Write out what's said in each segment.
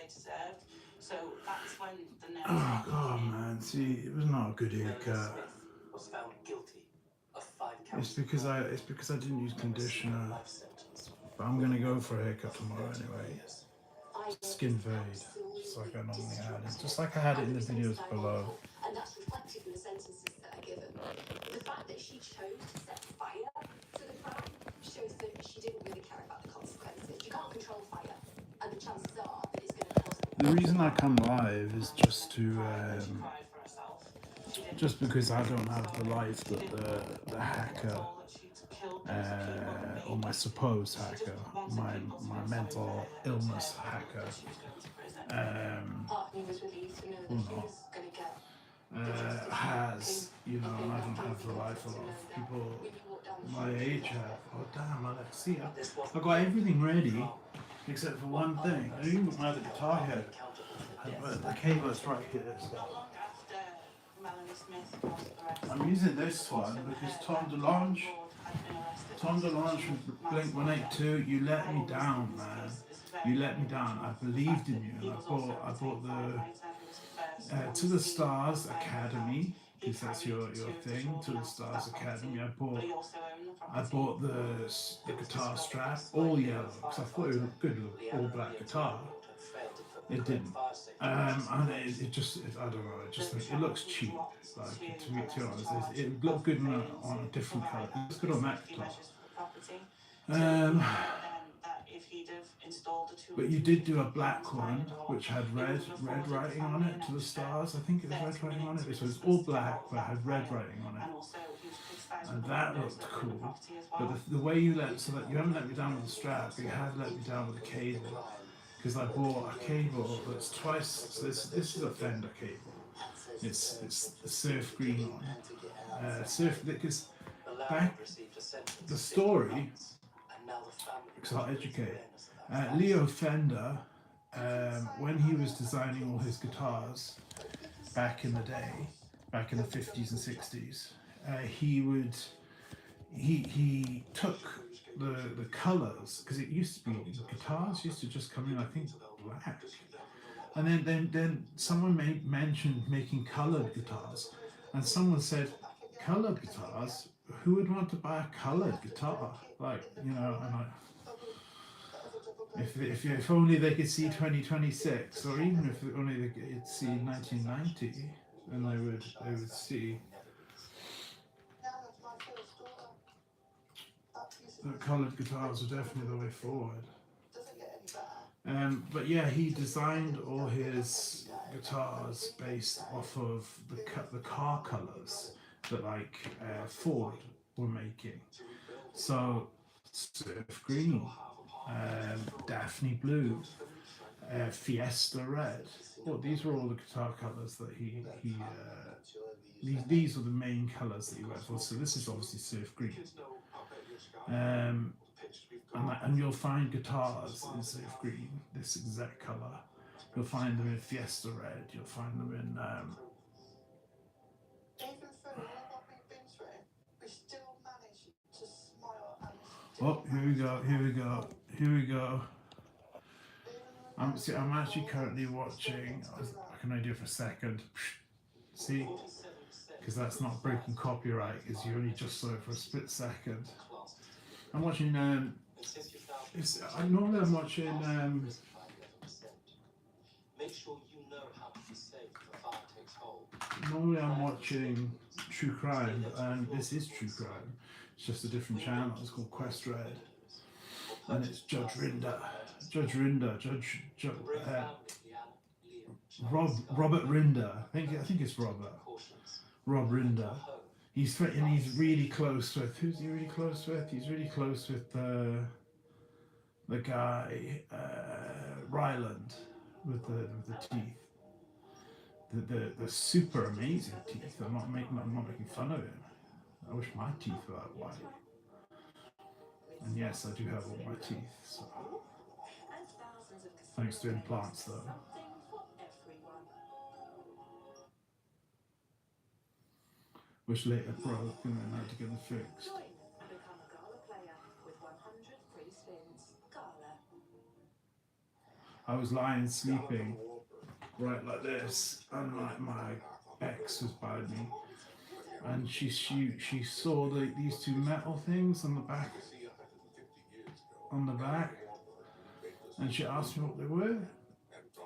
deserved. So that's when the nerves. Oh god, man. See, it was not a good haircut. Was found guilty of 5 It's counts. because I didn't use conditioner. But I'm gonna go for a haircut tomorrow anyway. Skin fade, just like I normally had it, just like I had it in the videos below. And that's reflected in the sentences that are given. The fact that she chose to set fire to the crime shows that she didn't really care about the consequences. You can't control fire, and the chances are that it's going to cause. The reason I come live is just to, just because I don't have the life that the hacker, or my supposed hacker, my mental illness hacker, has, you know, and I don't have the life a lot of people my age have. Oh damn, Alex, see, I got everything ready except for one thing. I didn't even have the guitar here, but the cable's right here. So. I'm using this one because Tom DeLonge from Blink-182, you let me down, man. You let me down. I believed in you. And I bought the To the Stars Academy, because that's your thing. To the Stars Academy. I bought the guitar strap all yellow because I thought it was a good all black guitar. It didn't, and it just I don't know. It looks cheap. Like to be honest, it looked good on a different colour. It looks good on that guitar. But you did do a black one which had red writing on it, To the Stars. I think it was red writing on it. This was all black but had red writing on it, and that looked cool. But the way you so that you haven't let me down with the strap, but you have let me down with the cable. Because I bought a cable that's twice. So this is a Fender cable. It's the surf green one. Because back the story. Because I'll educate. Leo Fender, when he was designing all his guitars back in the day, back in the 50s and 60s, he took the colours, because it used to be guitars used to just come in, I think, black, and then someone mentioned making coloured guitars, and someone said, coloured guitars? Who would want to buy a coloured guitar? Like, you know, and if only they could see 2026, or even if only they could see 1990, then they would see. Coloured guitars are definitely the way forward. But yeah, he designed all his guitars based off of the car colours that like Ford were making. So surf green, Daphne blue, Fiesta red. Well, these were all the guitar colours that these are the main colours that he went for. So this is obviously surf green. And you'll find guitars in surf green, this exact colour. You'll find them in Fiesta red. You'll find them in. Oh, here we go. I'm actually currently watching. I can only do it for a second. See, because that's not breaking copyright. Because you only just saw it for a split second. I'm watching. Normally I'm watching. Normally I'm watching true crime, and this is true crime. It's just a different channel. It's called Quest Red, and it's Judge Rinder, Robert Rinder. I think it's Rob Rinder. He's really close with. Who's he really close with? He's really close with the guy Ryland with the teeth. The super amazing teeth. I'm not making fun of him. I wish my teeth were that white. And yes, I do have all my teeth. So. Thanks to implants, though. Which later broke and then had to get them fixed. I was lying sleeping right like this, and my ex was by me, and she saw these two metal things on the back, and she asked me what they were,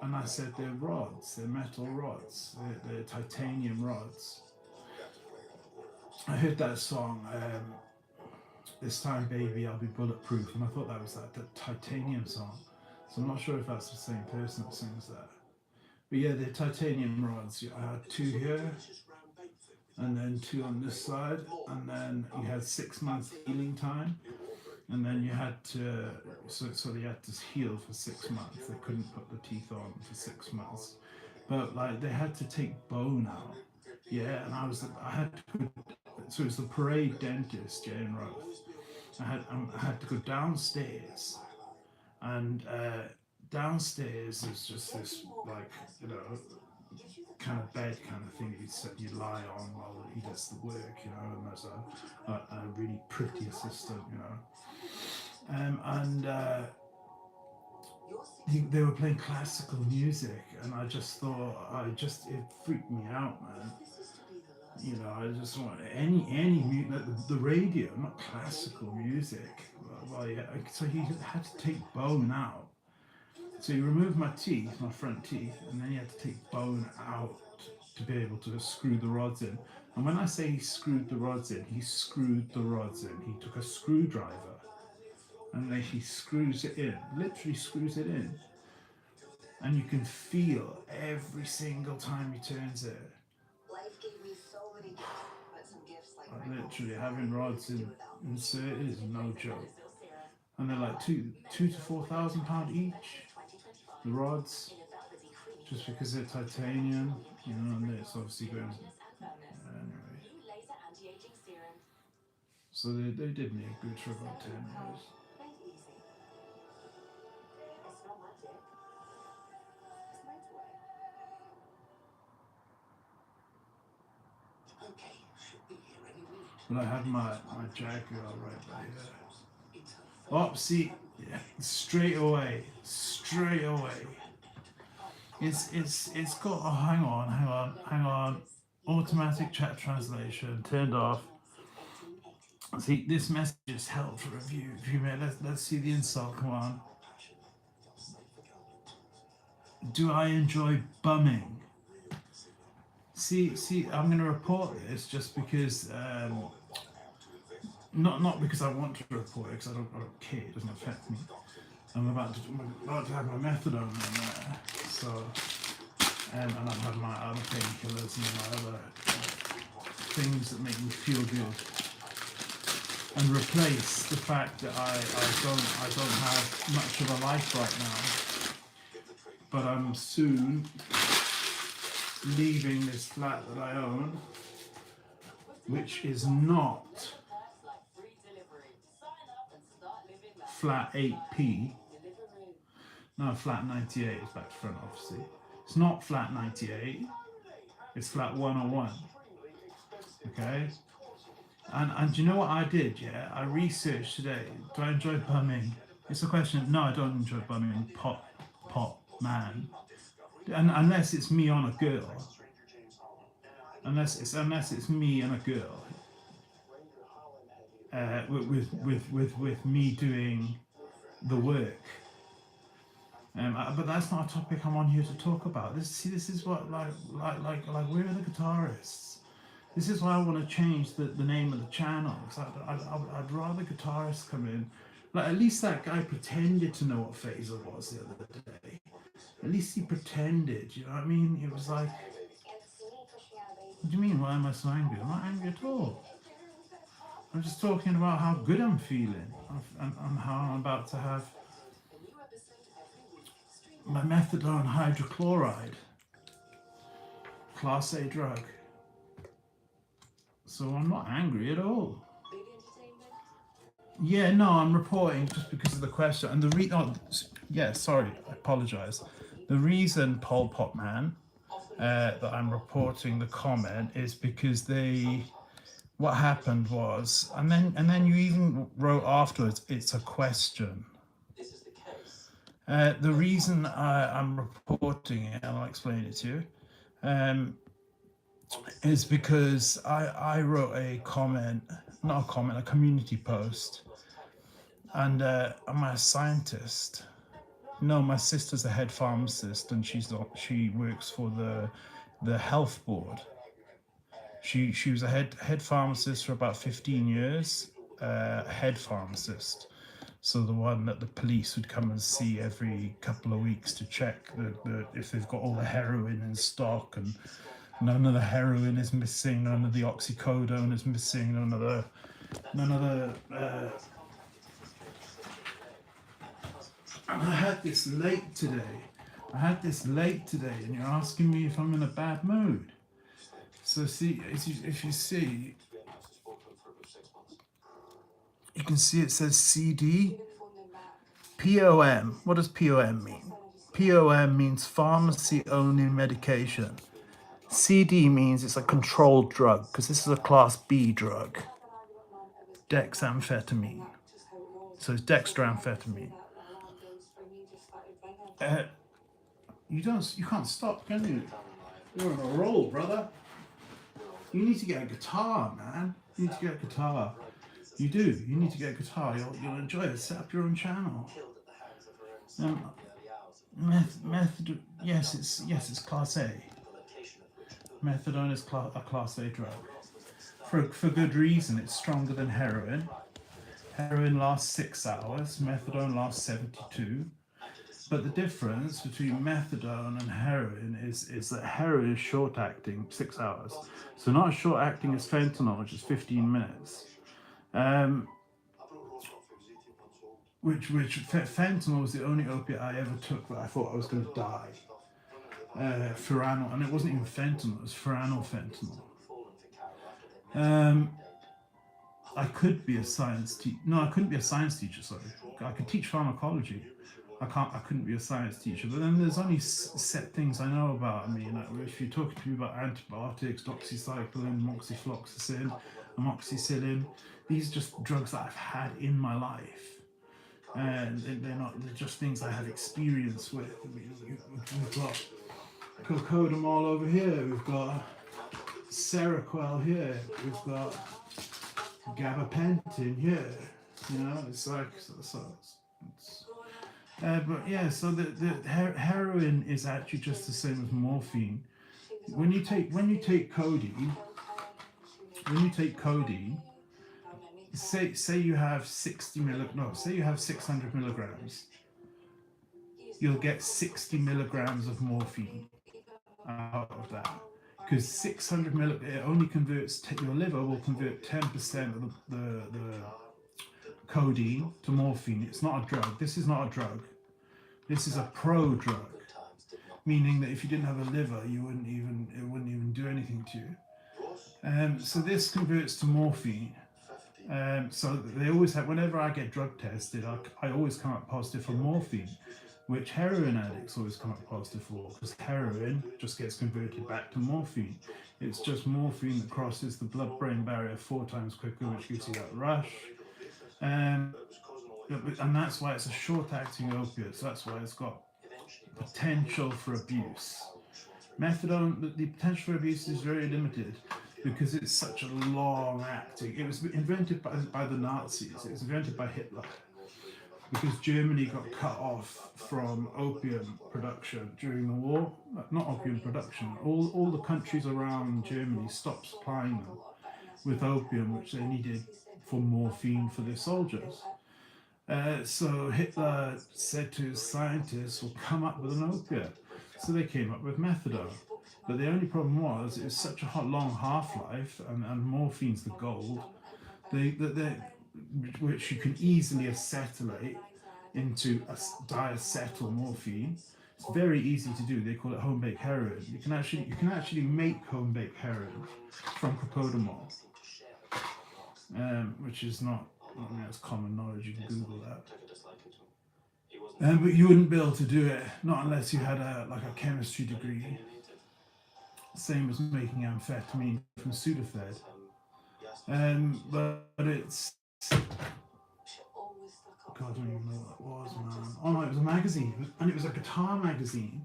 and I said they're rods, they're metal rods, they're titanium rods. I heard that song, This Time Baby I'll Be Bulletproof, and I thought that was the titanium song, so I'm not sure if that's the same person that sings that. But yeah, they're titanium rods. I had two here, and then two on this side, and then you had 6 months healing time, and then you had to, so they had to heal for 6 months. They couldn't put the teeth on for 6 months, but like they had to take bone out. Yeah, and I had to go, so it was the parade dentist, Jane Roth. I had to go downstairs, and downstairs is just this, like, you know, kind of bed kind of thing you lie on while he does the work, you know, and there's a really pretty assistant, you know, and they were playing classical music, and I just thought, it freaked me out, man. You know, I just want any music, like the radio, not classical music. Well, yeah, so he had to take bone out. So he removed my teeth, my front teeth, and then he had to take bone out to be able to screw the rods in. And when I say he screwed the rods in, he screwed the rods in. He took a screwdriver and then he screws it in, literally screws it in. And you can feel every single time he turns it. Literally having rods inserted is no joke. And they're like £2,000 to £4,000 each. The rods, just because they're titanium, you know, and it's obviously going. Anyway, so they did me a good for about 10 years. But I have my Jaguar right by here. Oh, see, yeah, straight away. It's got, oh, hang on. Automatic chat translation turned off. See, this message is held for review. Let's see the insult. Come on. Do I enjoy bumming? See, I'm going to report this just because, not because I want to report it, because I don't care. It doesn't affect me. I'm about to have my methadone in there, so, and I've had my other painkillers and my other things that make me feel good, and replace the fact that I don't have much of a life right now, but I'm soon leaving this flat that I own, which is not flat 8P. No, flat 98 is back to front, obviously. It's not flat 98, it's flat 101. Okay? And do you know what I did, yeah? I researched today, do I enjoy bumming? It's a question, no, I don't enjoy bumming, pop, man. And unless it's me on a girl. Unless it's me and a girl. With me doing the work. But that's not a topic I'm on here to talk about. This is what like where are the guitarists? This is why I want to change the name of the channel. I'd rather guitarists come in. Like, at least that guy pretended to know what phaser was the other day. At least he pretended, you know what I mean? It was like, what do you mean, why am I so angry? I'm not angry at all. I'm just talking about how good I'm feeling and how I'm about to have my methadone hydrochloride, class A drug. So I'm not angry at all. Yeah, no, I'm reporting just because of the question. And sorry, I apologize. The reason, Pol Pot Man, that I'm reporting the comment is because what happened was, and then you even wrote afterwards, it's a question. The reason I'm reporting it, and I'll explain it to you, is because I wrote a comment, not a comment, a community post, and I'm a scientist. No, my sister's a head pharmacist, and she works for the health board. She was a head pharmacist for about 15 years, head pharmacist. So the one that the police would come and see every couple of weeks to check if they've got all the heroin in stock, and none of the heroin is missing, none of the oxycodone is missing, none of the and I had this late today, and you're asking me if I'm in a bad mood. So see, if you see, you can see it says CD, POM. What does POM mean? POM means pharmacy only medication. CD means it's a controlled drug, because this is a class B drug, dexamphetamine. So it's dextroamphetamine. You can't stop, can you? You're on a roll, brother. You need to get a guitar, man. You need to get a guitar. You do. You need to get a guitar. You'll enjoy it. Set up your own channel. Method. Yes, it's class A. Methadone is a class A drug. For good reason. It's stronger than heroin. Heroin lasts 6 hours. Methadone lasts 72. But the difference between methadone and heroin is that heroin is short acting, 6 hours. So not as short acting as fentanyl, which is 15 minutes. Fentanyl was the only opiate I ever took that I thought I was going to die. Furanol, and it wasn't even fentanyl, it was fentanyl. I could be a science teacher. No, I couldn't be a science teacher, sorry. I could teach pharmacology. I couldn't be a science teacher, but then there's only set things I know about. I mean, if you're talking to me about antibiotics, doxycycline, moxifloxacin, amoxicillin, these are just drugs that I've had in my life, and they're just things I have experience with. We've got cocodamol over here, we've got Seroquel here, we've got gabapentin here. You know, it's like but yeah, so the heroin is actually just the same as morphine. When you take codeine, say you have 600 milligrams, you'll get 60 milligrams of morphine out of that, because 600 it only converts. Your liver will convert 10% of the codeine to morphine. It's not a drug. This is not a drug. This is a pro-drug, meaning that if you didn't have a liver, it wouldn't even do anything to you. So this converts to morphine. So they always have, whenever I get drug tested, I always come up positive for morphine, which heroin addicts always come up positive for, because heroin just gets converted back to morphine. It's just morphine that crosses the blood-brain barrier 4 times quicker, which gives you that rush. And that's why it's a short-acting opiate, so that's why it's got potential for abuse. Methadone, the potential for abuse is very limited because it's such a long-acting. It was invented by the Nazis, it was invented by Hitler, because Germany got cut off from opium production during the war. Not opium production, all the countries around Germany stopped supplying them with opium, which they needed for morphine for their soldiers. So Hitler said to his scientists, "We'll come up with an opiate." So they came up with methadone. But the only problem was it was such a long half-life, and morphine's the gold, which you can easily acetylate into a diacetyl morphine. It's very easy to do. They call it home-baked heroin. You can actually make home-baked heroin from cocodamol, which is not. I mean, it's common knowledge. You can Google that. But you wouldn't be able to do it, not unless you had a chemistry degree. Same as making amphetamine from Sudafed. But it's God, I don't even know what that was, man. Oh no, it was a magazine, and it was a guitar magazine.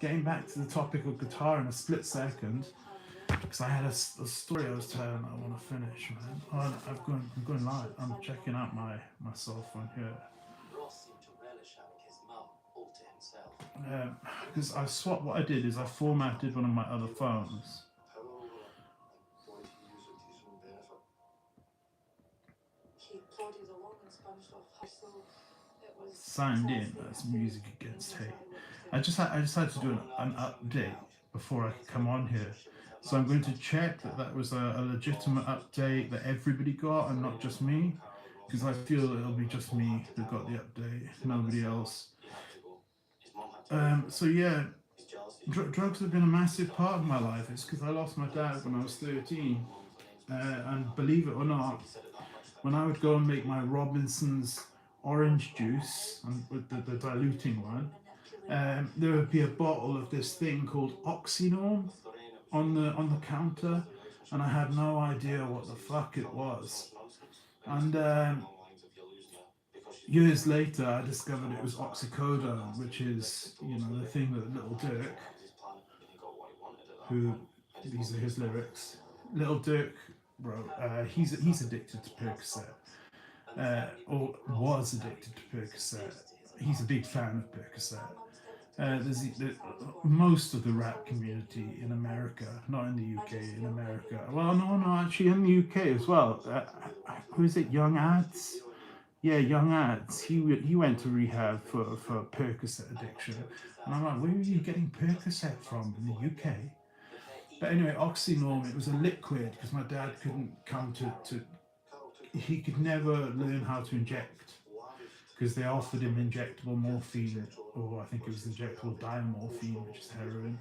Getting back to the topic of guitar in a split second, because I had a story I was telling that I want to finish, man. Oh, I'm going live. I'm checking out my cell phone here. Ross seemed to relish having his mum all to himself. Because I swapped. What I did is I formatted one of my other phones. Signed in as Music Against Hate. I decided to do an update before I could come on here. So I'm going to check that was a legitimate update that everybody got and not just me, because I feel it'll be just me that got the update, nobody else. So yeah, drugs have been a massive part of my life. It's because I lost my dad when I was 13, and believe it or not, when I would go and make my Robinson's orange juice, and with the diluting one, there would be a bottle of this thing called Oxynorm on the counter, and I had no idea what the fuck it was. And years later, I discovered it was oxycodone, which is, you know, the thing that Little Dirk, who, these are his lyrics, Little Dirk wrote. He's addicted to Percocet, or was addicted to Percocet. He's a big fan of Percocet. Most of the rap community in America, not in the UK, in America. Well, no, actually in the UK as well. Who is it? Young Ads? Yeah, Young Ads. He went to rehab for Percocet addiction. And I'm like, where are you getting Percocet from in the UK? But anyway, Oxynorm, it was a liquid because my dad couldn't come to he could never learn how to inject, because they offered him injectable morphine, or I think it was injectable diamorphine, which is heroin.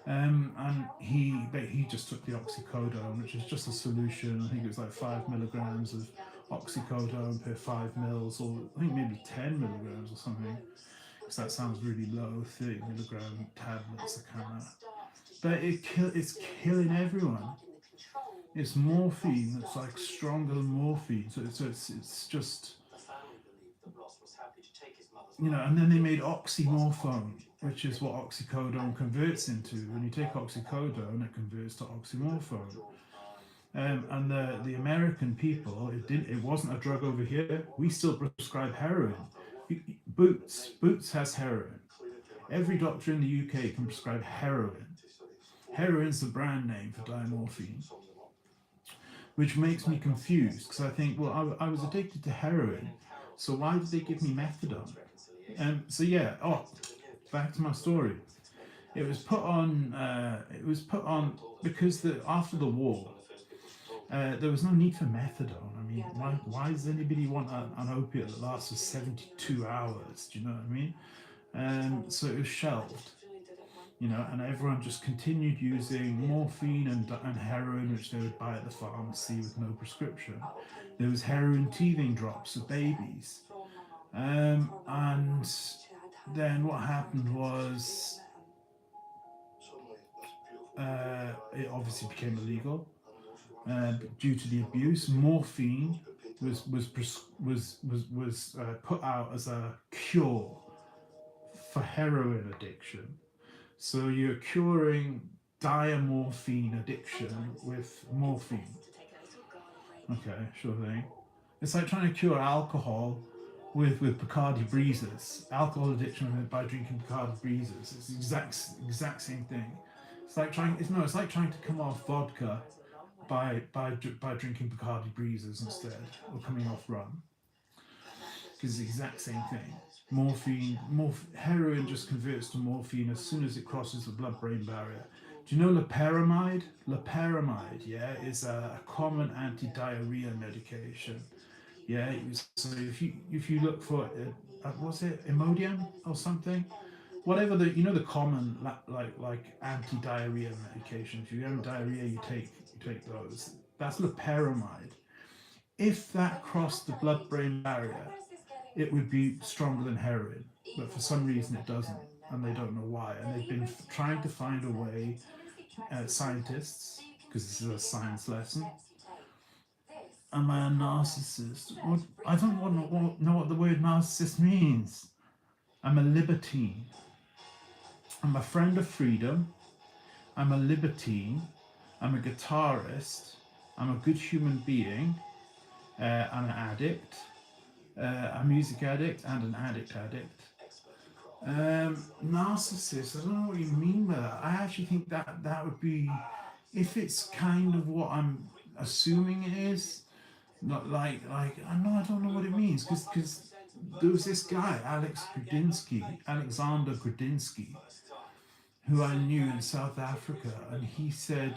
And he just took the oxycodone, which is just a solution. I think it was like 5 milligrams of oxycodone per 5 mils, or I think maybe 10 milligrams or something, because that sounds really low. 30 milligram tablets are kind of, but it's killing everyone. It's morphine that's like stronger than morphine, so it's just, you know. And then they made oxymorphone, which is what oxycodone converts into. When you take oxycodone, it converts to oxymorphone. And the American people, it wasn't a drug over here. We still prescribe heroin. Boots has heroin. Every doctor in the UK can prescribe heroin. Heroin's the brand name for diamorphine, which makes me confused, because I think, well, I was addicted to heroin, so why did they give me methadone? So yeah, back to my story. It was put on because after the war, there was no need for methadone. I mean, why does anybody want an opiate that lasts for 72 hours? Do you know what I mean? So it was shelved, you know, and everyone just continued using morphine and heroin, which they would buy at the pharmacy with no prescription. There was heroin teething drops for babies. And then what happened was it obviously became illegal due to the abuse. Morphine was put out as a cure for heroin addiction. So you're curing diamorphine addiction with morphine. Okay, sure thing. It's like trying to cure alcohol with Bacardi Breezes. Alcohol addiction by drinking Bacardi Breezes. It's the exact same thing. It's like trying to come off vodka by drinking Bacardi Breezes instead, or coming off rum. Because it's the exact same thing. Heroin just converts to morphine as soon as it crosses the blood-brain barrier. Do you know loperamide? Loperamide, yeah, is a common anti-diarrhea medication. Yeah, so if you look for was it Imodium or something, whatever the common like anti-diarrhea medication. If you have diarrhea, you take those. That's loperamide. If that crossed the blood-brain barrier, it would be stronger than heroin, but for some reason it doesn't, and they don't know why. And they've been trying to find a way, scientists, because this is a science lesson, Am I a narcissist? I don't know what the word narcissist means. I'm a libertine. I'm a friend of freedom. I'm a libertine. I'm a guitarist. I'm a good human being. I'm an addict. A music addict and an addict. Narcissist, I don't know what you mean by that. I actually think that would be, if it's kind of what I'm assuming it is, not like I don't know what it means, because there was this guy, Alexander Grudinsky, who I knew in South Africa, and he said,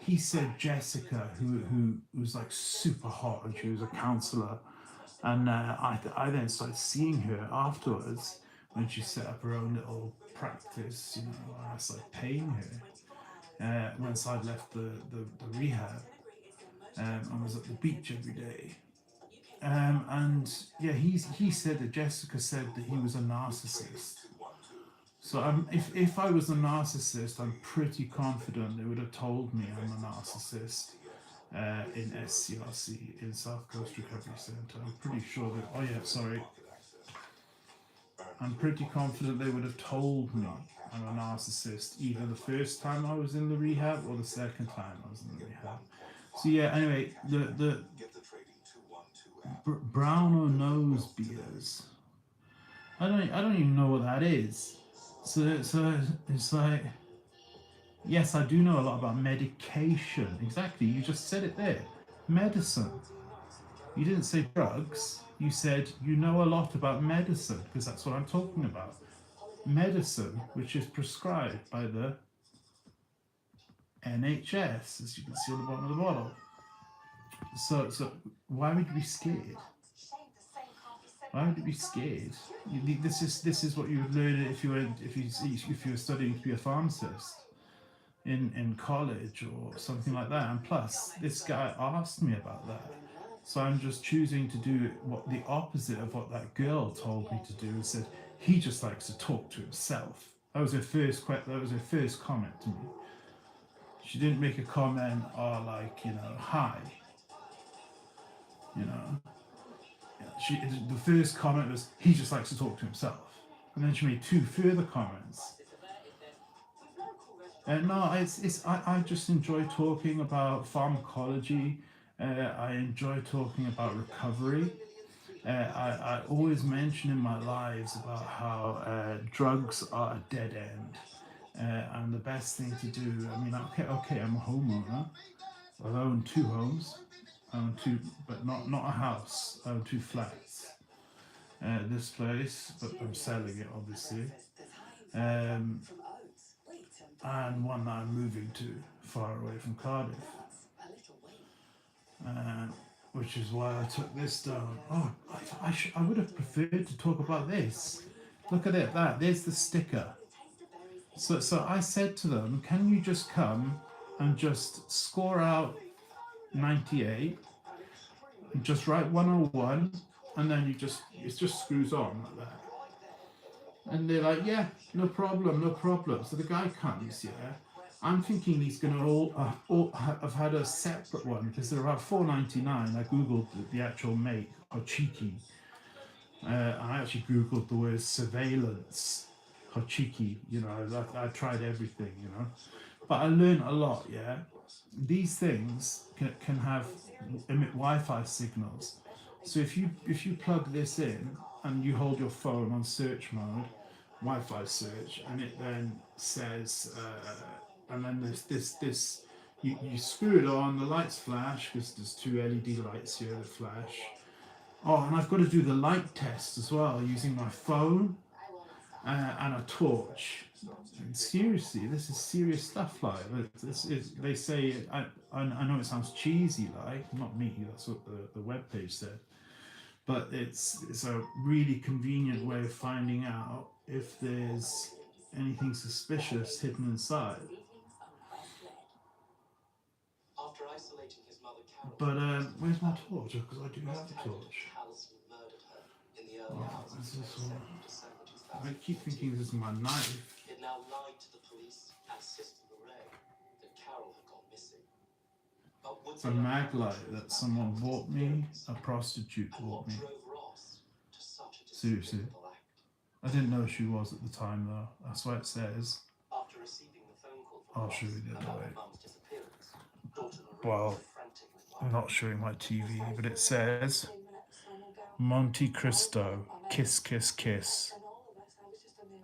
he said Jessica, who was like super hot, and she was a counselor, and I then started seeing her afterwards when she set up her own little practice, and I started paying her once I'd left the rehab, and was at the beach every day. And yeah, he said that Jessica said that he was a narcissist. So if I was a narcissist, I'm pretty confident they would have told me I'm a narcissist in SCRC, in South Coast Recovery Centre. I'm pretty sure that, I'm pretty confident they would have told me I'm a narcissist either the first time I was in the rehab or the second time I was in the rehab. So yeah, anyway, the brown or nose beers, I don't even know what that is. So it's like, yes, I do know a lot about medication. Exactly, you just said it there. Medicine. You didn't say drugs. You said you know a lot about medicine, because that's what I'm talking about. Medicine, which is prescribed by the NHS, as you can see on the bottom of the bottle. So why would you be scared? Why would you be scared? This is what you would learn if you were studying to be a pharmacist in college or something like that. And plus, this guy asked me about that, so I'm just choosing to do what the opposite of what that girl told me to do, and said he just likes to talk to himself. That was her first comment to me. She didn't make a comment or like, hi. The first comment was, he just likes to talk to himself. And then she made two further comments. I just enjoy talking about pharmacology. I enjoy talking about recovery. I always mention in my lives about how drugs are a dead end. And the best thing to do, I'm a homeowner. I own 2 homes. I own 2, but not a house. I own 2 flats. This place, but I'm selling it, obviously. And one that I'm moving to, far away from Cardiff. Which is why I took this down. Oh, I would have preferred to talk about this. Look at it, there's the sticker. So I said to them, can you just come and just score out 98, and just write 101, and then it just screws on like that. And they're like, yeah, no problem. So the guy comes, yeah. I'm thinking he's going to all have had a separate one, because they're about $4.99. I googled the actual make, Hochiki. I actually googled the word surveillance, Hochiki. I tried everything, but I learned a lot. Yeah, these things can emit Wi-Fi signals. So if you plug this in and you hold your phone on search mode, Wi-Fi search, and it then says, and then there's this, you screw it on, the lights flash, because there's 2 LED lights here that flash. Oh, and I've got to do the light test as well, using my phone and a torch. And seriously, this is serious stuff. Like they say, I know it sounds cheesy, like, not me, that's what the webpage said, but it's a really convenient way of finding out if there's anything suspicious hidden inside. After isolating his mother, Carol, But where's my torch? Because I do have a torch. murdered her in the early hours of December I 2000. keep thinking this is my knife. It now lied to the police and Sister Lorraine that Carol had gone missing. a mag light that someone bought me, a prostitute And bought what me. drove Ross to such a Seriously. despicable act? I didn't know she was at the time though. That's what it says. After receiving the phone call from I'll Ross show you the about other way. her mum's disappearance, daughter Lorraine Well, was frantic with I'm worry. not showing my TV, but it says Monte Cristo, kiss, kiss, kiss.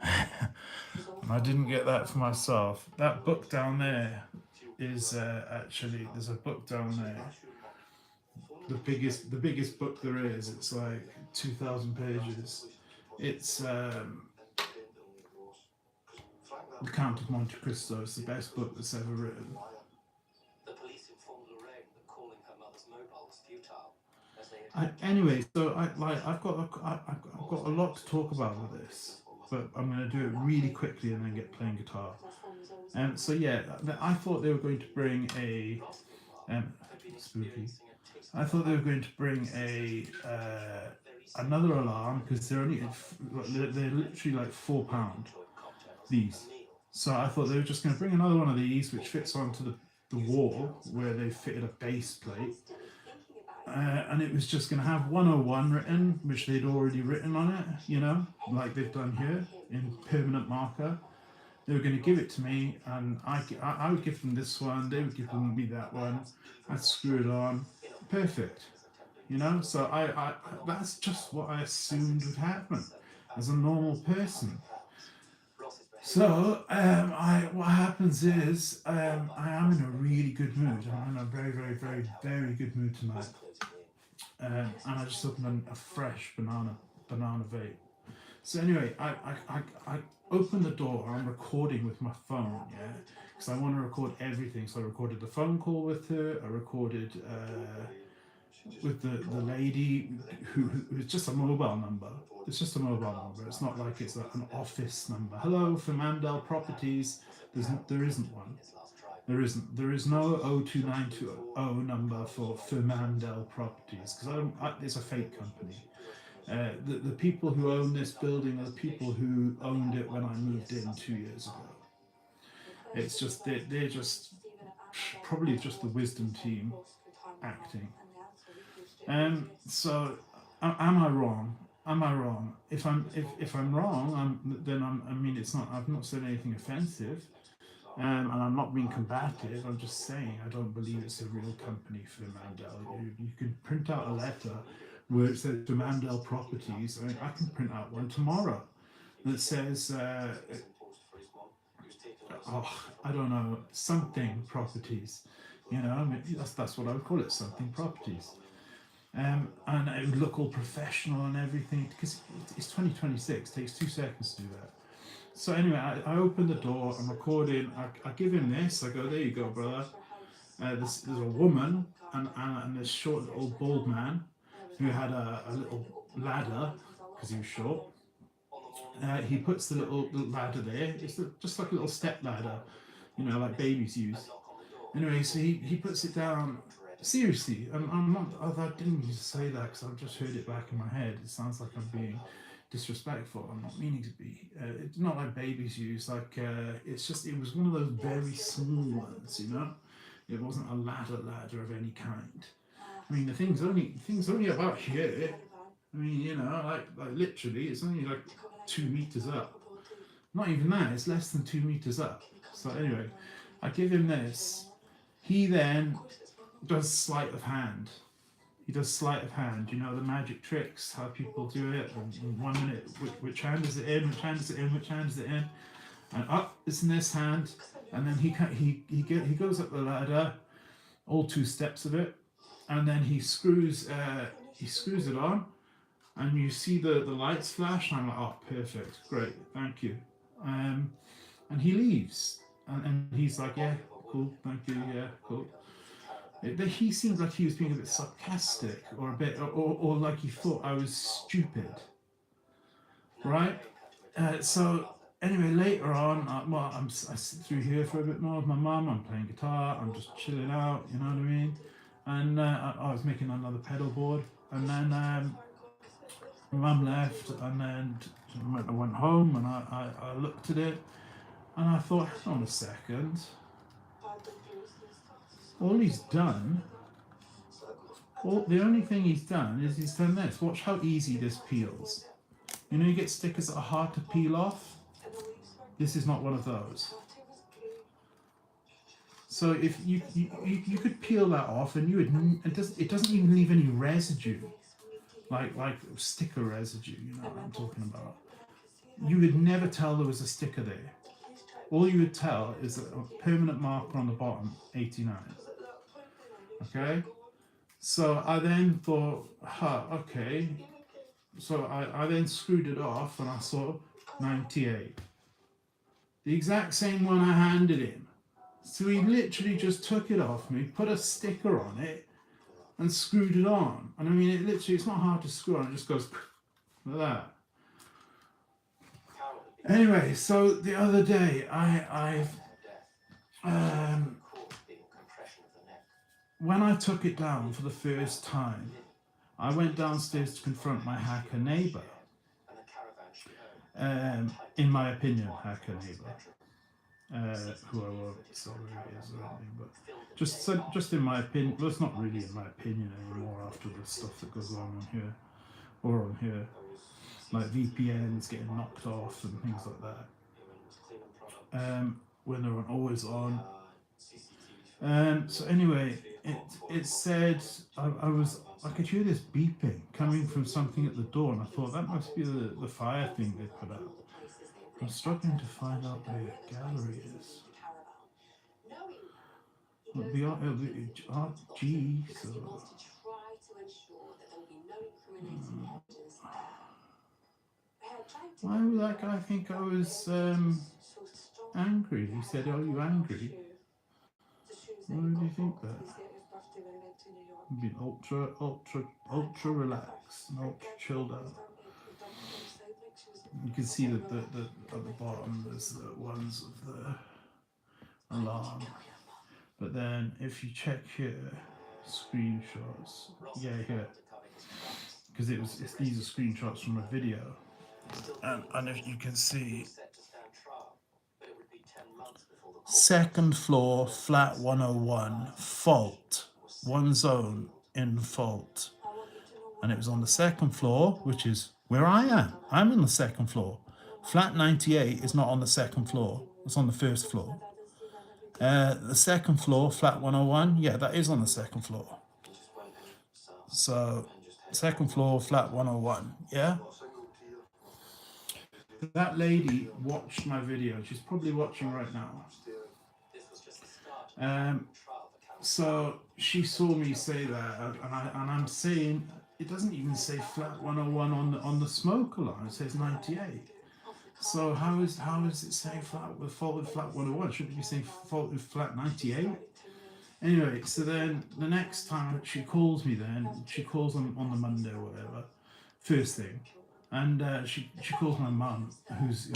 And I didn't get that for myself. That book down there is actually, there's a book down there. The biggest book there is. It's like 2,000 pages. It's The Count of Monte Cristo. It's the best book that's ever written. The police informed Lorraine that calling her mother's mobile was futile, as they had Anyway, so I've got a lot to talk about with this, but I'm going to do it really quickly and then get playing guitar. So yeah, I thought they were going to bring a spooky. I thought they were going to bring a another alarm because they're literally like £4 these. So I thought they were just going to bring another one of these which fits onto the wall where they fitted a base plate. And it was just going to have 101 written, which they'd already written on it, you know, like they've done here in permanent marker. They were going to give it to me, and I would give them this one, they would give me that one, I'd screw it on, perfect, you know. So I that's just what I assumed would happen as a normal person. So what happens is I am in a really good mood. I'm in a very, very, very, very good mood tonight. And I just opened a fresh banana vape. So anyway, I opened the door. I'm recording with my phone, yeah, because I want to record everything. So I recorded the phone call with her. I recorded with the lady who it's just a mobile number. It's just a mobile number. It's not like it's an office number. Hello, from Mandel Properties. There isn't one. There isn't. There is no 02920 number for Mandel Properties because it's a fake company. The people who own this building are the people who owned it when I moved in 2 years ago. It's just they're just probably just the wisdom team acting. So am I wrong? Am I wrong? If I'm wrong, I mean it's not. I've not said anything offensive, and I'm not being combative. I'm just saying I don't believe it's a real company for Mandel. You can print out a letter where it says to Mandel Properties. I mean, I can print out one tomorrow that says I don't know, something properties. You know, I mean, that's what I would call it, something properties. And it would look all professional and everything because it's 2026. It takes 2 seconds to do that. So anyway, I open the door. I'm recording. I give him this. I go, there you go, brother. There's a woman and this short little bald man who had a little ladder because he was short. He puts the little ladder there. It's just like a little step ladder, you know, like babies use. Anyway, so he puts it down. Seriously, I'm not. I didn't mean to say that because I've just heard it back in my head. It sounds like I'm being disrespectful. I'm not meaning to be. It's not like babies use. Like it's just. It was one of those very small ones, you know. It wasn't a ladder of any kind. I mean, the thing's only about here. I mean, you know, like literally, it's only like 2 meters up. Not even that. It's less than 2 meters up. So anyway, I give him this. He then does sleight of hand. He does sleight of hand. You know the magic tricks, how people do it. In 1 minute, which hand is it in? Which hand is it in? Which hand is it in? And up, it's in this hand. And then he goes up the ladder, all 2 steps of it, and then he screws it on, and you see the lights flash. And I'm like, oh, perfect, great, thank you. And he leaves, and he's like, yeah, cool, thank you, yeah, cool. He seemed like he was being a bit sarcastic, or a bit, or like he thought I was stupid, right? So anyway, later on, I sit through here for a bit more with my mum. I'm playing guitar. I'm just chilling out. You know what I mean? And I was making another pedal board, and then my mum left, and then I went home, and I looked at it, and I thought, hang on a second. all he's done, the only thing he's done is he's done this. Watch how easy this peels. You know, you get stickers that are hard to peel off. This is not one of those. So if you could peel that off, and you would, it doesn't even leave any residue, like sticker residue. You know what I'm talking about. You would never tell there was a sticker there. All you would tell is a permanent marker on the bottom, 89. Okay. So I then thought, okay. So I then screwed it off, and I saw 98. The exact same one I handed him. So he literally just took it off me, put a sticker on it, and screwed it on. And I mean, it's not hard to screw on, it just goes like that. Anyway, so the other day, when I took it down for the first time, I went downstairs to confront my hacker neighbour. In my opinion, hacker neighbour. Who I won't say who he is or anything, but just in my opinion, well, it's not really in my opinion anymore after the stuff that goes on here, or on here, like VPNs getting knocked off and things like that, when they're always on. So anyway, it said, I could hear this beeping coming from something at the door, and I thought that must be the fire thing they put out. I'm struggling to find out where the gallery is. Gee, so... Why would that guy think I was angry? He said, "Are you angry?" Why would he think that? I've been ultra relaxed and ultra chilled out. You can see that at the bottom there's the ones of the alarm. But then if you check here, screenshots, yeah, here, because these are screenshots from a video, and if you can see, second floor, flat 101, fault, one zone in fault, and it was on the second floor, which is where I am. I'm on the second floor. Flat 98 is not on the second floor. It's on the first floor. The second floor, flat 101, yeah, that is on the second floor. So, second floor, flat 101, yeah? That lady watched my video. She's probably watching right now. So she saw me say that, and I'm saying, it doesn't even say flat 101 on the smoke alarm. It says 98. So how is it saying fault with flat 101? Shouldn't it be saying fault with flat 98? Anyway, so then the next time she calls me, she calls on the Monday or whatever, first thing, and she calls my mum, who's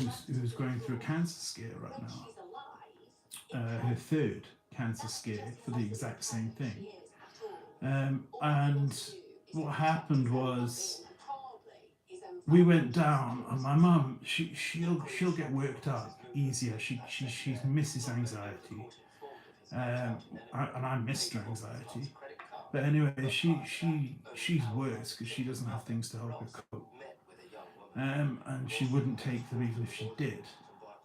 going through a cancer scare right now, her third cancer scare for the exact same thing, and what happened was, we went down, and my mum, she'll get worked up easier. She's Mrs. Anxiety, and I'm Mr. Anxiety. But anyway, she's worse because she doesn't have things to help her cope, and she wouldn't take them even if she did.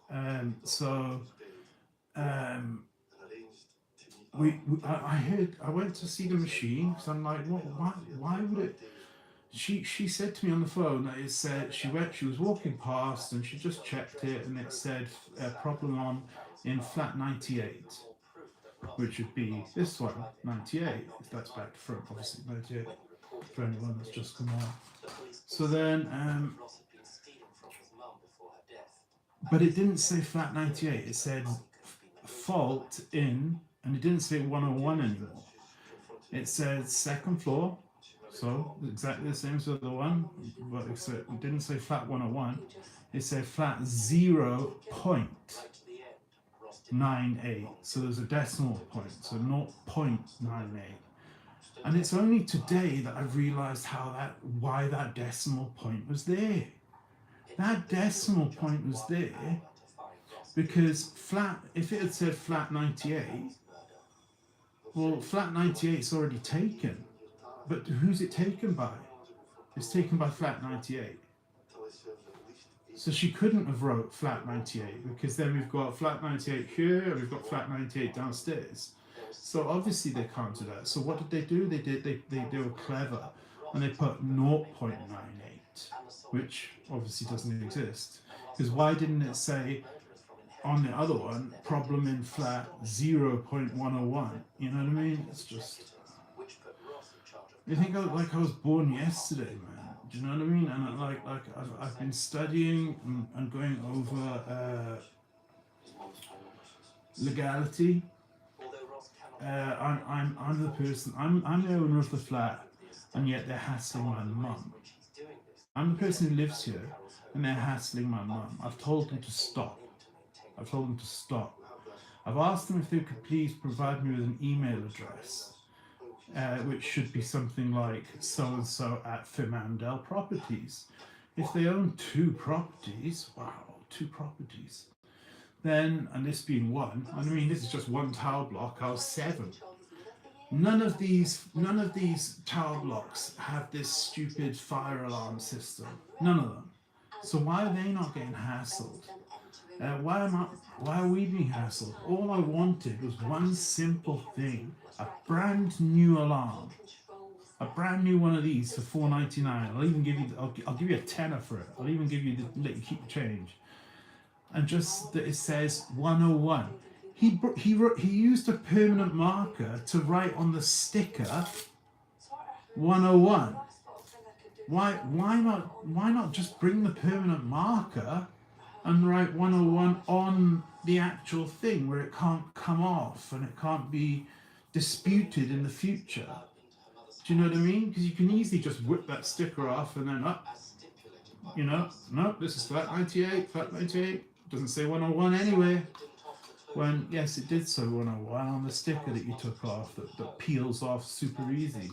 I went to see the machine because I'm like, what? Why would it? She said to me on the phone that it said she was walking past and she just checked it, and it said problem in flat 98, which would be this one, 98, if that's back to front, obviously 98 for anyone that's just come on. So then, but it didn't say flat 98, it said fault in, and it didn't say 101 anymore. It said second floor. So exactly the same as the other one, but except it didn't say flat 101. It said flat 0.98. So there's a decimal point, so 0.98. And it's only today that I've realised why that decimal point was there. That decimal point was there because if it had said flat 98, Well, flat 98's already taken. But who's it taken by? It's taken by flat 98. So she couldn't have wrote flat 98 because then we've got flat 98 here and we've got flat 98 downstairs. So obviously they can't do that. So what did they do? They were clever and they put 0.98, which obviously doesn't exist. Because why didn't it say on the other one, problem in flat 0.101? You know what I mean? It's just... You think I was born yesterday, man. Do you know what I mean? And I've been studying and going over legality. I'm the person. I'm the owner of the flat, and yet they're hassling my mum. I'm the person who lives here, and they're hassling my mum. I've told them to stop. I've asked them if they could please provide me with an email address. Which should be something like so-and-so at Firmandel Properties. If they own 2 properties, wow, 2 properties, then, and this being one, I mean, this is just one tower block out of 7. None of these tower blocks have this stupid fire alarm system. None of them. So why are they not getting hassled? Why are we being hassled? All I wanted was one simple thing. A brand new alarm, a brand new one of these for $4.99. I'll even give you, I'll give you a tenner for it. I'll even give you let you keep the change. And just that it says 101. He used a permanent marker to write on the sticker 101. Why not just bring the permanent marker and write 101 on the actual thing where it can't come off and it can't be disputed in the future? Do you know what I mean? Because you can easily just whip that sticker off and then no, this is flat 98, doesn't say 101 anyway. When, yes, it did say 101 on the sticker that you took off, that peels off super easy.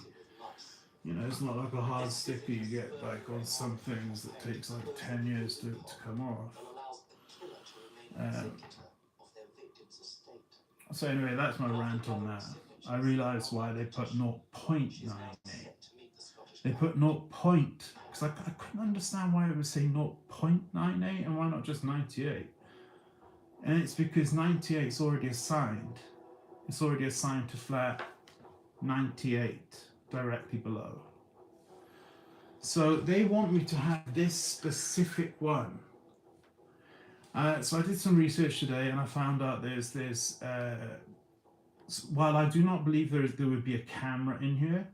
You know, it's not like a hard sticker you get like on some things that takes like 10 years to come off. So anyway, that's my rant on that. I realised why they put 0.98. They put 0. Because I couldn't understand why it would say 0.98 and why not just 98. And it's because 98 is already assigned. It's already assigned to flat 98 directly below. So they want me to have this specific one. So I did some research today and I found out there's while I do not believe there would be a camera in here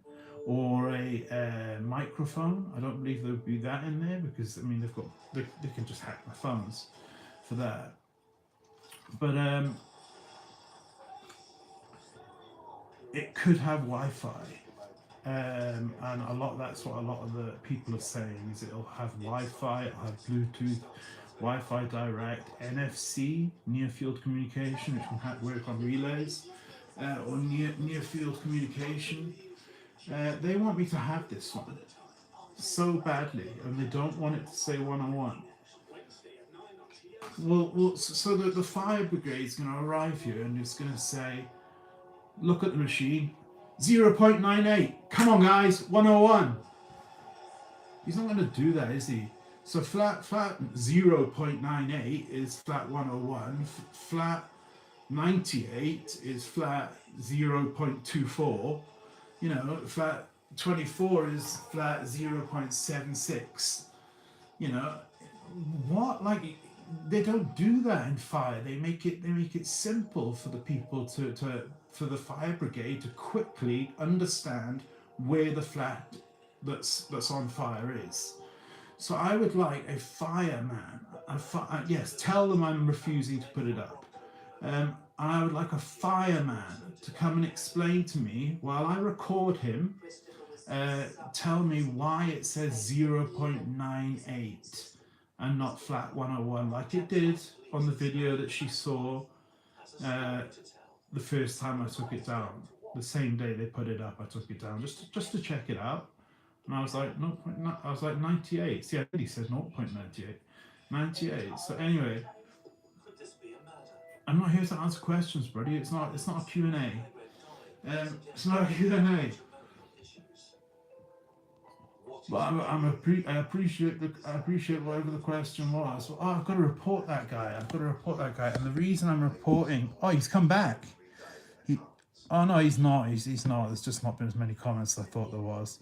or a microphone, I don't believe there would be that in there because I mean they can just hack my phones for that. But it could have Wi-Fi, and that's what a lot of the people are saying is it'll have Wi-Fi, it'll have Bluetooth, Wi-Fi direct, NFC, near field communication, which can work on relays, or near field communication. They want me to have this one so badly, and they don't want it to say 101. Well, so the fire brigade's going to arrive here and it's going to say, look at the machine, 0.98, come on guys, 101. He's not going to do that, is he? So flat 0.98 is flat 101, flat 98 is flat 0.24, you know, flat 24 is flat 0.76, you know, what, like, they don't do that in fire. They make it simple for the people for the fire brigade to quickly understand where the flat that's on fire is. So I would like a fireman. Yes, tell them I'm refusing to put it up. I would like a fireman to come and explain to me while I record him. Tell me why it says 0.98. And not flat 101 like it did on the video that she saw the first time I took it down. The same day they put it up, I took it down just to check it out. And I was like, 98. See, I really said 0.98. 98. So anyway, I'm not here to answer questions, buddy. It's not a Q&A. It's not a Q&A. But I appreciate whatever the question was. Oh, I've got to report that guy. And the reason I'm reporting, he's come back. Oh no, he's not. He's not. There's just not been as many comments as I thought there was.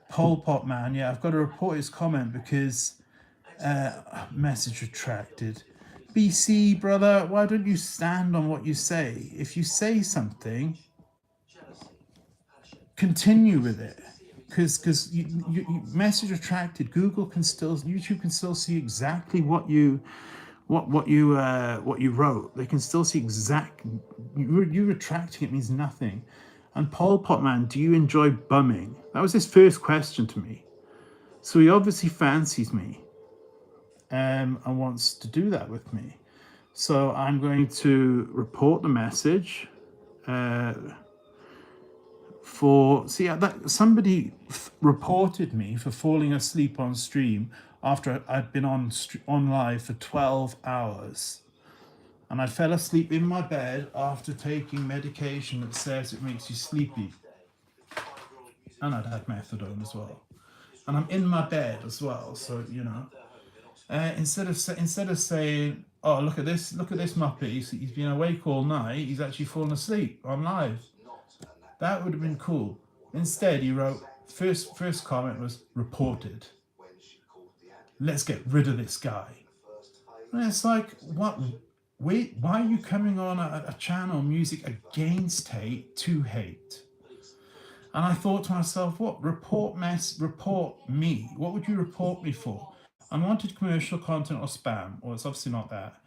Pol Pot man, yeah, I've got to report his comment because message retracted. BC brother, why don't you stand on what you say? If you say something, continue with it. Because you message retracted, YouTube can still see exactly what you wrote. They can still see you retracting it means nothing. And Pol Pot man, do you enjoy bumming? That was his first question to me. So he obviously fancies me, and wants to do that with me. So I'm going to report the message. Somebody reported me for falling asleep on stream after I'd been on live for 12 hours. And I fell asleep in my bed after taking medication that says it makes you sleepy. And I'd had methadone as well. And I'm in my bed as well, so, you know. Instead of saying, oh, look at this muppet, he's been awake all night, he's actually fallen asleep on live. That would have been cool. Instead, he wrote, first comment was, reported. Let's get rid of this guy. And it's like, what? Wait, why are you coming on a channel, music against hate, to hate? And I thought to myself, what? Report me. What would you report me for? Unwanted commercial content or spam, or it's obviously not that,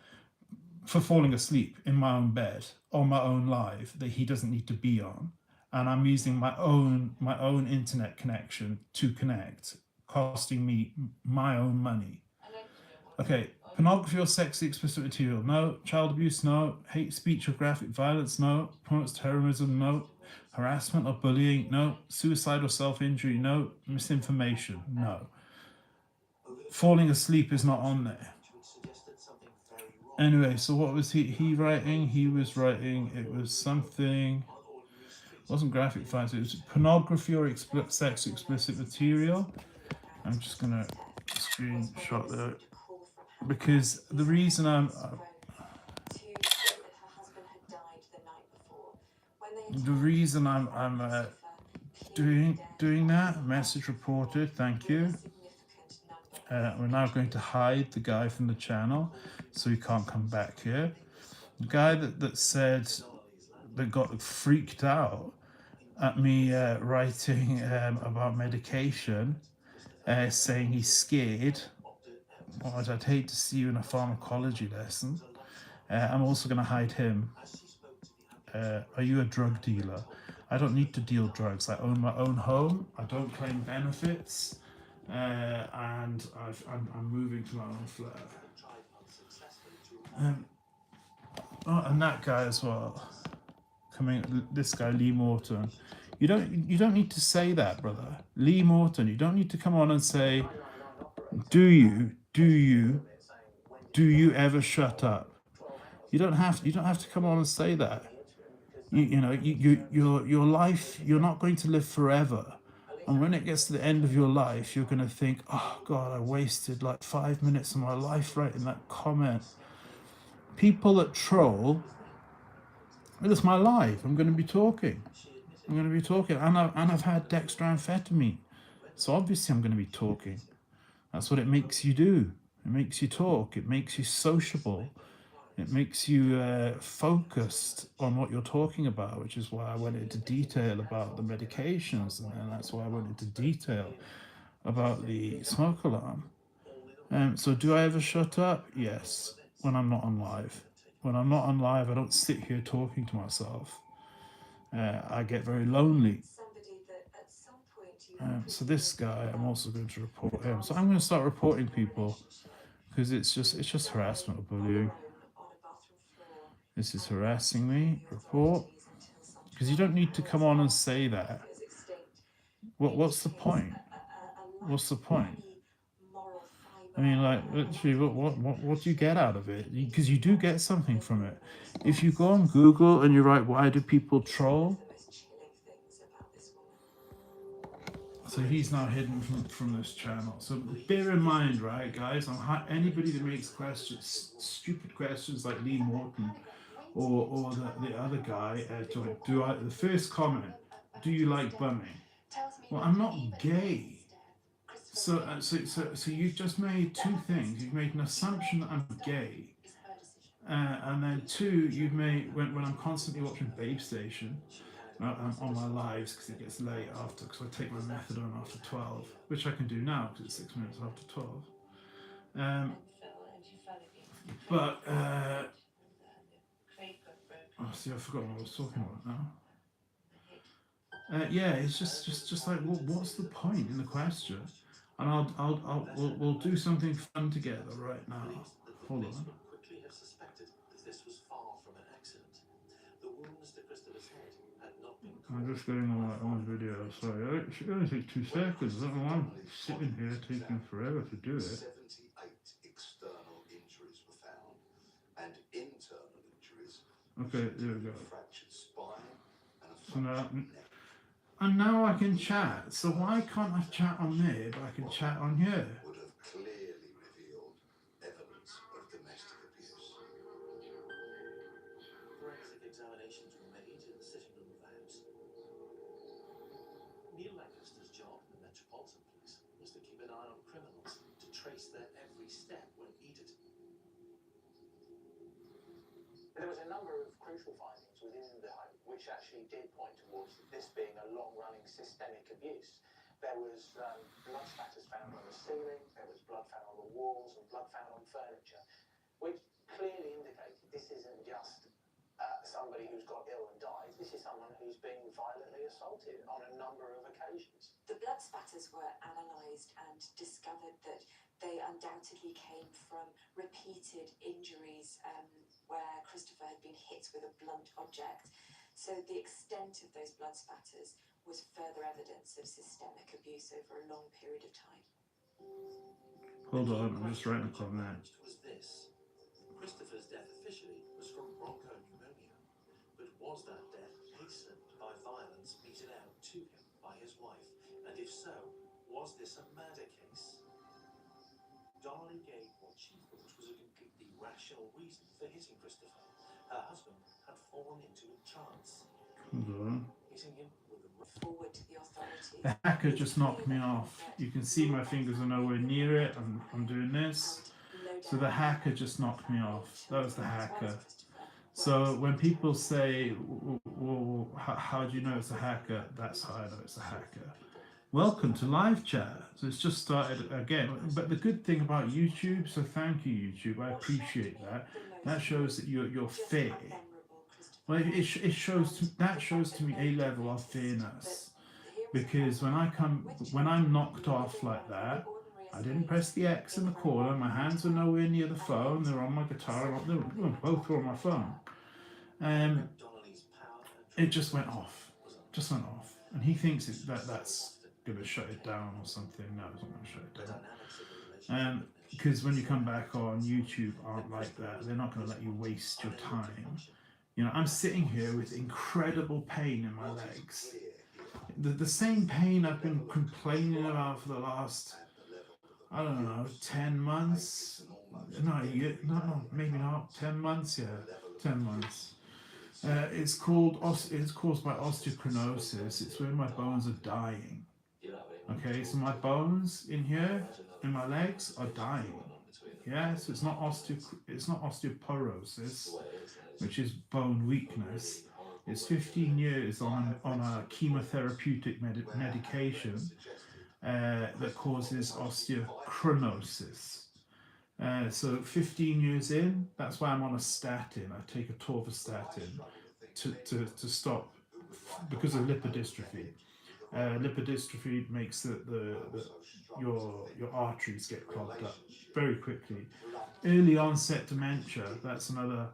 for falling asleep in my own bed, on my own live, that he doesn't need to be on. And I'm using my own internet connection to connect, costing me my own money. Okay, pornography or sexy explicit material, no. Child abuse, no. Hate speech or graphic violence, no. Promotes terrorism, no. Harassment or bullying, no. Suicide or self-injury, no. Misinformation, no. Falling asleep is not on there. Anyway, so what was he writing? He was writing, it was something... It wasn't graphic violence, it was pornography or sex explicit material. I'm just gonna screenshot that, because the reason I'm doing that, message reported, thank you. We're now going to hide the guy from the channel so he can't come back here. The guy that got freaked out at me writing about medication, saying he's scared. Oh, I'd hate to see you in a pharmacology lesson. I'm also going to hide him. Are you a drug dealer? I don't need to deal drugs. I own my own home. I don't claim benefits. And I'm moving to my own flat. And that guy as well. This guy Lee Morton. You don't need to say that, brother. Lee Morton. You don't need to come on and say, do you ever shut up? You don't have to come on and say that. Your life, you're not going to live forever. And when it gets to the end of your life, you're going to think, oh God, I wasted like 5 minutes of my life writing that comment. People that troll, it's my life. I'm going to be talking. And I've had dextroamphetamine. So obviously I'm going to be talking. That's what it makes you do. It makes you talk. It makes you sociable. It makes you focused on what you're talking about, which is why I went into detail about the medications, and that's why I went into detail about the smoke alarm. So do I ever shut up? Yes, when I'm not on live. When I'm not on live, I don't sit here talking to myself. I get very lonely. So this guy, I'm also going to report him. So I'm going to start reporting people because it's just harassment or bullying. This is harassing me. Report. Because you don't need to come on and say that. What's the point? What's the point? I mean, like, literally, what do you get out of it? Because you do get something from it. If you go on Google and you write, why do people troll? So he's now hidden from this channel. So bear in mind, right, guys, anybody that makes questions, stupid questions like Lee Morton or the other guy, the first comment, do you like bumming? Well, I'm not gay. So you've just made two things. You've made an assumption that I'm gay. And then two, you've made, when I'm constantly watching Babe Station, on my lives, because it gets late after, because I take my methadone after 12, which I can do now because it's 6 minutes after 12. Oh, see, I've forgotten what I was talking about now. Yeah, it's just like, what's the point in the question? And we'll do something fun together right now. Hold on. I'm just getting on my own video, sorry. It should only take 2 seconds. I don't know why I'm sitting here taking forever to do it. 78 external injuries were found, and internal injuries. Okay, there we go. Fractured spine and a So now, fractured neck. and now I can chat. So why can't I chat on there, but I can chat on here? Would have clearly revealed evidence of domestic abuse. Forensic examinations were made in the sitting room of the house. Neil Lancaster's job in the Metropolitan Police was to keep an eye on criminals, to trace their every step when needed. There was a number of crucial findings within the home which actually did point towards this being a long-running systemic abuse. There was blood spatters found on the ceiling, there was blood found on the walls and blood found on furniture, which clearly indicated this isn't just somebody who's got ill and died, this is someone who's been violently assaulted on a number of occasions. The blood spatters were analysed and discovered that they undoubtedly came from repeated injuries where Christopher had been hit with a blunt object. So the extent of those blood spatters was further evidence of systemic abuse over a long period of time. Hold on, I'm just writing a comment. Was this. Christopher's death officially was from bronchopneumonia, but was that death hastened by violence meted out to him by his wife? And if so, was this a murder case? Donnelly gave what she thought was a completely rational reason for hitting Christopher. Her husband had fallen into a trance. Hold on. Hitting him with a Forward to the authorities. The hacker just knocked me off. You can see my fingers are nowhere near it. I'm doing this. So the hacker just knocked me off. That was the hacker. So when people say, well, how do you know it's a hacker? That's how I know it's a hacker. Welcome to live chat. So it's just started again. But the good thing about YouTube, so thank you YouTube, I appreciate that. That shows that you're fair. Well, it shows to me a level of fairness, because when I'm knocked off like that, I didn't press the X in the corner. My hands are nowhere near the phone. They're on my guitar. Both were on my phone. It just went off. And he thinks that's going to shut it down or something. No, it's not going to shut it down. Because when you come back on, YouTube aren't like that. They're not going to let you waste your time. You know, I'm sitting here with incredible pain in my legs. The same pain I've been complaining about for the last, I don't know, 10 months? No, maybe not. 10 months, yeah. 10 months. It's caused by osteoporosis. It's when my bones are dying. Okay, so my bones in here, in my legs, are dying. Yeah, so it's not osteoporosis, which is bone weakness. It's 15 years on a chemotherapeutic medication that causes osteochronosis. So 15 years in, that's why I'm on a statin. I take a torvastatin to stop, because of lipodystrophy. Lipodystrophy makes your arteries get clogged up very quickly. Early onset dementia, that's another.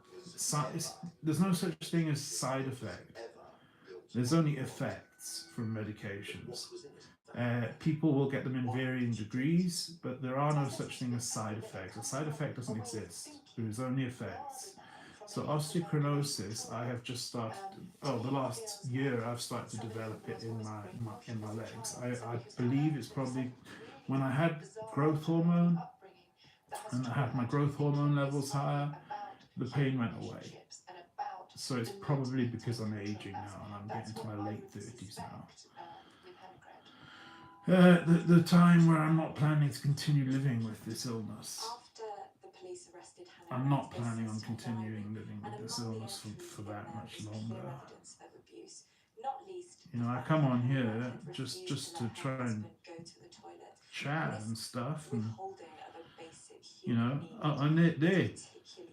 There's no such thing as side effect. There's only effects from medications. People will get them in varying degrees, but there are no such thing as side effects. A side effect doesn't exist. There's only effects. So osteochondrosis, I have just started. Oh, the last year I've started to develop it in my legs. I believe it's probably when I had growth hormone and I had my growth hormone levels higher, the pain went away. So it's probably because I'm aging now and I'm getting to my late 30s now. The time where I'm not planning to continue living with this illness. I'm not planning on continuing living with this illness for that much longer. You know, I come on here just to try and chat and stuff, and you know, and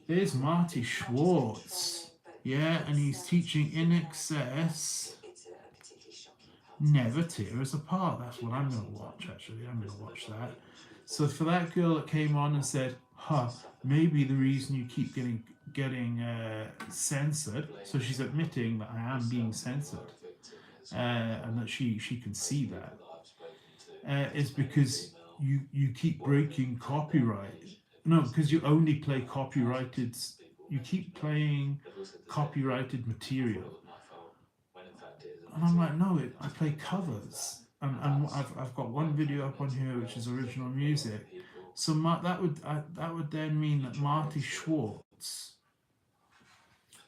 there's Marty Schwartz, yeah, and he's teaching In Excess. Never Tear Us Apart. That's what I'm going to watch, actually. I'm going to watch that. So for that girl that came on and said, maybe the reason you keep getting censored, so she's admitting that I am being censored, and that she can see that, is because you keep breaking copyright. No, because you only play copyrighted, you keep playing copyrighted material. And I'm like, no, I play covers, and I've got one video up on here which is original music. So that would then mean that Marty Schwartz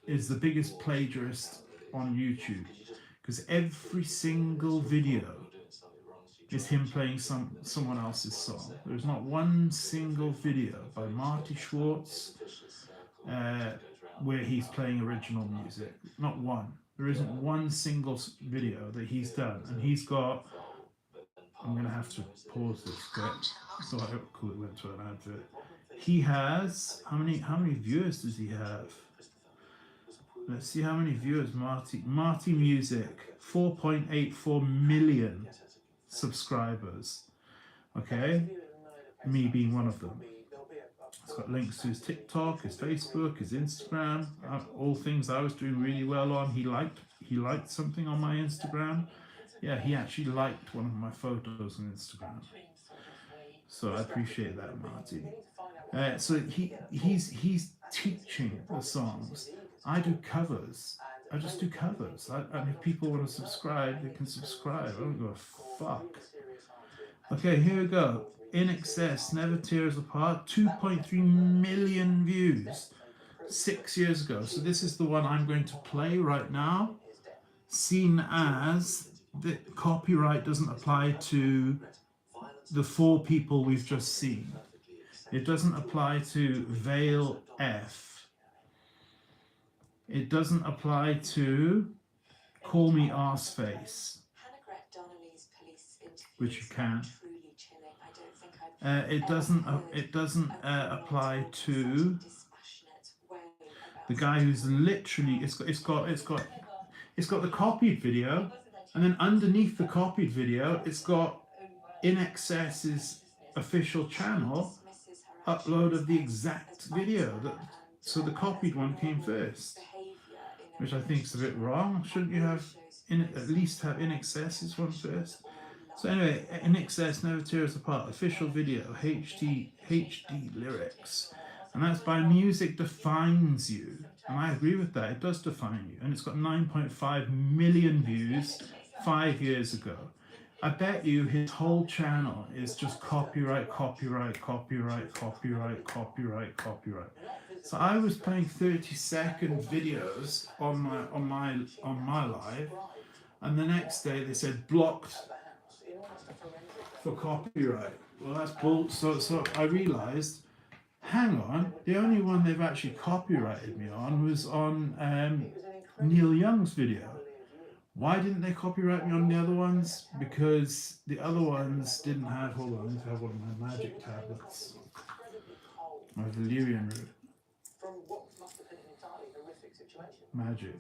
is the biggest plagiarist on YouTube, because every single video is him playing someone else's song. There's not one single video by Marty Schwartz where he's playing original music. Not one. There isn't one single video that he's done, and he's got. I'm going to have to pause this quick. So I hope it went to an advert. He has how many viewers does he have? Let's see how many viewers Marty Music, 4.84 million subscribers. Okay, me being one of them. It's got links to his TikTok, his Facebook, his Instagram, all things I was doing really well on. He liked something on my Instagram. Yeah, he actually liked one of my photos on Instagram. So I appreciate that, Marty. So he's teaching the songs. I do covers. I just do covers. And if people want to subscribe, they can subscribe. I don't give a fuck. Okay, here we go. In Excess, Never Tear Us Apart, 2.3 million views 6 years ago. So this is the one I'm going to play right now, seen as the copyright doesn't apply to the 4 people we've just seen. It doesn't apply to Vale F. It doesn't apply to Call Me Arseface, which you can. It doesn't apply to the guy who's literally it's got the copied video, and then underneath the copied video it's got In Excess's official channel upload of the exact video. So the copied one came first, which I think is a bit wrong. Shouldn't you have at least have In Excess's one first? So anyway, In Excess, Never Tear Us Apart, official video, HD lyrics. And that's by Music Defines You. And I agree with that, it does define you. And it's got 9.5 million views 5 years ago. I bet you his whole channel is just copyright, copyright, copyright, copyright, copyright, copyright. So I was playing 30-second videos on my live, and the next day they said blocked for copyright. Well, that's bull. So I realised, hang on, the only one they've actually copyrighted me on was on Neil Young's video. Why didn't they copyright me on the other ones? Because the other ones didn't have. Hold on, let's have one of my magic tablets. My valerian root. Magic.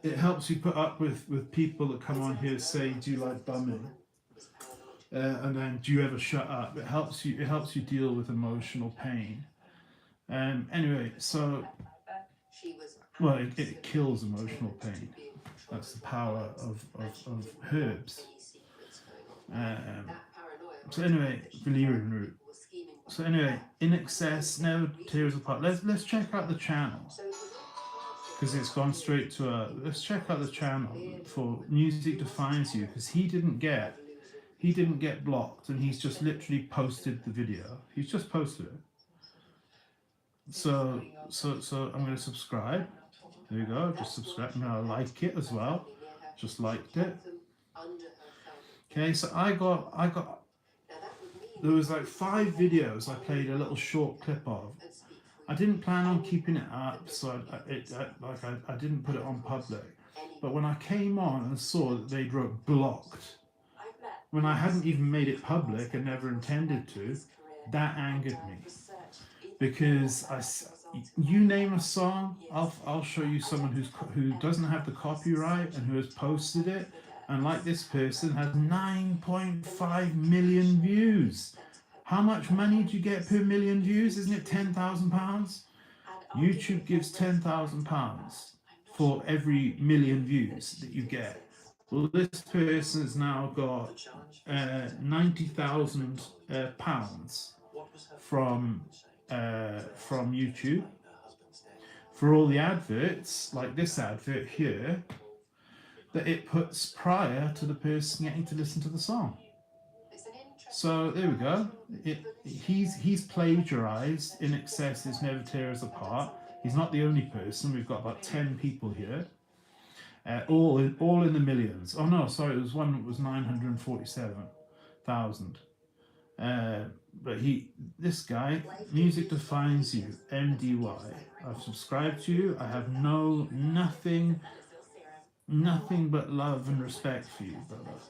It helps you put up with people that come on here say, do you like bumming? And then, do you ever shut up? It helps you deal with emotional pain. Anyway, so, well, it kills emotional pain. That's the power of herbs. So anyway, valerian root. So anyway, In Excess, Never Tears Apart. Let's check out the channel, because it's gone straight to let's check out the channel for Music Defines You, because he didn't get blocked, and he's just literally posted the video. He's just posted it. So I'm going to subscribe. There you go. Just subscribe. I'm going to like it as well. Just liked it. Okay, so I got. There was like 5 videos I played a little short clip of. I didn't plan on keeping it up, so I didn't put it on public. But when I came on and saw that they wrote blocked, when I hadn't even made it public and never intended to, that angered me. Because you name a song, I'll show you someone who doesn't have the copyright and who has posted it, and like this person has 9.5 million views. How much money do you get per million views? Isn't it £10,000? YouTube gives £10,000 for every million views that you get. Well, this person has now got £90,000 from YouTube for all the adverts, like this advert here, that it puts prior to the person getting to listen to the song. So there we go. He's plagiarized In Excess is Never Tear Us Apart. He's not the only person. We've got about 10 people here, all in the millions. Oh no, sorry, there was one that was 947,000. But this guy, Music Defines You, MDY. I've subscribed to you. I have nothing but love and respect for you, brother.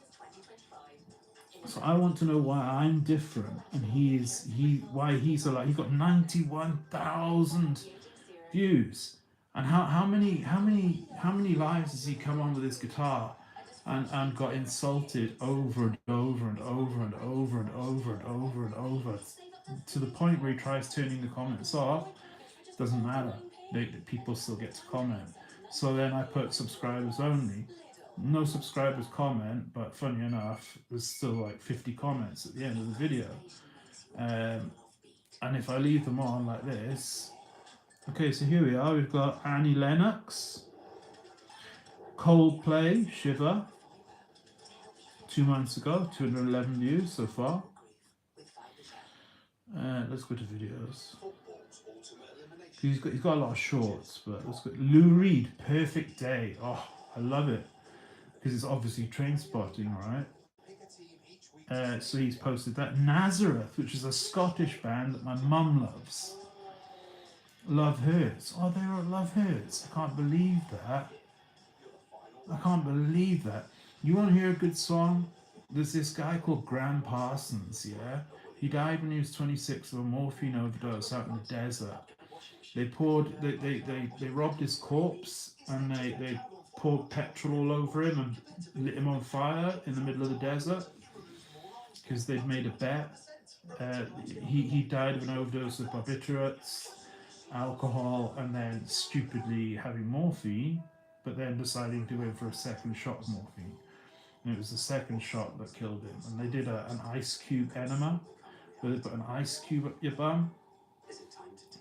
So I want to know why I'm different, and why he's alive. He got 91,000 views, and how many lives has he come on with his guitar, and got insulted over and over and over and over and over and over and over, to the point where he tries turning the comments off. Doesn't matter. People still get to comment. So then I put subscribers only. No subscribers comment, but funny enough, there's still like 50 comments at the end of the video. And if I leave them on like this, okay, so here we are. We've got Annie Lennox, Coldplay, Shiver, 2 months ago, 211 views so far. Let's go to videos. He's got a lot of shorts, but let's go. Lou Reed, Perfect Day. Oh, I love it, because it's obviously Train Spotting, right? So he's posted that. Nazareth, which is a Scottish band that my mum loves. Love Hurts. Oh, they wrote Love Hurts. I can't believe that. You want to hear a good song? There's this guy called Graham Parsons, yeah? He died when he was 26 of a morphine overdose out in the desert. They robbed his corpse, and they poured petrol all over him and lit him on fire in the middle of the desert, because they'd made a bet. He died of an overdose of barbiturates, alcohol, and then stupidly having morphine, but then deciding to go in for a second shot of morphine. And it was the second shot that killed him. And they did an ice cube enema, where they put an ice cube up your bum.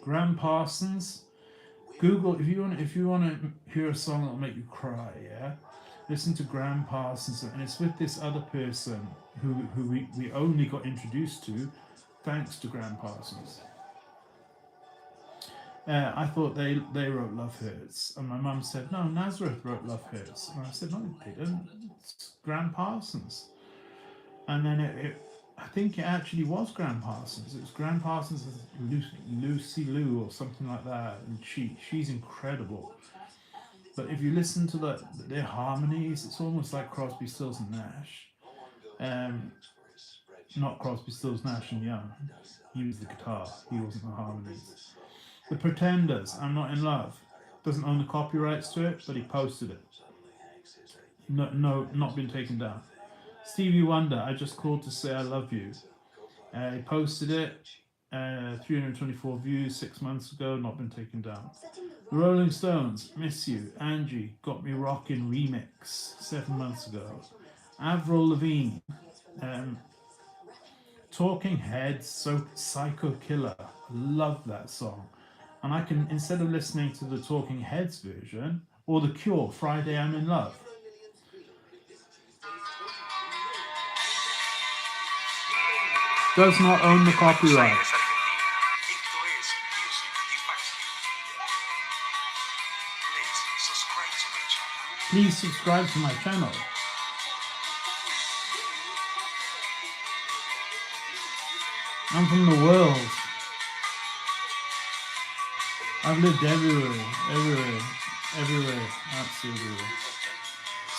Graham Parsons. Google, if you want to hear a song that'll make you cry, yeah? Listen to Graham Parsons, and it's with this other person who we only got introduced to thanks to Graham Parsons. I thought they wrote Love Hurts, and my mum said, no, Nazareth wrote Love Hurts. And I said, no, they didn't. It's Graham Parsons. And then I think it actually was Graham Parsons. It was Graham Parsons as Lucy Lou or something like that, and she's incredible. But if you listen to their harmonies, it's almost like Crosby, Stills and Nash. Not Crosby, Stills, Nash and Young. He was the guitar. He wasn't the harmonies. The Pretenders, I'm Not in Love. Doesn't own the copyrights to it, but he posted it. No, not been taken down. Stevie Wonder, I Just Called to Say I Love You. He posted it, 324 views 6 months ago, not been taken down. The Rolling Stones, Miss You. Angie, Got Me Rockin' remix 7 months ago. Avril Lavigne, Talking Heads, so Psycho Killer. I love that song. And I can, instead of listening to the Talking Heads version, or The Cure, Friday I'm in Love. Does not own the copyright. Please subscribe to my channel. I'm from the world. I've lived everywhere, absolutely everywhere.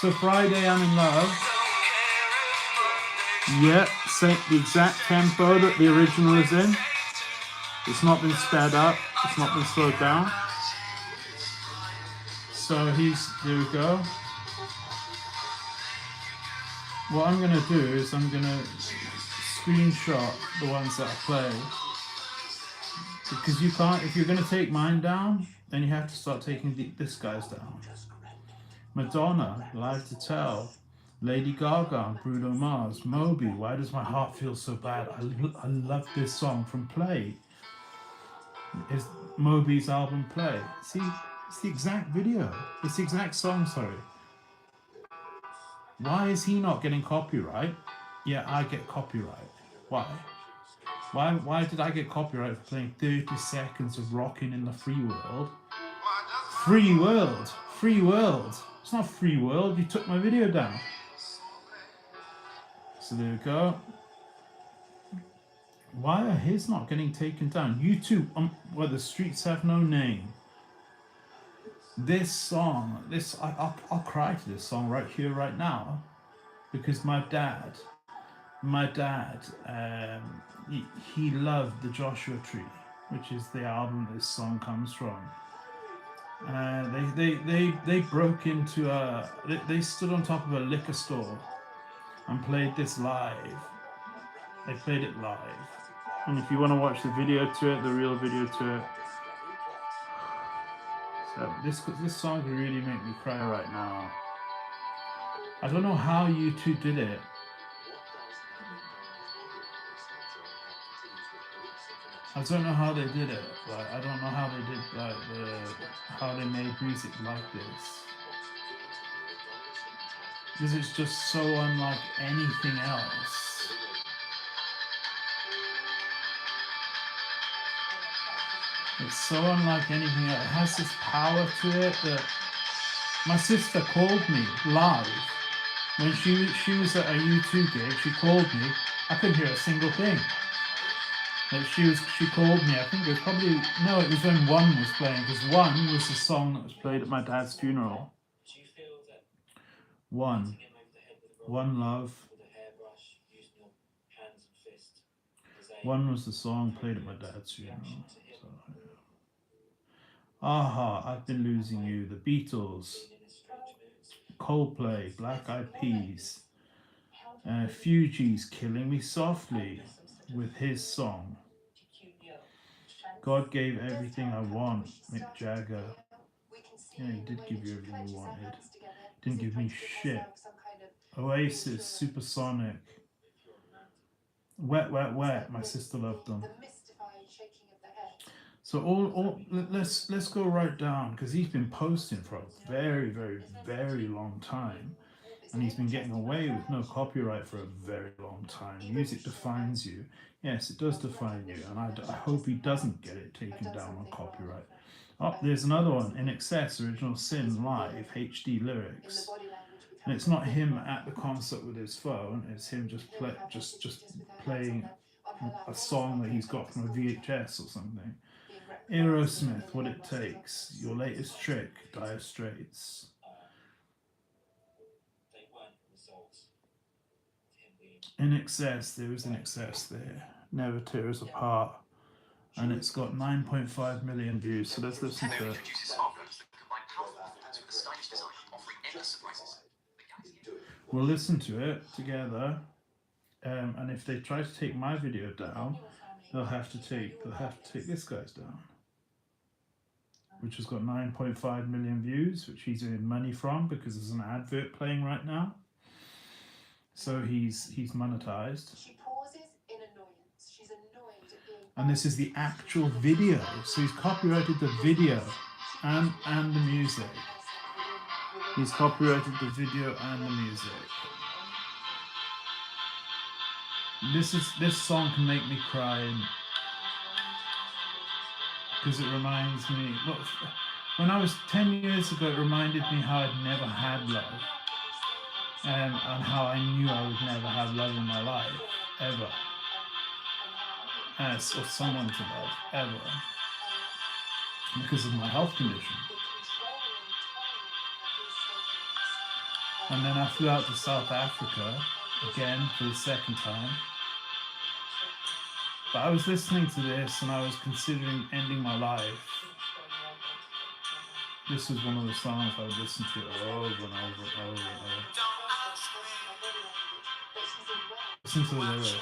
So Friday I'm in Love. Yep, same, the exact tempo that the original is in. It's not been sped up, it's not been slowed down. So there we go. What I'm gonna do is I'm gonna screenshot the ones that I play. Because you can't, if you're gonna take mine down, then you have to start taking this guy's down. Madonna, Live to Tell. Lady Gaga, Bruno Mars, Moby, Why Does My Heart Feel So Bad? I love this song from Play. It's Moby's album Play. See, it's the exact video. It's the exact song, sorry. Why is he not getting copyright? Yeah, I get copyright. Why? Why did I get copyright for playing 30 seconds of Rockin' in the Free World? Free World! Free World! It's not Free World, you took my video down. So there we go. Why are his not getting taken down? YouTube, well, the streets have no name. This song, I'll cry to this song right here, right now, because my dad, he loved the Joshua Tree, which is the album this song comes from. They broke into they stood on top of a liquor store and played this live. They played it live. And if you want to watch the video to it, the real video to it. So this song could really make me cry right now. I don't know how you two did it. I don't know how they did it. Like, I don't know how they did how they made music like this. Because it's just so unlike anything else. It's so unlike anything else. It has this power to it that my sister called me live. When she was at a U2 gig, she called me. I couldn't hear a single thing. But she called me, I think it was probably, no, it was when One was playing, because One was the song that was played at my dad's funeral. One Love. One was the song played at my dad's funeral. So, yeah. Aha, I've Been Losing You, The Beatles, Coldplay, Black Eyed Peas, Fugees, Killing Me Softly with his song. God Gave Everything I Want, Mick Jagger. Yeah, he did give you everything you wanted. Didn't give me shit. Oasis, Supersonic. Wet, Wet, Wet. My sister loved them. So let's go right down, because he's been posting for a very, very, very long time, and he's been getting away with no copyright for a very long time. Music defines you. Yes, it does define you, and I hope he doesn't get it taken down on copyright. Oh, there's another one, In Excess, Original Sin Live, HD lyrics. And it's not him at the concert with his phone, it's him just playing a song that he's got from a VHS or something. Aerosmith, What It Takes, Your Latest Trick, Dire Straits. In Excess, there is In Excess there. Never Tear Us Apart. And it's got 9.5 million views, so let's listen to it. We'll listen to it together, and if they try to take my video down, they'll have to take this guy's down, which has got 9.5 million views, which he's earning money from because there's an advert playing right now. So he's monetized. She pauses in annoyance. And this is the actual video. So he's copyrighted the video and the music. He's copyrighted the video and the music. This song can make me cry because it reminds me. Look, when I was 10 years ago, it reminded me how I'd never had love, and how I knew I would never have love in my life ever, or someone to love ever, because of my health condition. And then I flew out to South Africa again for the second time. But I was listening to this and I was considering ending my life. This was one of the songs I would listen to over and over and over and over. Listen to the lyrics.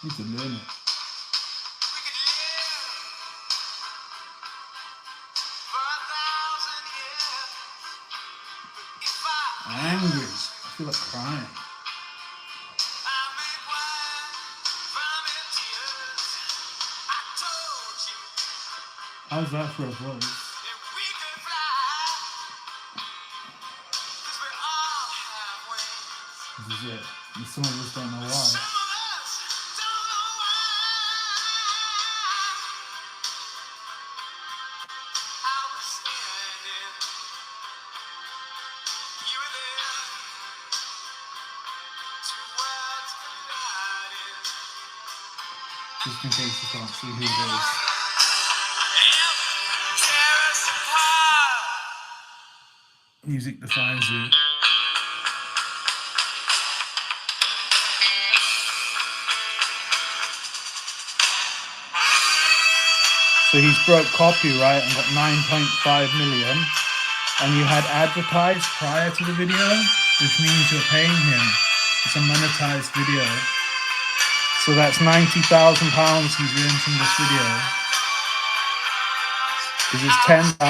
Need to learn it. Angry. I feel like crying. How's that for a voice? This is it. And some of us don't know why. Just in case you can't see who it is. Music defines you. So he's broke copyright and got 9.5 million. And you had advertised prior to the video, which means you're paying him. It's a monetized video. So that's £90,000 he's earned from this video. This is 10,000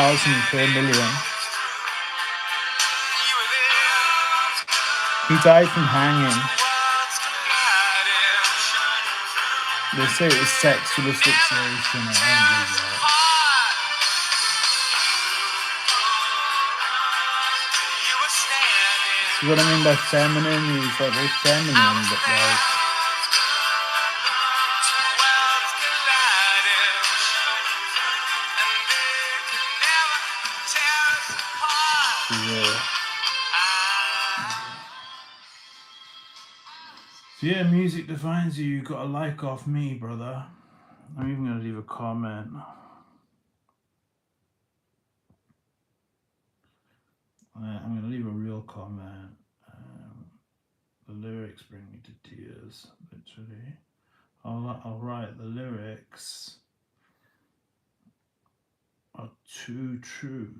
per million. He died from hanging. They say it was sexual asphyxiation. I don't believe that. See what I mean by feminine? He's like very feminine, but like. Yeah. So yeah, music defines you. You got a like off me, brother. I'm even gonna leave a comment. I'm gonna leave a real comment. The lyrics bring me to tears, literally. I'll write the lyrics are too true.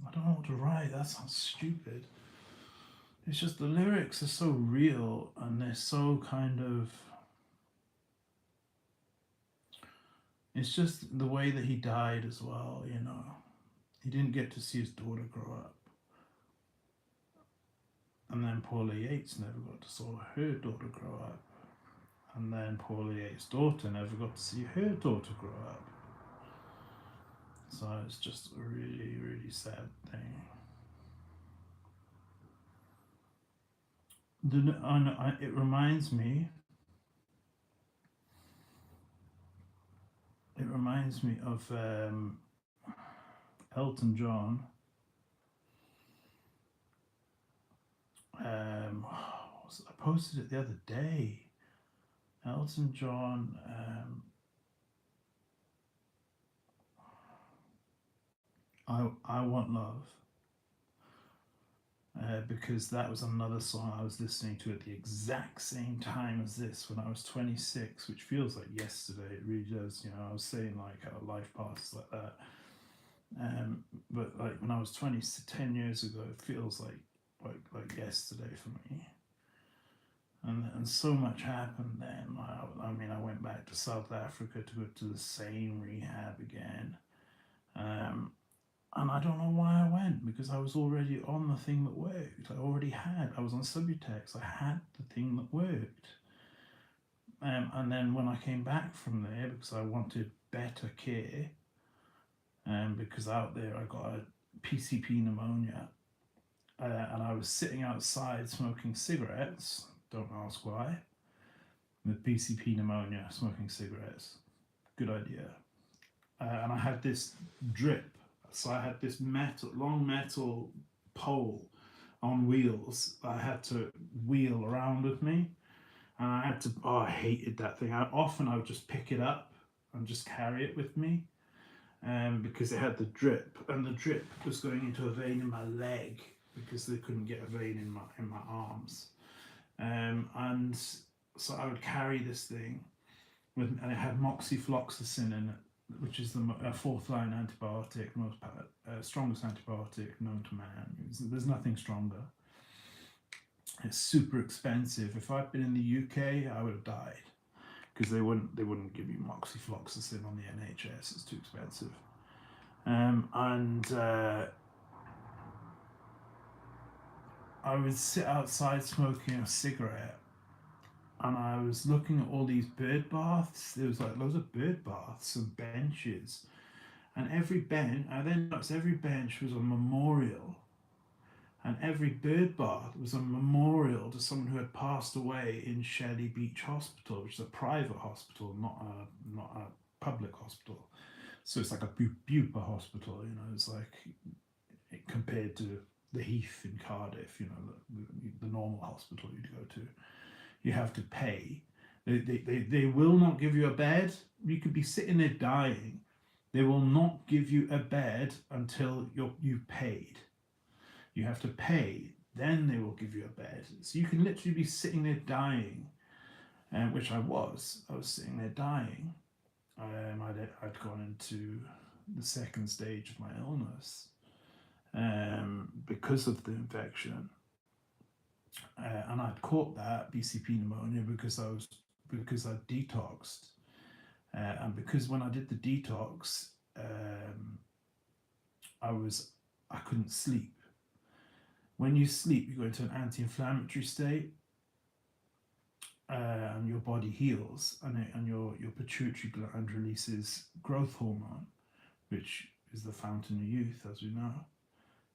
I don't know what to write. That sounds stupid. It's just the lyrics are so real and they're so kind of. It's just the way that he died as well, you know. He didn't get to see his daughter grow up. And then Paula Yates never got to see her daughter grow up. And then Paula Yates' daughter never got to see her daughter grow up. So it's just a really, really sad thing. It reminds me. It reminds me of Elton John. I posted it the other day. Elton John. I Want Love. because that was another song I was listening to at the exact same time as this when I was 26, which feels like yesterday. It really does. You know, I was saying like how life passes like that. But like when I was 10 years ago, it feels like yesterday for me. And so much happened then. I mean, I went back to South Africa to go to the same rehab again. And I don't know why I went, because I was already on the thing that worked. I was on Subutex. I had the thing that worked. And then when I came back from there, because I wanted better care, because out there I got a PCP pneumonia, and I was sitting outside smoking cigarettes. Don't ask why. With PCP pneumonia, smoking cigarettes. Good idea. And I had this drip. So I had this long metal pole on wheels that I had to wheel around with me. And I had to, I hated that thing. I would just pick it up and just carry it with me. Because it had the drip. And the drip was going into a vein in my leg because they couldn't get a vein in my arms. And so I would carry this thing, and it had moxifloxacin in it, which is the fourth line antibiotic, strongest antibiotic known to man. There's nothing stronger. It's super expensive. If I'd been in the UK, I would have died, because they wouldn't give you moxifloxacin on the NHS. It's too expensive. I would sit outside smoking a cigarette, and I was looking at all these bird baths. There was like loads of bird baths and benches, and I then noticed every bench was a memorial, and every bird bath was a memorial to someone who had passed away in Shelley Beach Hospital, which is a private hospital, not a public hospital. So it's like a Bupa hospital, you know. It's like, compared to the Heath in Cardiff, you know, the normal hospital you'd go to, you have to pay. They will not give you a bed. You could be sitting there dying. They will not give you a bed until you've paid. You have to pay, then they will give you a bed. So you can literally be sitting there dying, which I was. I was sitting there dying. I'd gone into the second stage of my illness because of the infection, and I'd caught that BCP pneumonia because I detoxed, and because when I did the detox, I couldn't sleep. When you sleep, you go into an anti-inflammatory state, and your body heals, and your pituitary gland releases growth hormone, which is the fountain of youth, as we know.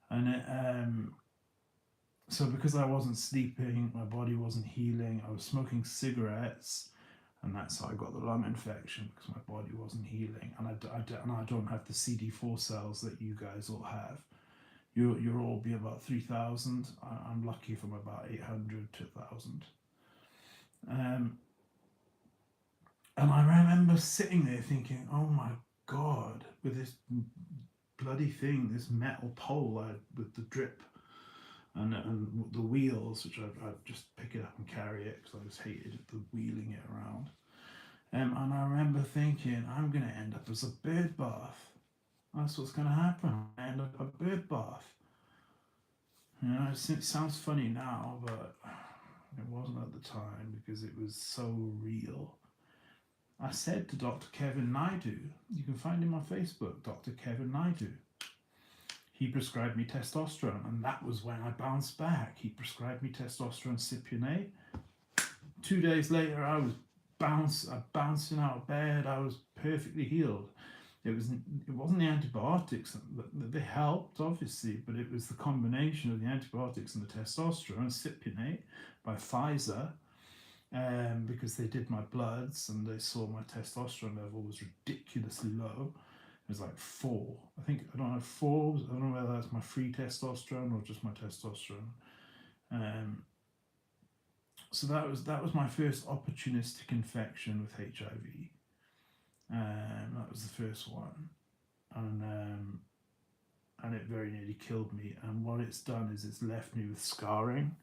And so because I wasn't sleeping, my body wasn't healing, I was smoking cigarettes, and that's how I got the lung infection, because my body wasn't healing. And I don't have the CD4 cells that you guys all have. You'll all be about 3,000. I'm lucky if I'm about 800 to 1,000. And I remember sitting there thinking, oh my God, with this bloody thing, this metal pole with the drip and the wheels, which I'd just pick it up and carry it, because I just hated the wheeling it around. And I remember thinking, I'm going to end up as a bird bath. That's what's going to happen. I end up a bird bath. You know, it sounds funny now, but it wasn't at the time, because it was so real. I said to Dr. Kevin Naidu, you can find him on Facebook, Dr. Kevin Naidu. He prescribed me testosterone, and that was when I bounced back. He prescribed me testosterone cypionate. 2 days later, I was bouncing out of bed. I was perfectly healed. It wasn't the antibiotics that they helped, obviously, but it was the combination of the antibiotics and the testosterone cypionate by Pfizer, because they did my bloods and they saw my testosterone level was ridiculously low. It was like 4. I don't know 4. I don't know whether that's my free testosterone or just my testosterone. So that was my first opportunistic infection with HIV. That was the first one, and and it very nearly killed me. And what it's done is it's left me with scarring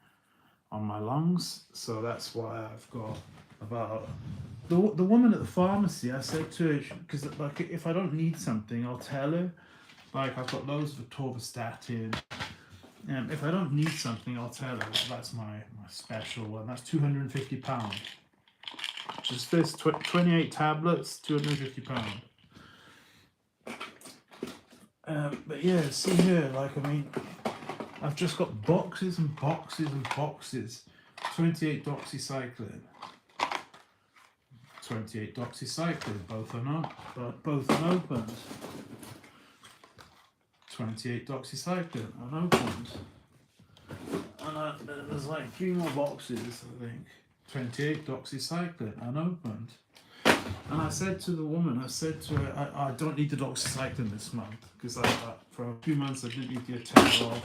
on my lungs. So that's why I've got about the woman at the pharmacy. I said to her, because like if I don't need something, I'll tell her. Like I've got loads of atorvastatin. If I don't need something, I'll tell her. That's my special one. That's £250. Just this 28 tablets, £250. But yeah, see here, like I mean, I've just got boxes and boxes and boxes. 28 doxycycline. 28 doxycycline, both unopened. 28 doxycycline, unopened. And there's like 3 more boxes, I think. 28 doxycycline, unopened. And I said to the woman, I said to her, I don't need the doxycycline this month, because for a few months I didn't need the Adderall.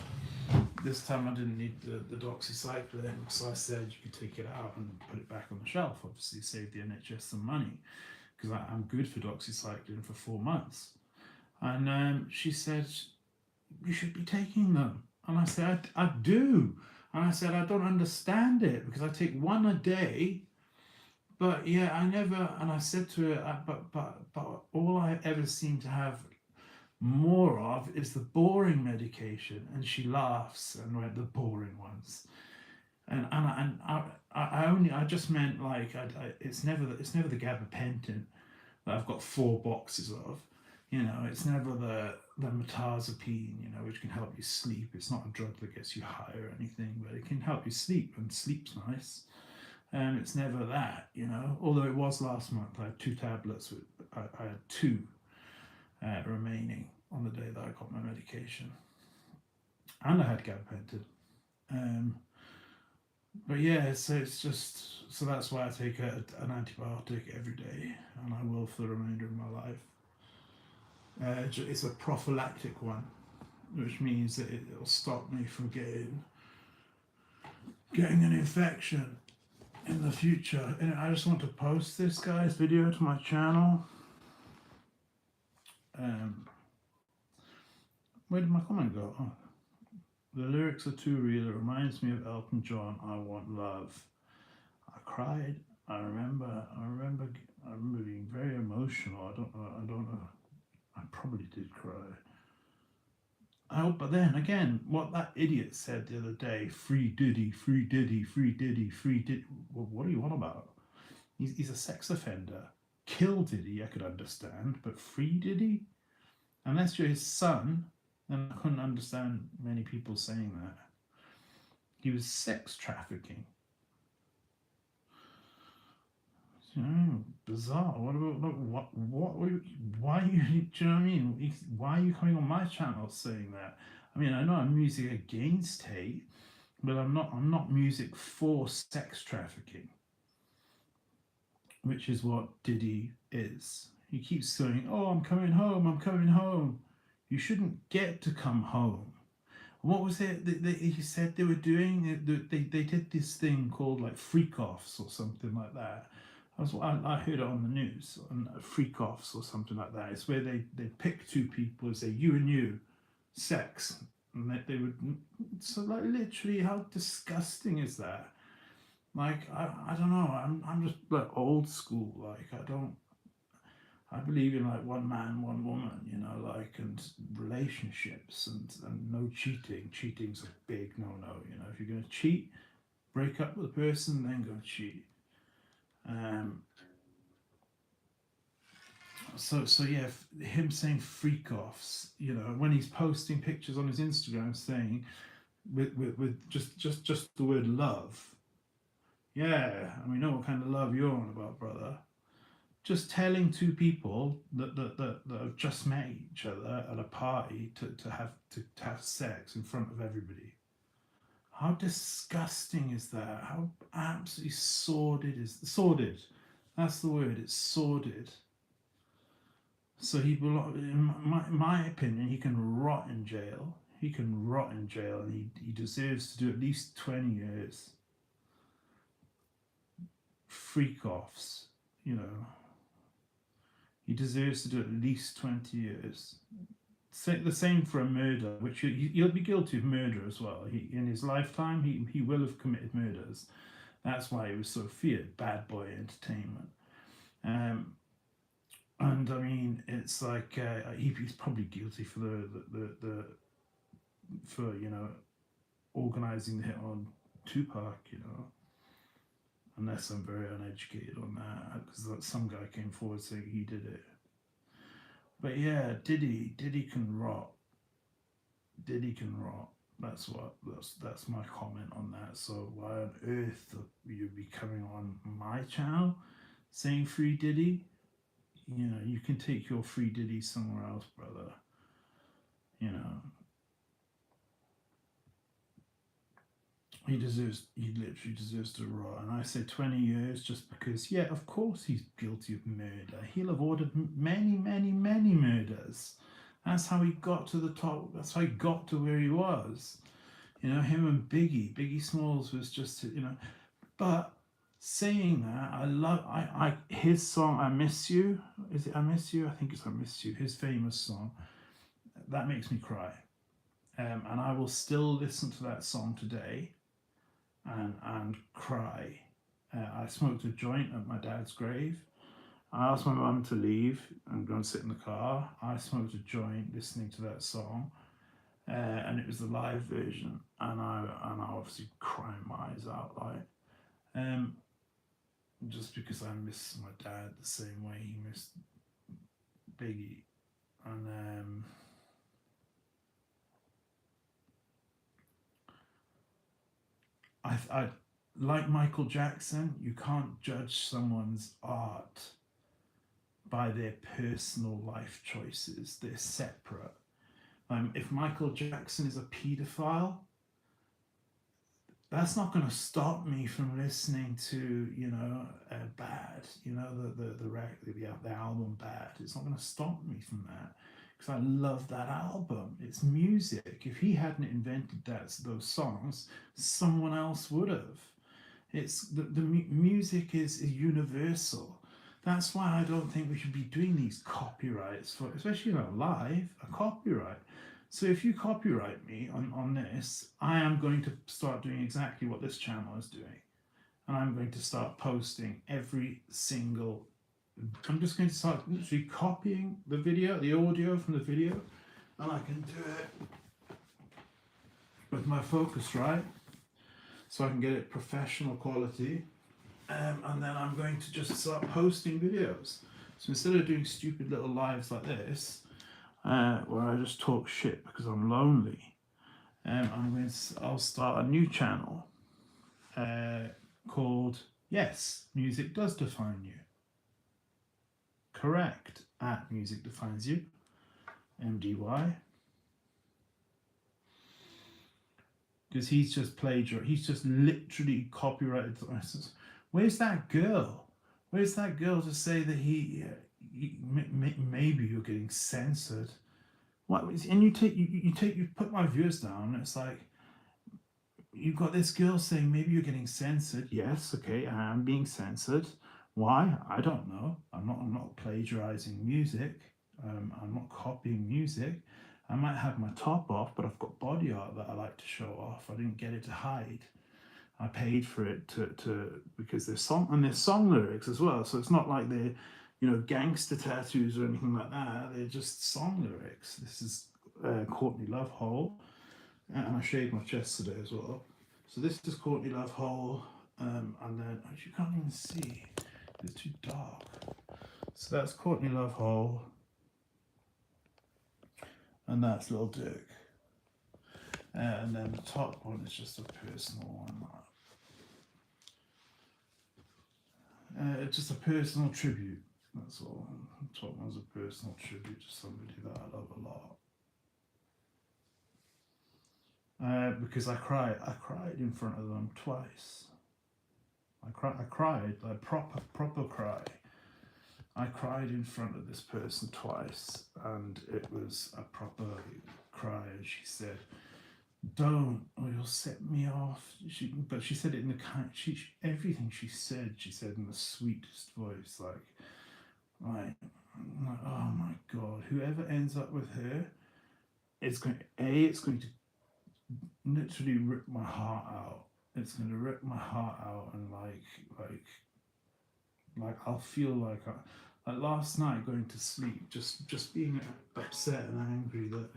This time I didn't need the doxycycline, so I said you could take it out and put it back on the shelf. Obviously save the NHS some money, because I'm good for doxycycline for 4 months. And she said, you should be taking them. And I said, I do. And I said, I don't understand it, because I take 1 a day. But yeah, I never, and I said to her, but all I ever seem to have more of is the boring medication. And she laughs and went, the boring ones. And I just meant like, it's never the gabapentin that I've got 4 boxes of. You know, it's never the mirtazapine, you know, which can help you sleep. It's not a drug that gets you high or anything, but it can help you sleep, and sleep's nice. And it's never that, you know, although it was last month. I had 2 tablets. I had 2 remaining on the day that I got my medication. And I had gabapentin. But yeah, so it's just, so that's why I take an antibiotic every day, and I will for the remainder of my life. It's a prophylactic one, which means that it'll stop me from getting an infection in the future. And I just want to post this guy's video to my channel. Where did my comment go? Oh. The lyrics are too real. It reminds me of Elton John, I Want Love. I cried. I remember being very emotional. I don't know. I probably did cry. But then again, what that idiot said the other day, free Diddy, free Diddy, free Diddy, free Diddy. Well, what are you on about? He's a sex offender. Kill Diddy, I could understand, but free Diddy? Unless you're his son, then I couldn't understand many people saying that. He was sex trafficking. Bizarre. What about why are you? Do you know what I mean? Why are you coming on my channel saying that? I mean, I know I'm music against hate, but I'm not music for sex trafficking, which is what Diddy is. He keeps saying, "Oh, I'm coming home. I'm coming home." You shouldn't get to come home. What was it that he said they were doing? They did this thing called like freak-offs or something like that. I heard it on the news, on freak-offs or something like that. It's where they pick 2 people and say, you and you, sex. And they would, so like literally how disgusting is that? Like, I don't know, I'm just like old school, like I believe in like one man, one woman, you know, like, and relationships and no cheating. Cheating's a big no-no, you know. If you're going to cheat, break up with the person, then go cheat. So yeah, him saying freak-offs, you know, when he's posting pictures on his Instagram saying with just the word love. Yeah, and we know what kind of love you're on about, brother. Just telling 2 people that have just met each other at a party to have sex in front of everybody. How disgusting is that? How absolutely sordid is sordid? That's the word. It's sordid. So he belongs. In my opinion, he can rot in jail. He can rot in jail, and he deserves to do at least 20 years. Freak-offs, you know. He deserves to do at least 20 years. the same for a murder, which he'll be guilty of murder as well. In his lifetime, he will have committed murders. That's why he was so feared. Bad boy entertainment. And I mean, it's like he's probably guilty for for organizing the hit on Tupac, unless I'm very uneducated on that, because some guy came forward saying he did it. But yeah, Diddy can rot. Diddy can rot. That's my comment on that. So why on earth would you be coming on my channel saying free Diddy? You can take your free Diddy somewhere else, brother. He literally deserves to rot. And I say 20 years just because, yeah, of course he's guilty of murder. He'll have ordered many, many, many murders. That's how he got to the top. That's how he got to where he was. Him and Biggie Smalls was just, But saying that, his song, I Miss You. Is it I Miss You? I think it's I Miss You. His famous song. That makes me cry. And I will still listen to that song today and cry. I smoked a joint at my dad's grave. I asked my mum to leave and go and sit in the car. I smoked a joint listening to that song, and it was the live version. And I obviously crying my eyes out, just because I miss my dad the same way he missed Biggie, and I like Michael Jackson. You can't judge someone's art by their personal life choices. They're separate. If Michael Jackson is a paedophile, that's not going to stop me from listening to Bad, the album Bad. It's not going to stop me from that, because I love that album. It's music. If he hadn't invented those songs, someone else would have. It's the music is universal. That's why I don't think we should be doing these copyrights for, especially live, a copyright. So if you copyright me on this, I am going to start doing exactly what this channel is doing. And I'm going to start posting every single, I'm just going to start literally copying the audio from the video, and I can do it with my Focusrite, so I can get it professional quality. And then I'm going to just start posting videos. So instead of doing stupid little lives like this, where I just talk shit because I'm lonely, I'll start a new channel called Yes, Music Does Define You. Correct, at Music Defines You, MDY. Because he's just literally copyrighted. Where's that girl? Where's that girl to say that maybe you're getting censored? What? And you put my views down. And it's like, you've got this girl saying maybe you're getting censored. Yes, okay, I am being censored. Why? I don't know. I'm not plagiarizing music. I'm not copying music. I might have my top off, but I've got body art that I like to show off. I didn't get it to hide. I paid for it to because there's song lyrics as well. So it's not like they're gangster tattoos or anything like that. They're just song lyrics. This is Courtney Love Hole, and I shaved my chest today as well. So this is Courtney Love Hole, and then you can't even see. It's too dark. So that's Courtney Love Hole, and that's Lil Durk. And then the top one is just a personal one. It's just a personal tribute. That's all. The top one's a personal tribute to somebody that I love a lot. Because I cried in front of them twice. I cried, like proper cry. I cried in front of this person twice, and it was a proper cry. And she said, "Don't, or you'll set me off." But she said it in the kind. Everything she said in the sweetest voice. Like, oh my God, whoever ends up with her, it's going to literally rip my heart out. It's going to rip my heart out, and like I'll feel like last night going to sleep, just being upset and angry that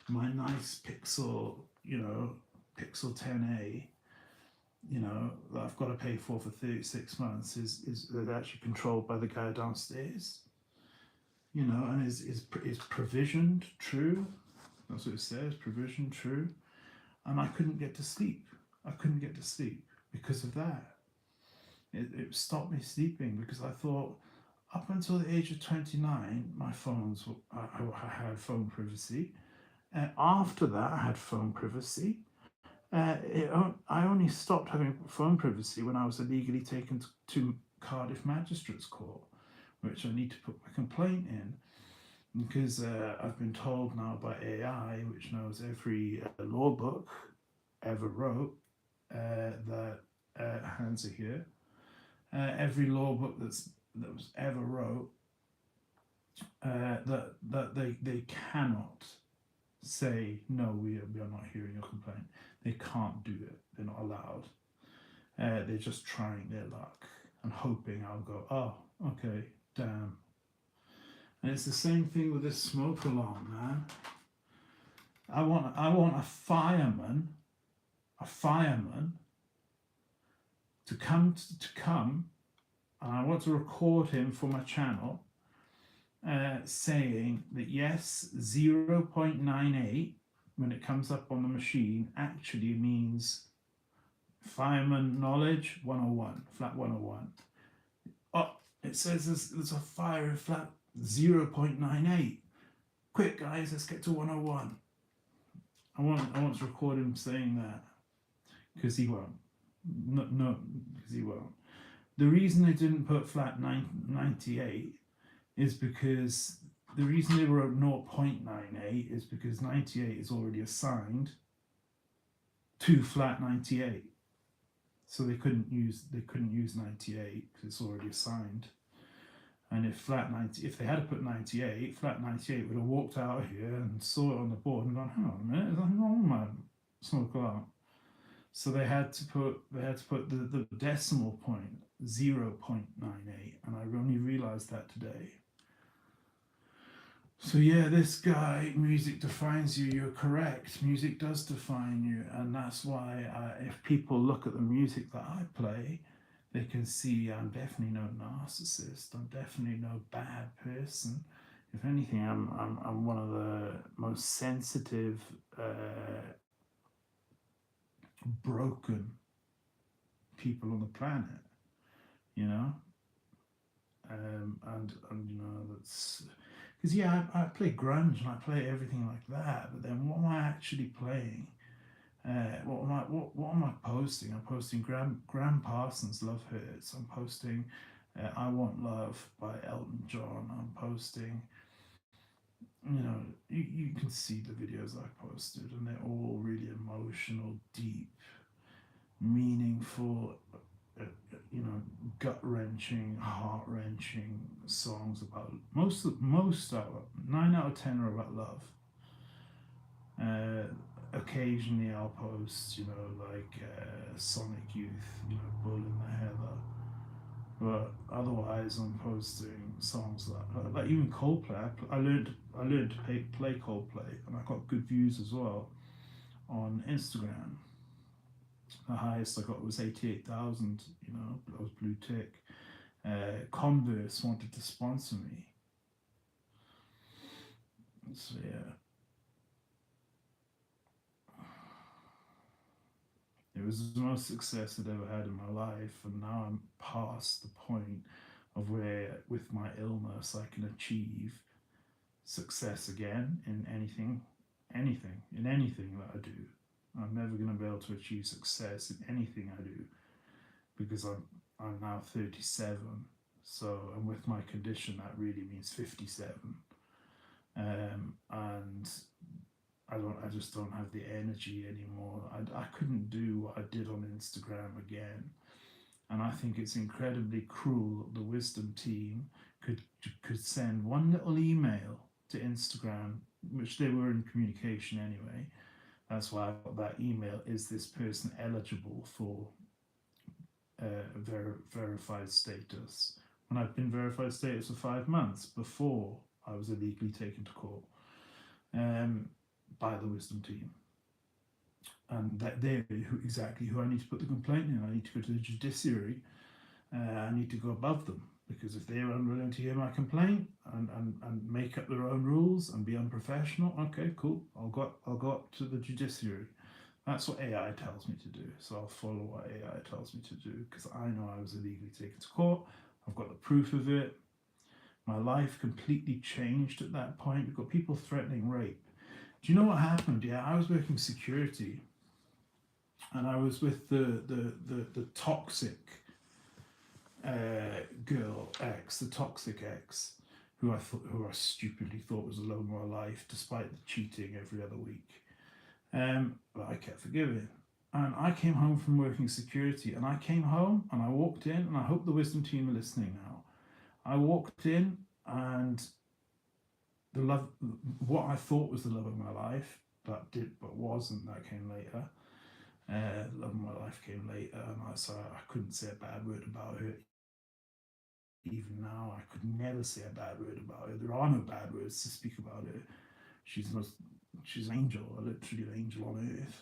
my nice Pixel, Pixel 10a, that I've got to pay for 36 months is actually controlled by the guy downstairs, and is provisioned true. That's what it says, provision true. And I couldn't get to sleep. Because of that. It stopped me sleeping, because I thought, up until the age of 29, my phones, I had phone privacy. After that, I had phone privacy. I only stopped having phone privacy when I was illegally taken to Cardiff Magistrates Court, which I need to put my complaint in, because I've been told now by AI, which knows every law book ever wrote, that hands are here. Every law book that was ever wrote, that they cannot say, no, we are not hearing your complaint. They can't do it. They're not allowed. They're just trying their luck and hoping I'll go, oh, okay, damn. And it's the same thing with this smoke alarm, man. I want a fireman to come, and I want to record him for my channel, saying that yes, 0.98 when it comes up on the machine actually means fireman knowledge 101, flat 101. Oh, it says there's a fire in flat 0.98. Quick, guys, let's get to 101. I want to record him saying that, because he won't. No, because he won't. The reason they didn't put flat 98 is because the reason they wrote 0.98 is because 98 is already assigned to flat 98. So they couldn't use 98 because it's already assigned. And if they had to put 98, flat 98 would have walked out here and saw it on the board and gone, hang on a minute, there's nothing wrong with my smoke alarm. So they had to put the decimal point 0.98, and I only realized that today. So yeah, this guy, music defines you. You're correct. Music does define you, and that's why if people look at the music that I play, they can see I'm definitely no narcissist. I'm definitely no bad person. If anything, I'm one of the most sensitive, broken people on the planet. And that's because I play grunge and I play everything like that. But then what am I actually playing? What am I posting? I'm posting Graham Parsons' Love Hurts. I'm posting I Want Love by Elton John. I'm posting, you can see the videos I posted, and they're all really emotional, deep, meaningful, gut-wrenching, heart-wrenching songs about most 9 out of 10 are about love. Occasionally I'll post, Sonic Youth, Bull in the Heather. But otherwise I'm posting songs like even Coldplay. I learned to play Coldplay, and I got good views as well on Instagram. The highest I got was 88,000, that was blue tick. Converse wanted to sponsor me. So yeah. It was the most success I'd ever had in my life, and now I'm past the point of where, with my illness, I can achieve success again in anything that I do. I'm never going to be able to achieve success in anything I do, because I'm now 37. So, and with my condition, that really means 57. And I just don't have the energy anymore. I couldn't do what I did on Instagram again. And I think it's incredibly cruel that the Wisdom team could send one little email to Instagram which they were in communication anyway. That's why I got that email. Is this person eligible for verified status? And I've been verified status for 5 months before I was illegally taken to court by the wisdom team. And that they're exactly who I need to put the complaint in. I need to go to the judiciary. I need to go above them, because if they're unwilling to hear my complaint and make up their own rules and be unprofessional, okay, cool. I'll go up to the judiciary. That's what AI tells me to do. So I'll follow what AI tells me to do, because I know I was illegally taken to court. I've got the proof of it. My life completely changed at that point. We've got people threatening rape. Do you know what happened? Yeah, I was working security, and I was with the toxic girl ex, the toxic ex, who I stupidly thought was the love of my life, despite the cheating every other week. But I kept forgiving. And I came home from working security, and I came home and I walked in, and I hope the wisdom team are listening now. I walked in, and the love, what I thought was the love of my life, but wasn't, that came later. The love of my life came later, and I couldn't say a bad word about her. Even now, I could never say a bad word about her. There are no bad words to speak about her. She's an angel, literally an angel on earth.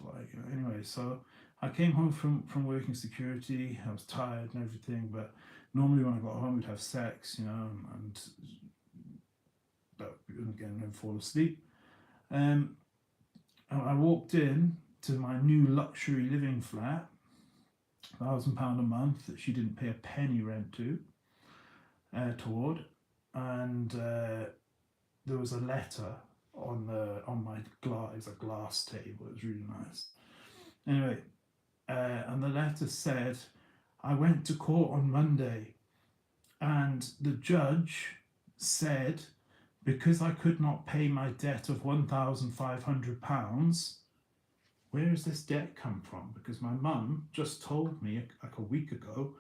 Anyway, so I came home from working security. I was tired and everything, but normally when I got home, we'd have sex, and again, then fall asleep. And I walked in to my new luxury living flat, £1,000 a month that she didn't pay a penny rent toward, and there was a letter on my glass. It's a glass table. It was really nice. Anyway, and the letter said, I went to court on Monday, and the judge said, because I could not pay my debt of £1,500, where has this debt come from? Because my mum just told me like a week ago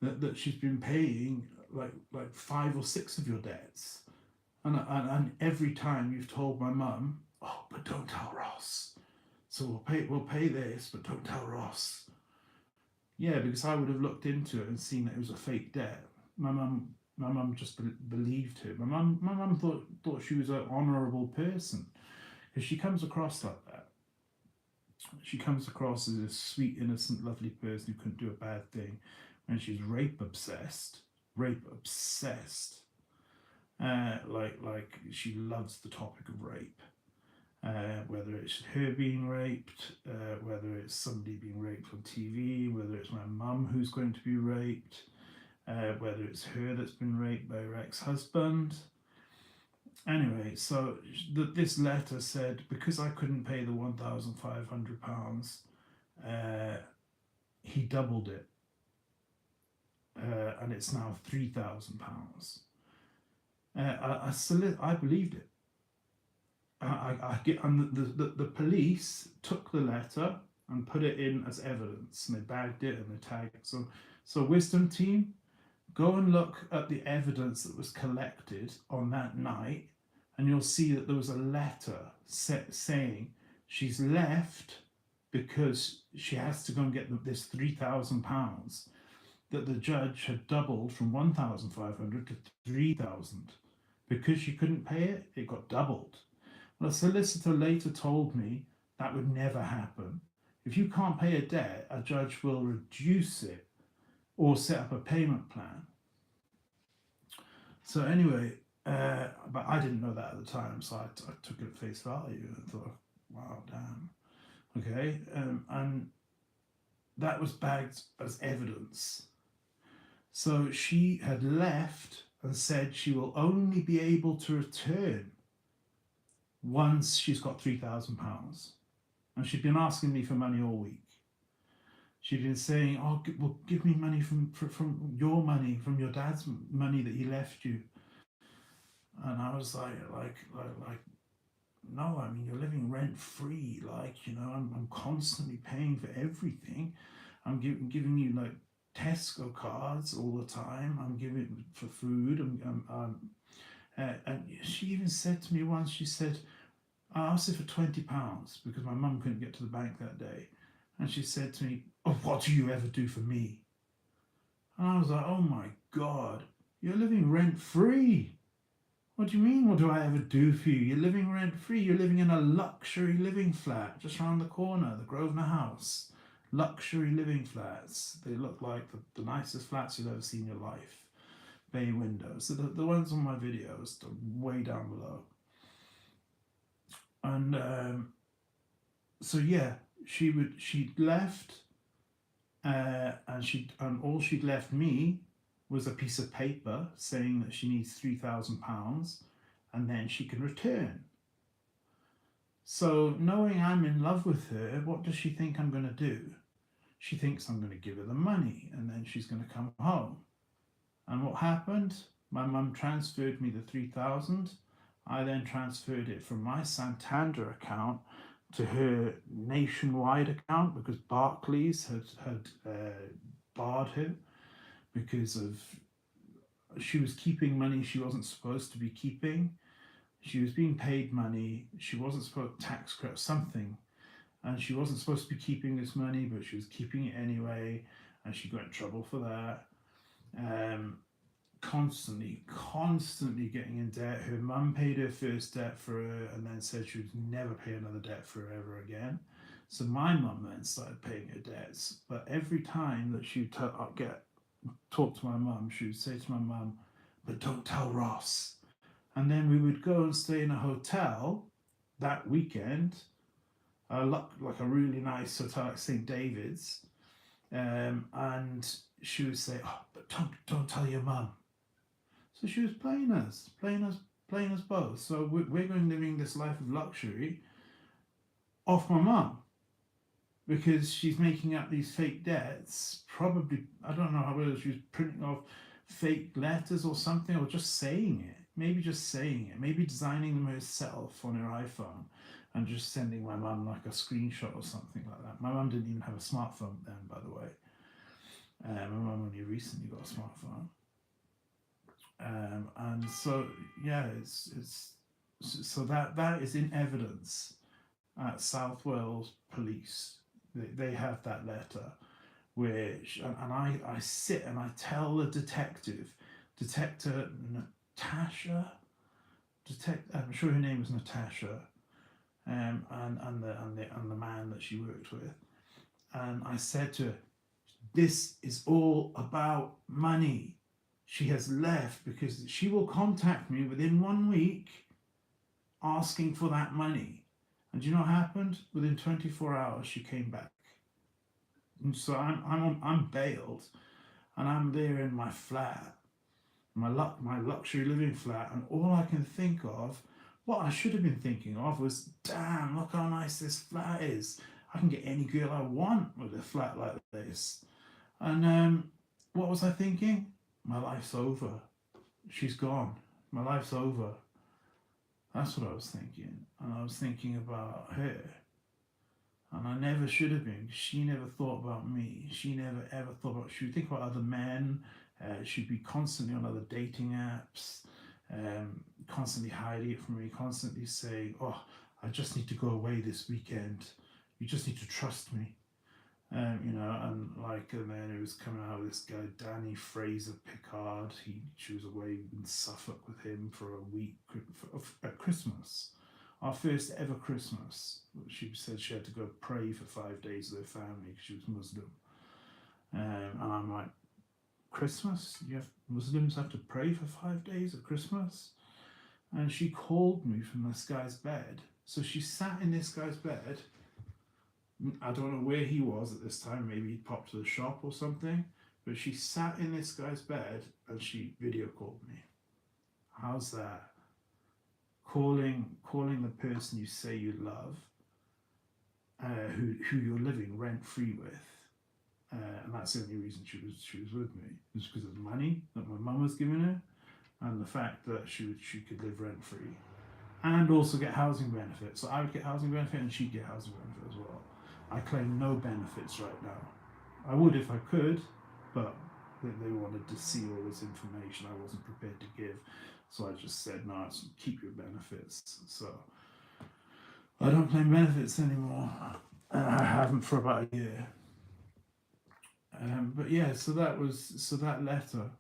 that she's been paying like 5 or 6 of your debts. And every time you've told my mum, oh, but don't tell Ross. So we'll pay this, but don't tell Ross. Yeah, because I would have looked into it and seen that it was a fake debt. My mum just believed her. My mum thought she was an honourable person, because she comes across like that. She comes across as a sweet, innocent, lovely person who couldn't do a bad thing, when she's rape obsessed. Like she loves the topic of rape, whether it's her being raped, whether it's somebody being raped on TV, whether it's my mum who's going to be raped, whether it's her that's been raped by her ex-husband. Anyway, so this letter said, because I couldn't pay the £1,500, he doubled it, and it's now £3,000. I believed it. The police took the letter and put it in as evidence, and they bagged it and they tagged it. So wisdom team, go and look at the evidence that was collected on that night, and you'll see that there was a letter saying she's left because she has to go and get this £3,000 that the judge had doubled from 1,500 to 3,000. Because she couldn't pay it, it got doubled. Well, a solicitor later told me that would never happen. If you can't pay a debt, a judge will reduce it or set up a payment plan. So anyway, but I didn't know that at the time, so I took it at face value and thought, wow, damn. Okay, and that was bagged as evidence. So she had left and said she will only be able to return once she's got £3,000. And she'd been asking me for money all week. She'd been saying, oh, well, give me money from your money, from your dad's money that he left you. And I was like, no, I mean, you're living rent free. I'm constantly paying for everything. I'm giving you like Tesco cards all the time. I'm giving for food. And she even said to me once, she said, I asked her for £20 because my mum couldn't get to the bank that day. And she said to me, "Oh, what do you ever do for me?" And I was like, oh my God, you're living rent free. What do you mean, what do I ever do for you? You're living rent free. You're living in a luxury living flat just around the corner, the Grosvenor House. Luxury living flats. They look like the nicest flats you've ever seen in your life. Bay windows. So the ones on my videos, they're way down below. And so yeah, she'd left, and all she'd left me was a piece of paper saying that she needs £3,000 and then she can return. So knowing I'm in love with her, what does she think I'm going to do? She thinks I'm going to give her the money and then she's going to come home. And what happened? My mum transferred me the 3,000. I then transferred it from my Santander account to her nationwide account because Barclays had barred her because of she was keeping money she wasn't supposed to be keeping. She was being paid money. She wasn't supposed to tax credit something, and she wasn't supposed to be keeping this money, but she was keeping it anyway, and she got in trouble for that. Constantly getting in debt. Her mum paid her first debt for her and then said she would never pay another debt for her ever again. So my mum then started paying her debts. But every time that she would talk to my mum, she would say to my mum, "But don't tell Ross." And then we would go and stay in a hotel that weekend, like a really nice hotel like St. David's. And she would say, "Oh, but don't tell your mum." So she was playing us both. So we're going living this life of luxury off my mum because she's making up these fake debts. Probably, I don't know whether she was printing off fake letters or something, or just saying it. Maybe just saying it. Maybe designing them herself on her iPhone and just sending my mum like a screenshot or something like that. My mum didn't even have a smartphone then, by the way. My mum only recently got a smartphone. And so yeah, so that is in evidence at South Wales Police. They have that letter, which and I sit and I tell the detector Natasha, I'm sure her name is Natasha, and the man that she worked with, and I said to her, "This is all about money. She has left because she will contact me within 1 week asking for that money." And do you know what happened? Within 24 hours, she came back. And so I'm bailed, and I'm there in my flat, my luxury living flat, and all I can think of, what I should have been thinking of, was, damn, look how nice this flat is. I can get any girl I want with a flat like this. And what was I thinking? My life's over. She's gone. My life's over. That's what I was thinking. And I was thinking about her. And I never should have been. She never thought about me. She never ever thought about, she would think about other men. She'd be constantly on other dating apps, constantly hiding it from me, constantly saying, "Oh, I just need to go away this weekend. You just need to trust me." And then it was coming out with this guy, Danny Fraser Picard. She was away in Suffolk with him for a week at Christmas. Our first ever Christmas. She said she had to go pray for 5 days with her family because she was Muslim. And I'm like, Christmas? Muslims have to pray for 5 days at Christmas? And she called me from this guy's bed. So she sat in this guy's bed. I don't know where he was at this time. Maybe he popped to the shop or something. But she sat in this guy's bed and she video called me. How's that? Calling the person you say you love, who you're living rent free with, and that's the only reason she was with me. It was because of the money that my mum was giving her, and the fact that she could live rent free, and also get housing benefits. So I would get housing benefit and she'd get housing benefit as well. I claim no benefits right now. I would if I could, but they wanted to see all this information I wasn't prepared to give. So I just said, no, keep your benefits. So I don't claim benefits anymore, and I haven't for about a year. But yeah, so that letter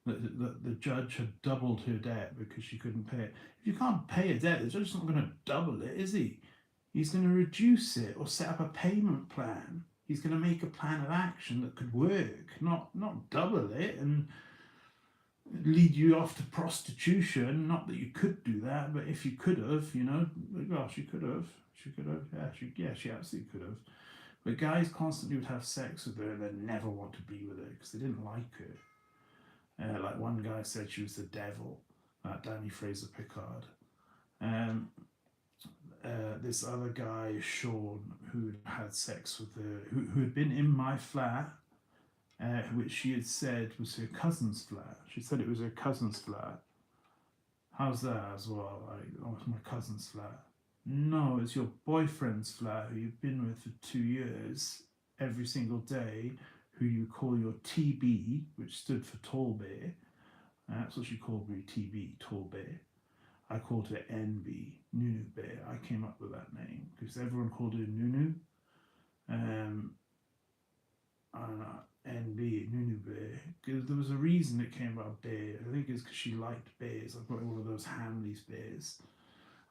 that the judge had doubled her debt because she couldn't pay it. If you can't pay a debt, the judge's not going to double it, is he? He's going to reduce it or set up a payment plan. He's going to make a plan of action that could work, not double it and lead you off to prostitution. Not that you could do that, but if you could have, you know, gosh, you could have. She could have. Yeah, she absolutely could have. But guys constantly would have sex with her and then never want to be with her because they didn't like her. Like one guy said she was the devil, Danny Fraser Pickard. This other guy, Sean, who had sex with her, who had been in my flat, which she had said was her cousin's flat. She said it was her cousin's flat. How's that as well? Like, oh, it's my cousin's flat. No, it's your boyfriend's flat who you've been with for 2 years, every single day, who you call your TB, which stood for Tall Bear. That's what she called me, TB, Tall Bear. I called her NB, Nunu Bear. I came up with that name because everyone called her Nunu. NB, Nunu Bear. Because there was a reason it came about bear. I think it's because she liked bears. I've got one of those Hamleys bears.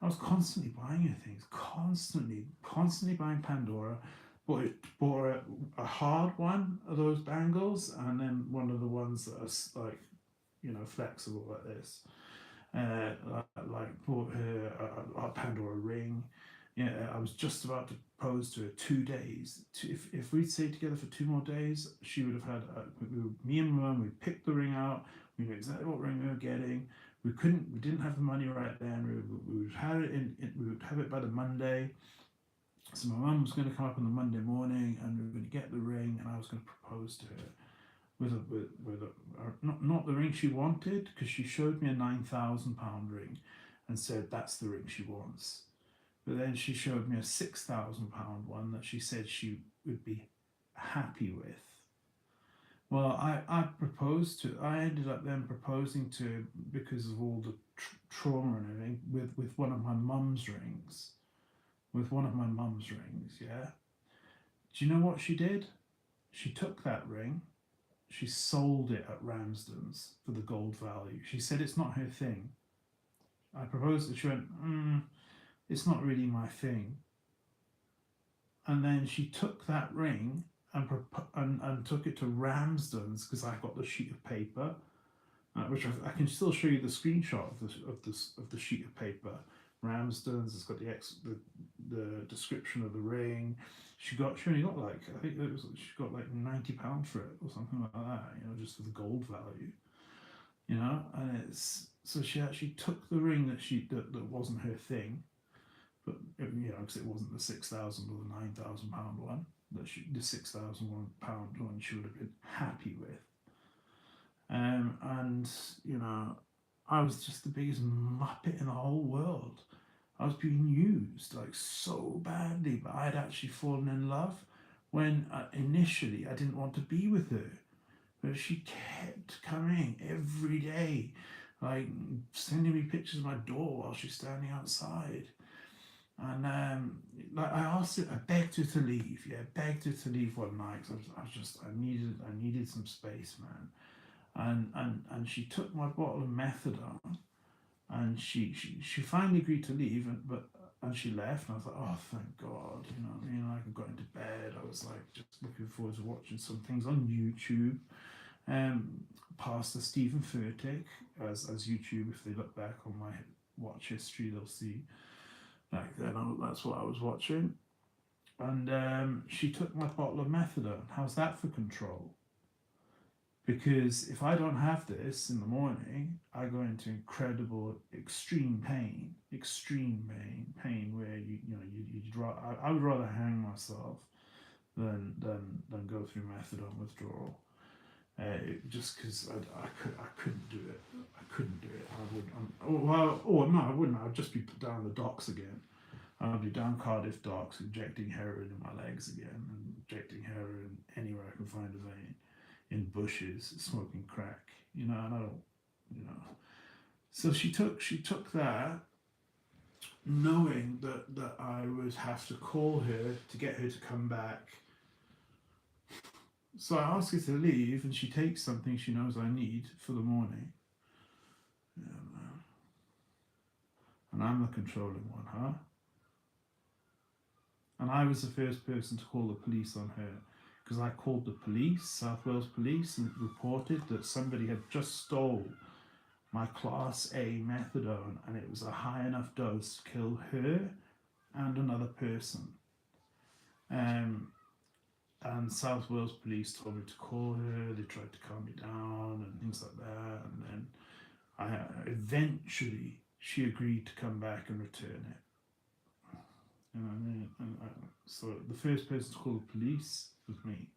I was constantly buying her things, constantly buying Pandora. Bought her a hard one of those bangles, and then one of the ones that are like, you know, flexible like this. Like bought her a Pandora ring. Yeah, I was just about to propose to her 2 days. If we'd stayed together for 2 more days, she would have had. Me and my mum, we picked the ring out. We knew exactly what ring we were getting. We didn't have the money right then. We would have it we would have it by the Monday. So my mum was going to come up on the Monday morning, and we were going to get the ring, and I was going to propose to her with not the ring she wanted, because she showed me a £9,000 ring, and said that's the ring she wants. But then she showed me a £6,000 one that she said she would be happy with. Well, I ended up then proposing to her because of all the trauma and everything with one of my mum's rings. Yeah. Do you know what she did? She took that ring, she sold it at Ramsden's for the gold value. She said it's not her thing. I proposed it, she went, it's not really my thing. And then she took that ring and took it to Ramsden's, because I got the sheet of paper, which I can still show you the screenshot of the sheet of paper. Ramsden's, it's got the description of the ring. She only got like, I think she got like £90 for it or something like that, you know, just for the gold value, you know. And so she actually took the ring that wasn't her thing, but you know, because it wasn't the £6,000 or the £9,000 one. The £6,000 one she would have been happy with. And you know, I was just the biggest muppet in the whole world. I was being used like so badly, but I had actually fallen in love when initially I didn't want to be with her. But she kept coming every day, like sending me pictures of my door while she's standing outside. And like I begged her to leave. Yeah, begged her to leave one night. I needed some space, man. And she took my bottle of methadone, and she finally agreed to leave, and she left. And I was like, oh, thank God, you know what I mean? Like, I got into bed. I was like just looking forward to watching some things on YouTube. Pastor Stephen Furtick as YouTube. If they look back on my watch history, they'll see. Back then, that's what I was watching. And she took my bottle of methadone. How's that for control? Because if I don't have this in the morning, I go into incredible, extreme pain where I would rather hang myself than go through methadone withdrawal. Just because I couldn't do it. I wouldn't. I'd just be down the docks again. I'd be down Cardiff docks, injecting heroin in my legs again, and injecting heroin anywhere I can find a vein, in bushes, smoking crack. You know, and I don't, you know. So she took that, knowing that I would have to call her to get her to come back. So I ask her to leave, and she takes something she knows I need for the morning. Yeah, man. And I'm the controlling one, huh? And I was the first person to call the police on her, because I called the police, South Wales Police, and reported that somebody had just stole my Class A methadone, and it was a high enough dose to kill her and another person. And South Wales Police told me to call her. They tried to calm me down and things like that. And then eventually she agreed to come back and return it. So the first person to call the police was me.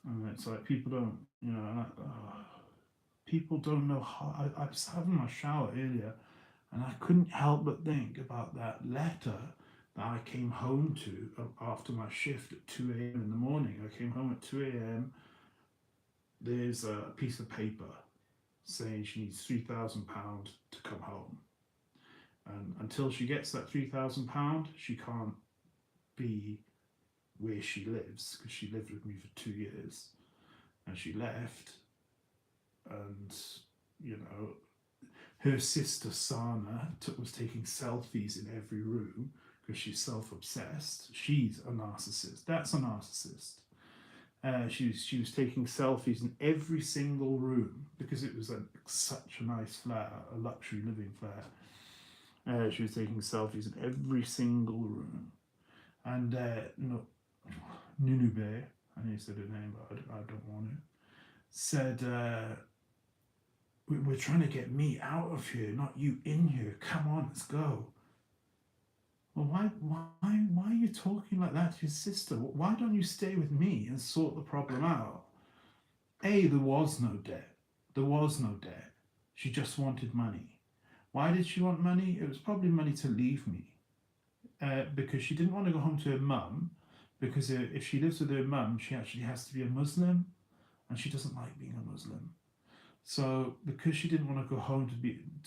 And it's like people don't, people don't know how. I was having my shower earlier, and I couldn't help but think about that letter that I came home to after my shift at 2 a.m. in the morning. I came home at 2 a.m. There's a piece of paper saying she needs £3,000 to come home. And until she gets that £3,000, she can't be where she lives, because she lived with me for 2 years. And she left, and, her sister Sana was taking selfies in every room, because she's self-obsessed. She's a narcissist. That's a narcissist. She was taking selfies in every single room, because it was such a nice flat, a luxury living flat. She was taking selfies in every single room. And Nunube, I know you said her name, but I don't want to, said, we're trying to get me out of here, not you in here. Come on, let's go. Well, why are you talking like that to your sister? Why don't you stay with me and sort the problem out? A, there was no debt. There was no debt. She just wanted money. Why did she want money? It was probably money to leave me. Because she didn't want to go home to her mum, because if she lives with her mum, she actually has to be a Muslim, and she doesn't like being a Muslim. So because she didn't want to go home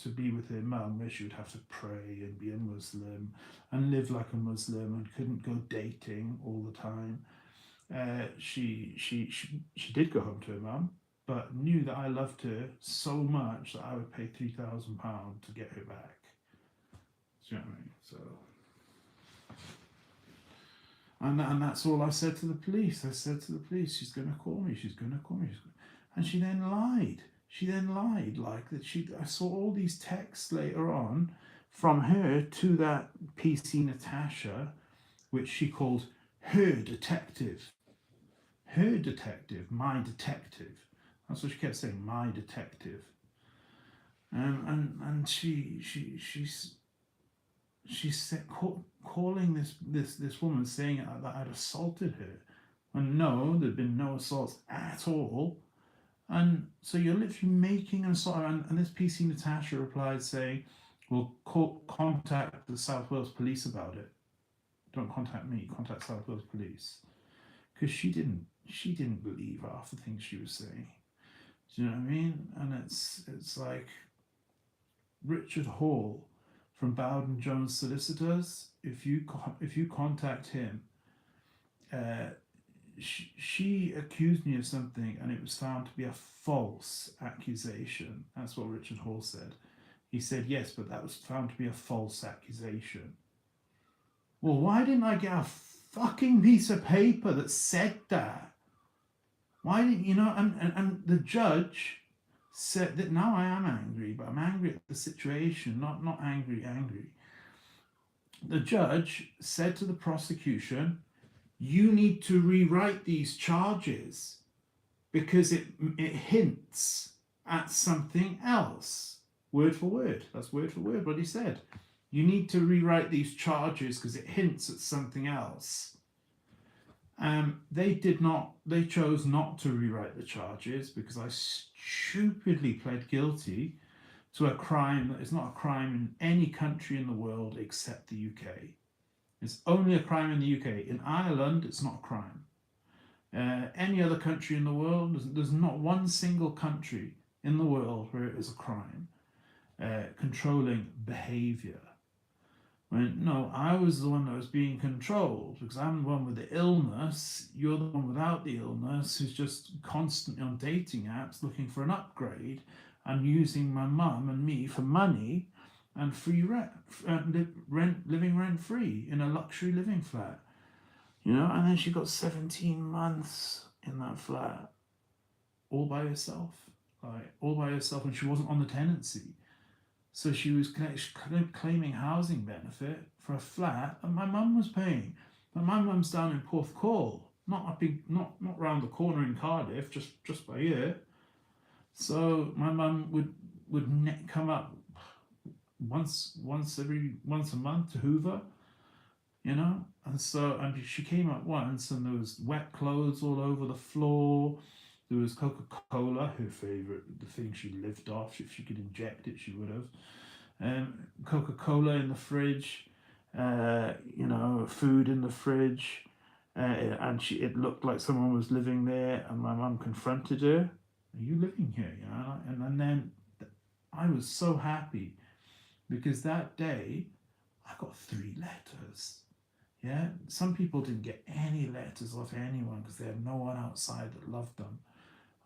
to be with her mum, where she would have to pray and be a Muslim and live like a Muslim and couldn't go dating all the time, she did go home to her mum, but knew that I loved her so much that I would pay £3,000 to get her back. Do you know what I mean? So. And that's all I said to the police. I said to the police, she's going to call me, she's going to call me. And she then lied. Like that. I saw all these texts later on from her to that PC Natasha, which she called her detective. Her detective, my detective. That's what she kept saying, my detective. And she's calling this woman, saying that I'd assaulted her, when no, there'd been no assaults at all. And so you're literally making an assault. And this PC Natasha replied saying, "Well, contact the South Wales Police about it. Don't contact me. Contact South Wales Police," because she didn't believe half the things she was saying. Do you know what I mean? And it's like Richard Hall from Bowden Jones Solicitors. If you contact him, she accused me of something, and it was found to be a false accusation. That's what Richard Hall said. He said, yes, but that was found to be a false accusation. Well, why didn't I get a fucking piece of paper that said that? Why didn't and the judge said that. Now I am angry, but I'm angry at the situation, not angry. The judge said to the prosecution, you need to rewrite these charges because it hints at something else. Word for word. That's word for word what he said. You need to rewrite these charges because it hints at something else. They chose not to rewrite the charges because I stupidly pled guilty to a crime that is not a crime in any country in the world except the UK. It's only a crime in the UK. In Ireland, it's not a crime. Any other country in the world, there's not one single country in the world where it is a crime. Controlling behavior. Went, no, I was the one that was being controlled because I'm the one with the illness. You're the one without the illness who's just constantly on dating apps looking for an upgrade and using my mum and me for money and free living rent free in a luxury living flat. You know, and then she got 17 months in that flat all by herself. Like, all by herself, and she wasn't on the tenancy. So she was claiming housing benefit for a flat that my mum was paying. But my mum's down in Porthcawl, not round the corner in Cardiff, just by here. So my mum would come up once a month to Hoover, you know. And she came up once, and there was wet clothes all over the floor. There was Coca-Cola, her favourite, the thing she lived off. If she could inject it, she would have. Coca-Cola in the fridge, you know, food in the fridge. And it looked like someone was living there, and my mum confronted her. Are you living here? You know, and then I was so happy because that day I got 3 letters. Yeah, some people didn't get any letters off anyone because they had no one outside that loved them.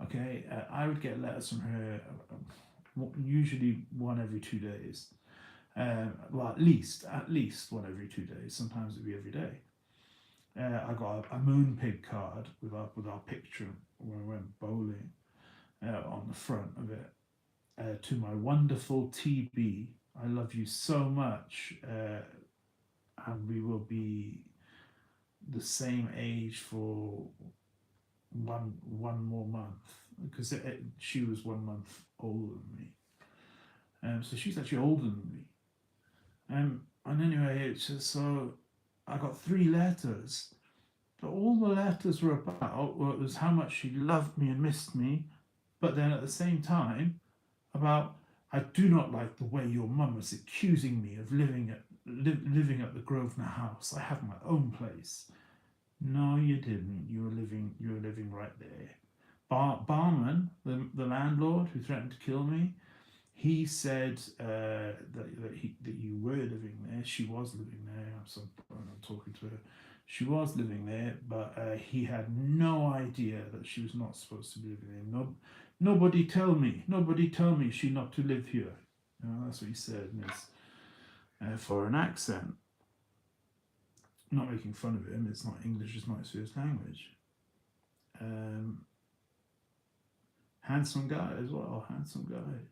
Okay, I would get letters from her, usually one every 2 days. Well, at least one every 2 days. Sometimes it'd be every day. I got a Moonpig card with our picture when we went bowling on the front of it. To my wonderful TB, I love you so much, and we will be the same age for one more month, because she was 1 month older than me, so she's actually older than me. And anyway, it's just, so I got 3 letters, but all the letters were about was how much she loved me and missed me, but then at the same time about, I do not like the way your mum is accusing me of living at the Grosvenor house. I have my own place. No, you didn't. You were living right there. Barman, the landlord who threatened to kill me, he said that you were living there. She was living there. I'm talking to her. She was living there, but he had no idea that she was not supposed to be living there. No, nobody tell me she not to live here. You know, that's what he said in his foreign accent. Not making fun of him. It's not English. It's not his first language. Handsome guy as well. Handsome guy.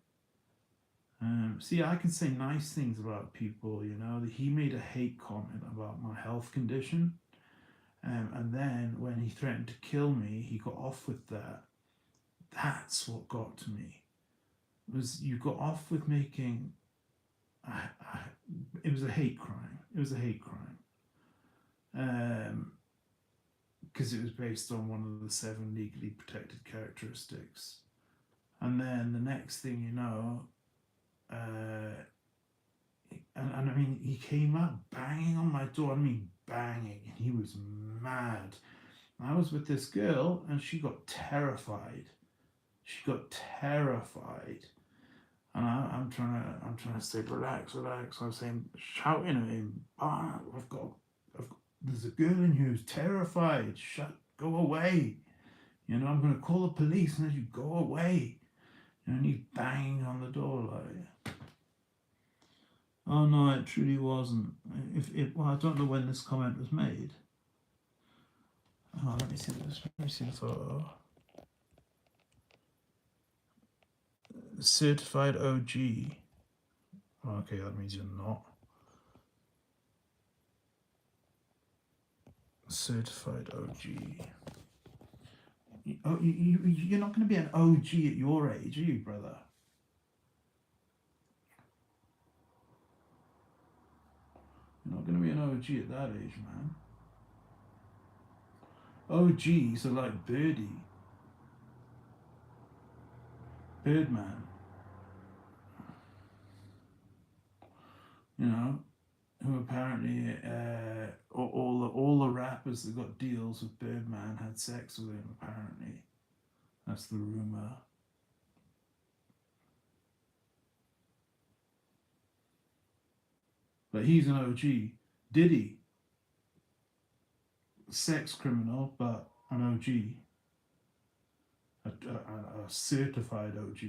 See, I can say nice things about people, you know. He made a hate comment about my health condition, and then when he threatened to kill me, he got off with that. That's what got to me. Was you got off with making. It was a hate crime. It was a hate crime. Because it was based on one of the 7 legally protected characteristics, and then the next thing you know. And I mean, he came up banging on my door. I mean, banging, and he was mad. I was with this girl, and she got terrified. And I'm trying to say, relax. I was saying, shouting at him, there's a girl in here who's terrified. Go away. You know, I'm going to call the police, and then you go away. And he's banging on the door like, oh no, it truly wasn't. Well, I don't know when this comment was made. Oh, let me see the photo. Certified OG. Okay, that means you're not. Certified OG. You're not going to be an OG at your age, are you, brother? You're not going to be an OG at that age, man. OGs are like Birdie. Birdman. You know, who apparently all the rappers that got deals with Birdman had sex with him, apparently. That's the rumor. But he's an OG. Diddy, sex criminal, but an OG. A certified OG.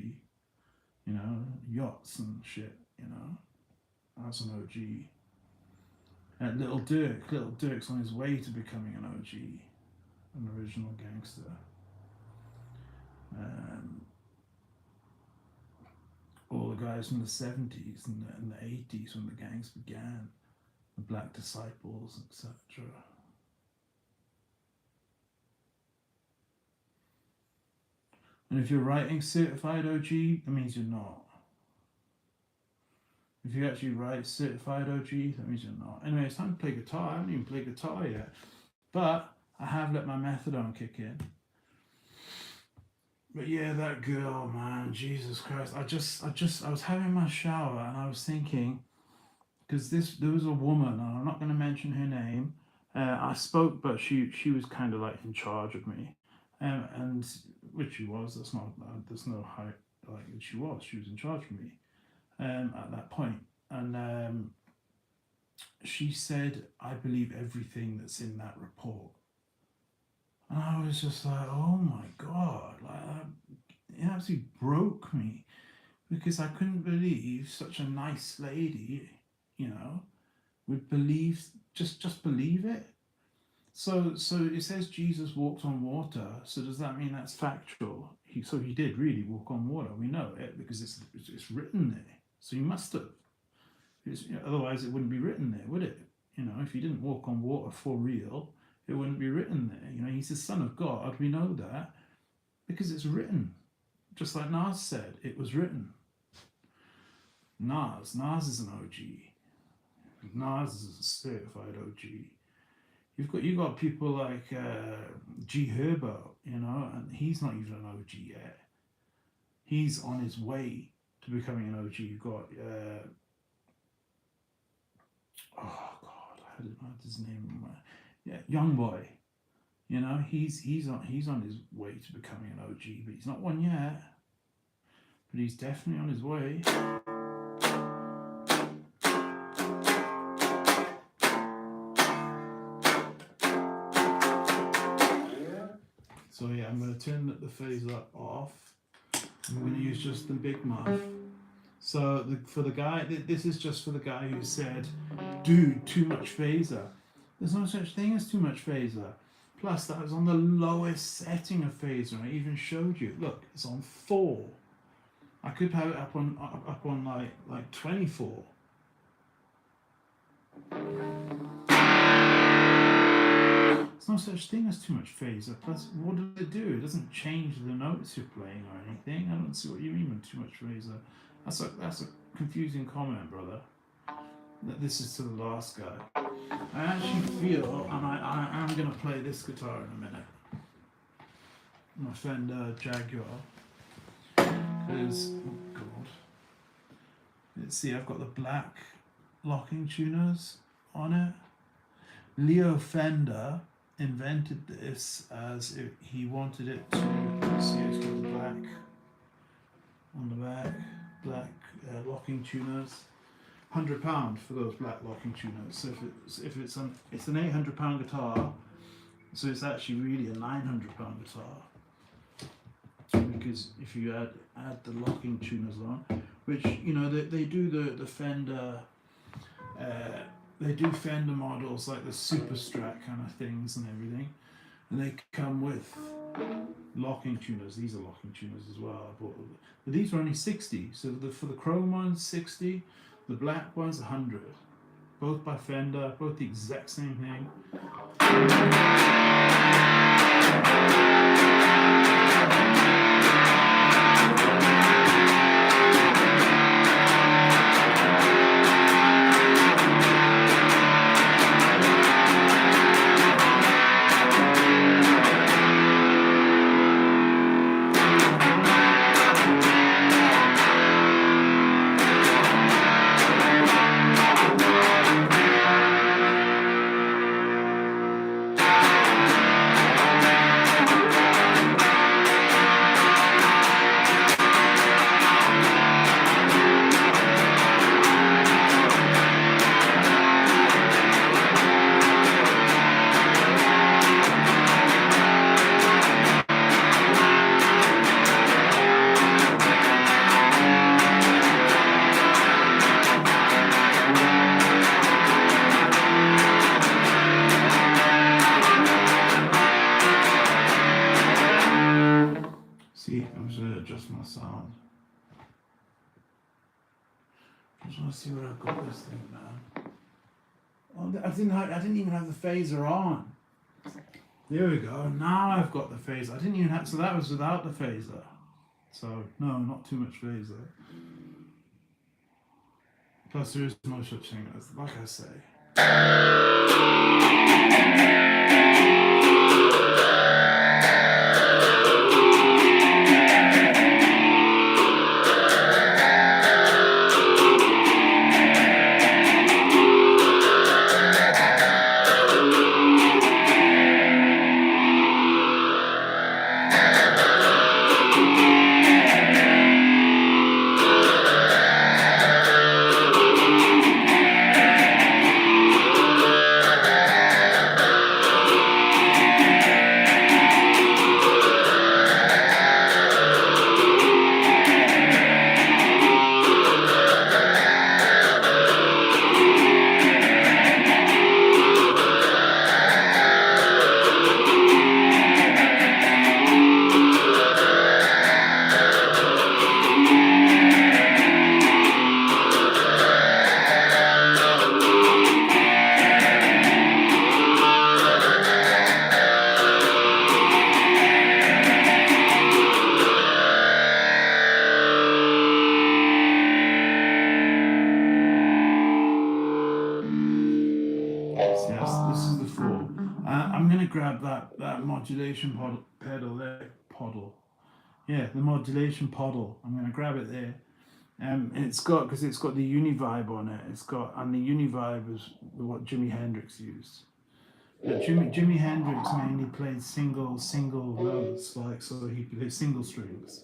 You know, yachts and shit, you know. That's an OG. And Little Dirk's on his way to becoming an OG, an original gangster. All the guys from the 70s and the 80s when the gangs began, the Black Disciples, etc. And if you're writing certified OG, that means you're not. If you actually write certified OG, that means you're not. Anyway, it's time to play guitar. I haven't even played guitar yet. But I have let my methadone kick in. But yeah, that girl, man, Jesus Christ. I was having my shower and I was thinking, because there was a woman, and I'm not going to mention her name. I spoke, but she was kind of like in charge of me. And which she was, there's no height, like she was in charge of me at that point. And she said, I believe everything that's in that report. And I was just like, oh my God, like it absolutely broke me, because I couldn't believe such a nice lady, you know, would believe, just believe it. So it says Jesus walked on water. So does that mean that's factual? So he did really walk on water. We know it because it's written there. So he must have. Otherwise it wouldn't be written there, would it? You know, if he didn't walk on water for real, it wouldn't be written there. You know, he's the Son of God. We know that because it's written. Just like Nas said, it was written. Nas is an OG. Nas is a certified OG. You got people like G Herbo, you know, and he's not even an OG yet. He's on his way to becoming an OG. You've got oh God, I had his name. Yeah, Young Boy. You know, he's on his way to becoming an OG, but he's not one yet. But he's definitely on his way. So yeah, I'm going to turn the phaser off. I'm going to use just the big muff. So for the guy, this is just for the guy who said, dude, too much phaser. There's no such thing as too much phaser. Plus, that was on the lowest setting of phaser. I even showed you. Look, it's on 4. I could have it up on like 24. There's no such thing as too much phaser. Plus, what does it do? It doesn't change the notes you're playing or anything. I don't see what you mean with too much phaser. That's a confusing comment, brother. This is to the last guy. I actually feel, and I am going to play this guitar in a minute. My Fender Jaguar. Because, oh God. Let's see, I've got the black locking tuners on it. Leo Fender invented this as he wanted it to, let's see, it's got the black on the back, black locking tuners. £100 for those black locking tuners. So if it's an £800 guitar, so it's actually really a £900 guitar. Because if you add the locking tuners on, which, you know, they do the Fender, they do Fender models like the Super Strat kind of things and everything, and they come with locking tuners. These are locking tuners as well. But these are only 60. So for the chrome ones, 60. The black one's 100. Both by Fender, both the exact same thing. just want to see where I got this thing now. Oh, I didn't even have the phaser on. There we go. Now I've got the phaser. I didn't even have, so that was without the phaser. So no, not too much phaser. Plus there is no such thing as, like I say. Grab that modulation pedal there, yeah, the modulation pedal. I'm going to grab it there, and it's got, because it's got the Univibe on it. It's got, and the Univibe is what Jimi Hendrix used. But Jimi Hendrix mainly played single notes, like, so he played single strings.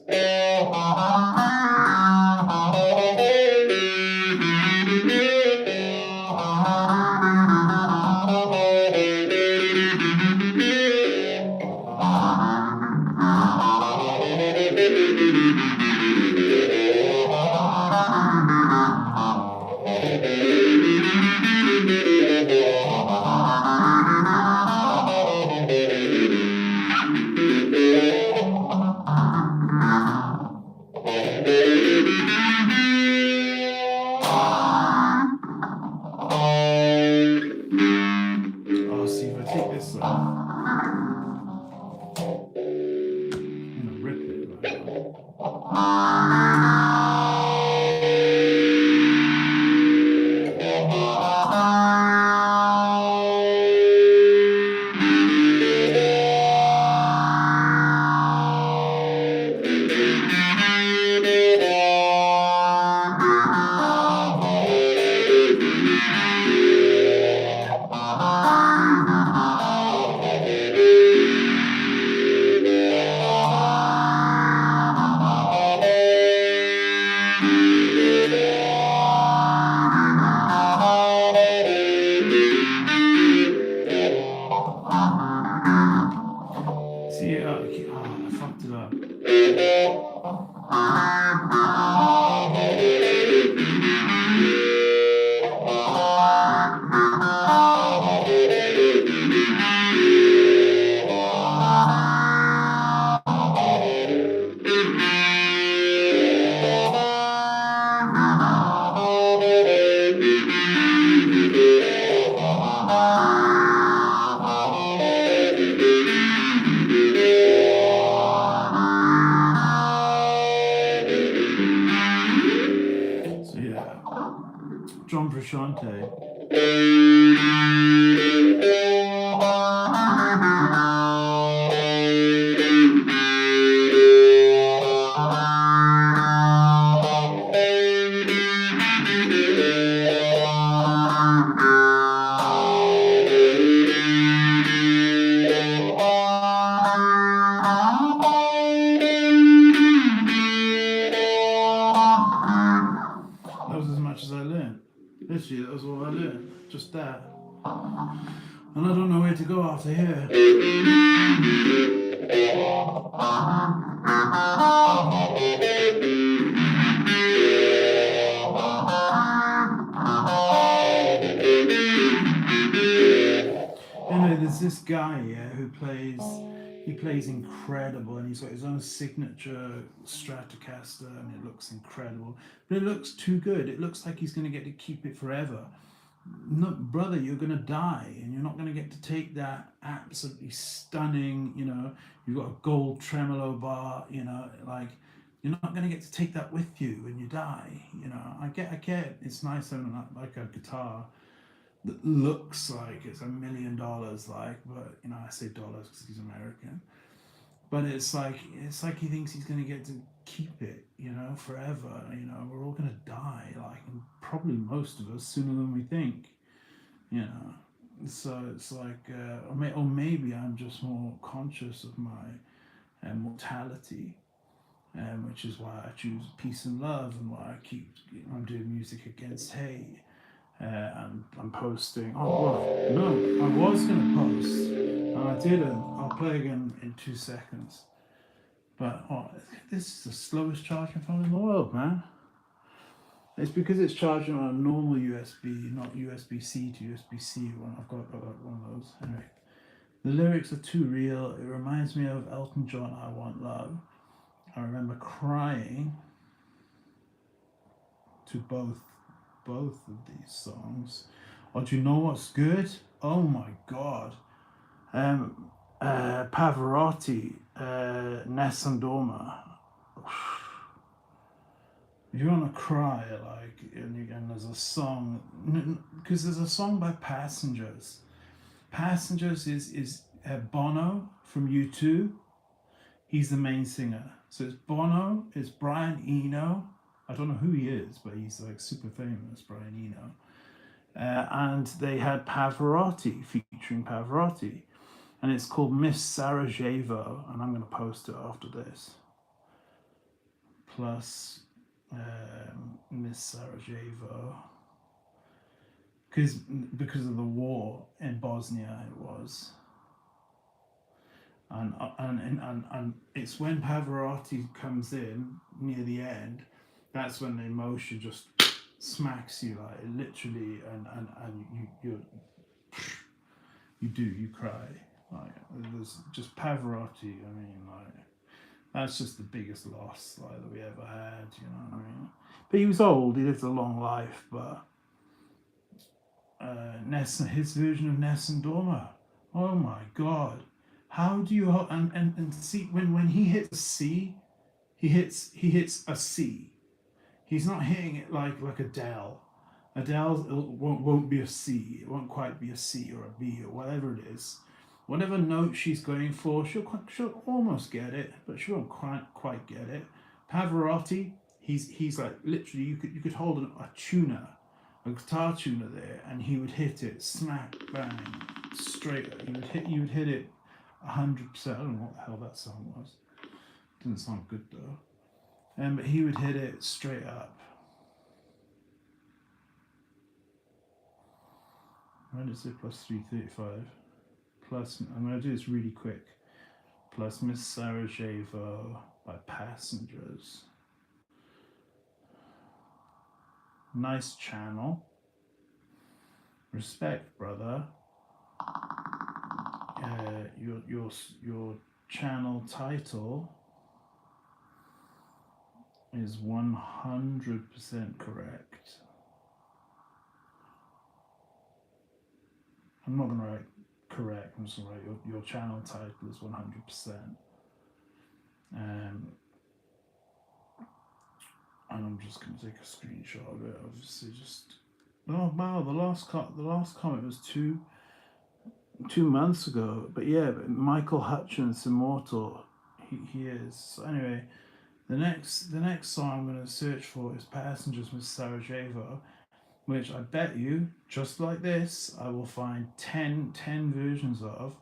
John Frusciante. Literally, that was all I learned, just that. And I don't know where to go after here. Anyway, there's this guy, yeah, who plays, He plays incredible, and he's got his own signature Stratocaster, and it looks incredible. But it looks too good. It looks like he's going to get to keep it forever. No, brother, you're going to die, and you're not going to get to take that absolutely stunning, you know, you've got a gold tremolo bar, you know, like, you're not going to get to take that with you when you die, you know. I get it's nice having like a guitar that looks like it's $1 million, like, but, you know, I say dollars because he's American. But it's like he thinks he's going to get to keep it, you know, forever. You know, we're all going to die, like, and probably most of us sooner than we think, you know. So it's like, or maybe I'm just more conscious of my mortality, which is why I choose peace and love, and why I'm doing music against hate. And I'm posting. Oh, well, no, I was going to post, and I didn't. I'll play again in 2 seconds. But this is the slowest charging phone in the world, man. It's because it's charging on a normal USB, not USB-C to USB-C one. I've got one of those. Anyway, the lyrics are too real. It reminds me of Elton John, I Want Love. I remember crying to both of these songs. Oh, do you know what's good? Oh my god. Pavarotti, Nessun Dorma. If you want to cry, like, and there's a song, because there's a song by Passengers. Passengers is Bono from U2. He's the main singer. So it's Bono, it's Brian Eno. I don't know who he is, but he's like super famous, Brian Eno. And they had Pavarotti, featuring Pavarotti. And it's called Miss Sarajevo, and I'm going to post it after this. Plus Miss Sarajevo. Because of the war in Bosnia, it was. And it's when Pavarotti comes in near the end, that's when the emotion just smacks you, like, literally, and you cry. Like, there's just Pavarotti. I mean, like, that's just the biggest loss, like, that we ever had. You know what I mean? But he was old. He lived a long life. But his version of Nessun Dorma. Oh my God! How do you and see when he hits a C, he hits a C. He's not hitting it like Adele. Adele won't be a C. It won't quite be a C or a B or whatever it is. Whatever note she's going for, she'll almost get it, but she won't quite get it. Pavarotti, he's like, literally, you could hold a tuner, a guitar tuner there, and he would hit it smack bang straight. You would hit it 100%. I don't know what the hell that song was. Didn't sound good though. But he would hit it straight up. When is it? Plus 335. Plus, I'm going to do this really quick. Plus Miss Sarajevo by Passengers. Nice channel. Respect, brother. Your channel title is 100% correct. I'm not going to write correct, I'm just going to write your channel title is 100%. And I'm just going to take a screenshot of it. Obviously, just, oh wow, the last comment was two months ago. But yeah, but Michael Hutchins, Immortal, he is. So anyway, the next song I'm going to search for is Passengers, Miss Sarajevo, which I bet you, just like this, I will find 10 versions of.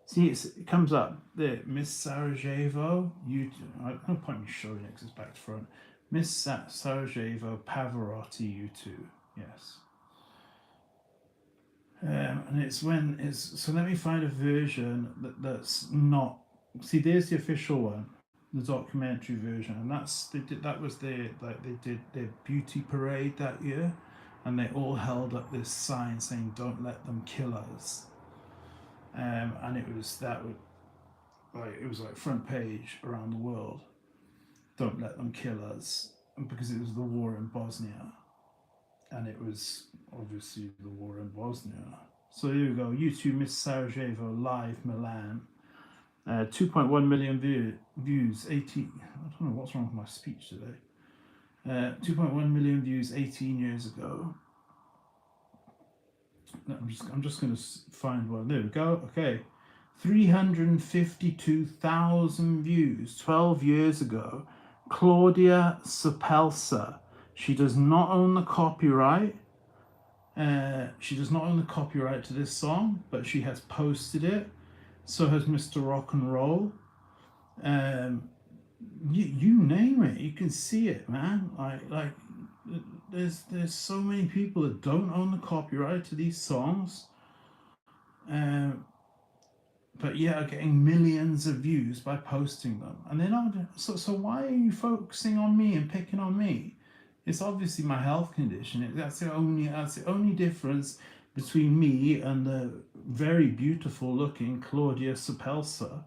See, it comes up there, Miss Sarajevo, I'm going to point me showing it because it's back to front. Miss Sarajevo, Pavarotti, U2, yes. And so let me find a version that's not, see, there's the official one, the documentary version, and they did their beauty parade that year, and they all held up this sign saying, "Don't let them kill us." And it was it was like front page around the world. Don't let them kill us, because it was the war in Bosnia, and it was obviously the war in Bosnia. So here we go. YouTube Miss Sarajevo live Milan. 2.1 million views. 18. I don't know what's wrong with my speech today. 2.1 million views 18 years ago. I'm just going to find one. There we go. Okay. 352,000 views 12 years ago. Claudia Sepelsa. She does not own the copyright. She does not own the copyright to this song, but she has posted it. So has Mr. Rock and Roll. You name it, you can see it, man. Like there's so many people that don't own the copyright to these songs, but yeah, are getting millions of views by posting them. And they're not. So why are you focusing on me and picking on me? It's obviously my health condition. That's the only difference between me and the very beautiful looking Claudia Sepelsa.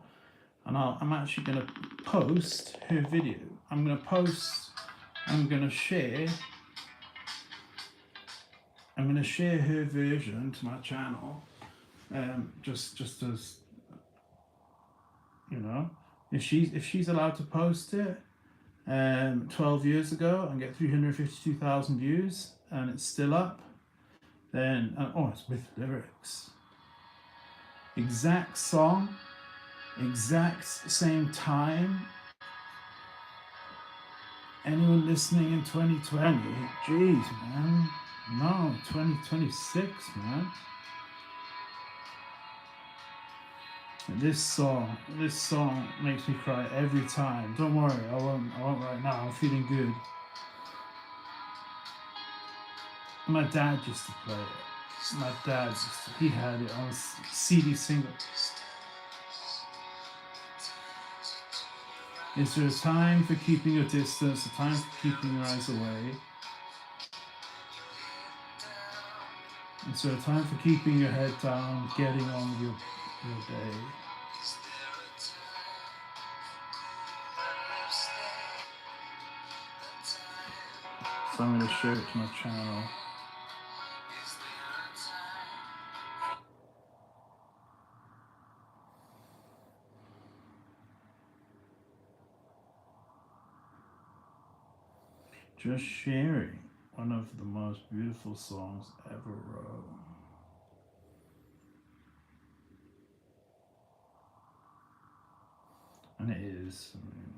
And I'm actually going to post her video. I'm going to share her version to my channel. Just as, you know, if she's allowed to post it 12 years ago and get 352,000 views and it's still up, then it's with lyrics. Exact song, exact same time. Anyone listening in 2020, geez, man, no, 2026, man. This song makes me cry every time. Don't worry, I won't right now. I'm feeling good. My dad used to play it. He had it on CD single. Is there a time for keeping your distance, a time for keeping your eyes away? Is there a time for keeping your head down, getting on with your day? So I'm going to share it to my channel. Just sharing one of the most beautiful songs ever wrote. And it is. I mean,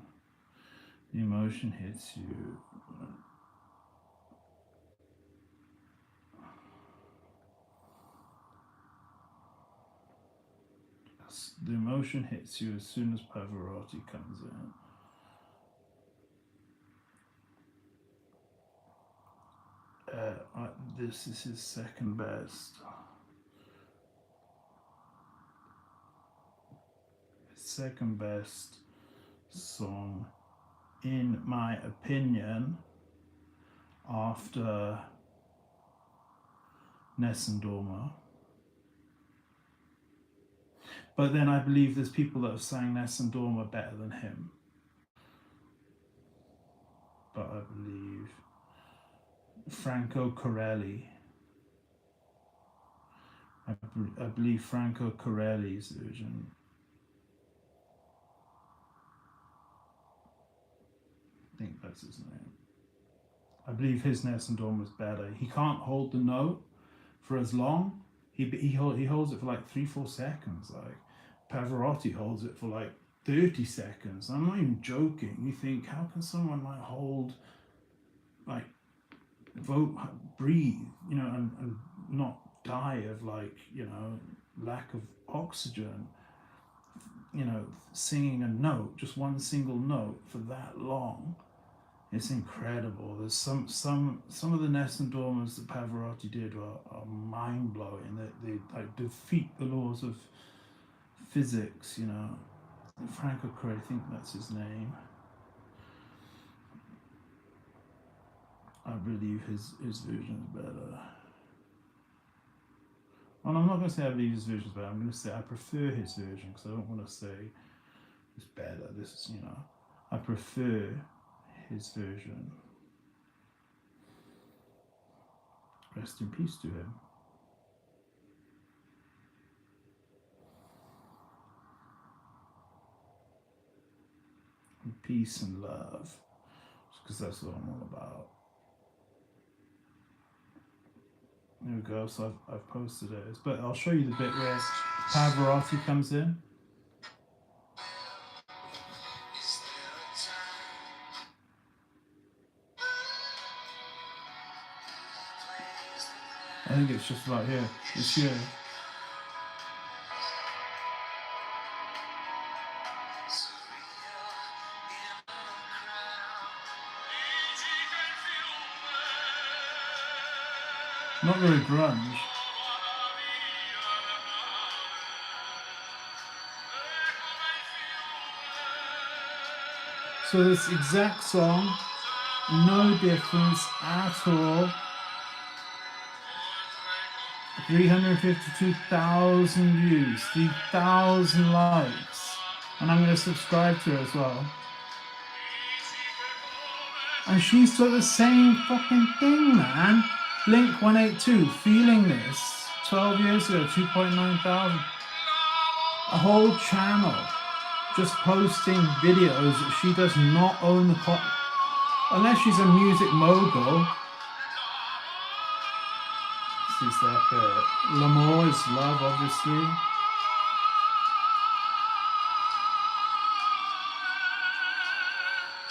the emotion hits you. The emotion hits you as soon as Pavarotti comes in. This is his second best. Second best song, in my opinion, after Nessun Dorma. But then I believe there's people that have sang Nessun Dorma better than him. But I believe Franco Corelli. I believe Franco Corelli's version. I think that's his name. I believe his Nessun Dorma was better. He can't hold the note for as long. He holds it for like 3-4 seconds. Like Pavarotti holds it for like 30 seconds. I'm not even joking. You think, how can someone like hold, like, breathe, you know, and not die of, like, you know, lack of oxygen, you know, singing a note, just one single note for that long? It's incredible. There's some of the Nessun Dormas that Pavarotti did are mind blowing. They like defeat the laws of physics, you know. Franco Corelli, I think that's his name. I believe his version is better. Well, I'm not going to say I believe his version is better. I'm going to say I prefer his version, because I don't want to say is better. This is, you know, I prefer his version. Rest in peace to him. And peace and love, because that's what I'm all about. There we go, so I've posted it. But I'll show you the bit where Pavarotti comes in. I think it's just about here. It's here. Not very grunge. So this exact song, no difference at all. 352,000 views, 3,000 likes, and I'm going to subscribe to her as well. And she's got the same fucking thing, man. Blink 182, feeling this 12 years ago, 2.9 thousand. A whole channel just posting videos that she does not own the unless she's a music mogul. This is that L'amour is love, obviously.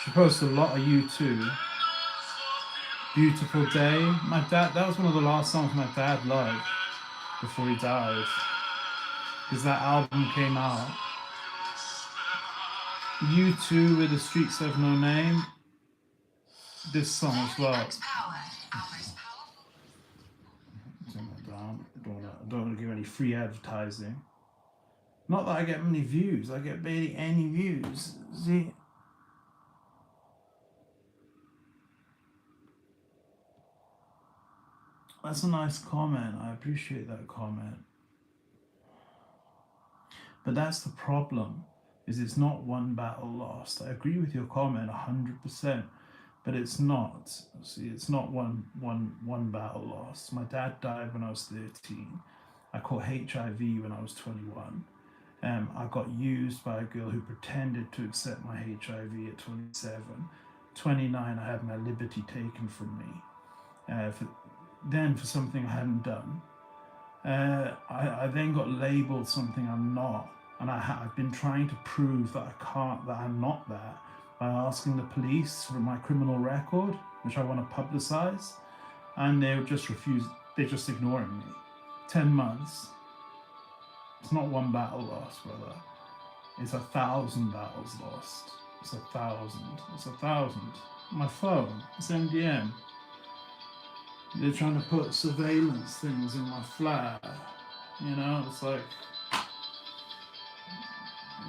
She posts a lot of U2. Beautiful Day. My dad, that was one of the last songs my dad loved before he died. Because that album came out. U2 with The Streets Have No Name. This song as well. I don't want to give any free advertising. Not that I get many views. I get barely any views. See? That's a nice comment. I appreciate that comment. But that's the problem, is it's not one battle lost. I agree with your comment 100%, but it's not. See, it's not one battle lost. My dad died when I was 13. I caught HIV when I was 21. I got used by a girl who pretended to accept my HIV at 27. 29, I had my liberty taken from me. For something I hadn't done. I then got labelled something I'm not, and I've been trying to prove that I'm not that by asking the police for my criminal record, which I want to publicise, and they just refuse. They're just ignoring me. 10 months. It's not one battle lost, brother. It's 1,000 battles lost. It's 1,000. It's 1,000. My phone. It's MDM. They're trying to put surveillance things in my flat. You know, it's like.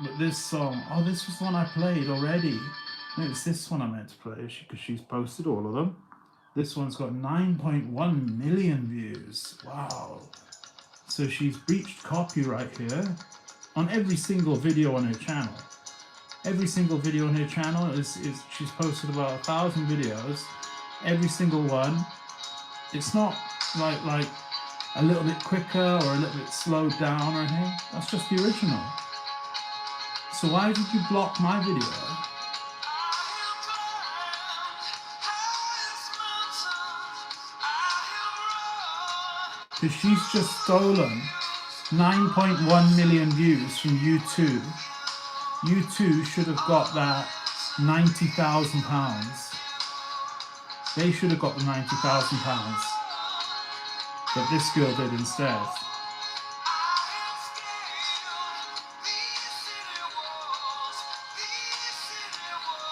But this song, oh, this was the one I played already. No, it's this one I meant to play because she's posted all of them. This one's got 9.1 million views. Wow. So she's breached copyright here on every single video on her channel. Every single video on her channel is she's posted about 1,000 videos. Every single one. It's not like a little bit quicker or a little bit slowed down or anything. That's just the original. So why did you block my video? Because she's just stolen 9.1 million views from U2. U2 should have got that £90,000. They should have got the £90,000. But this girl did instead.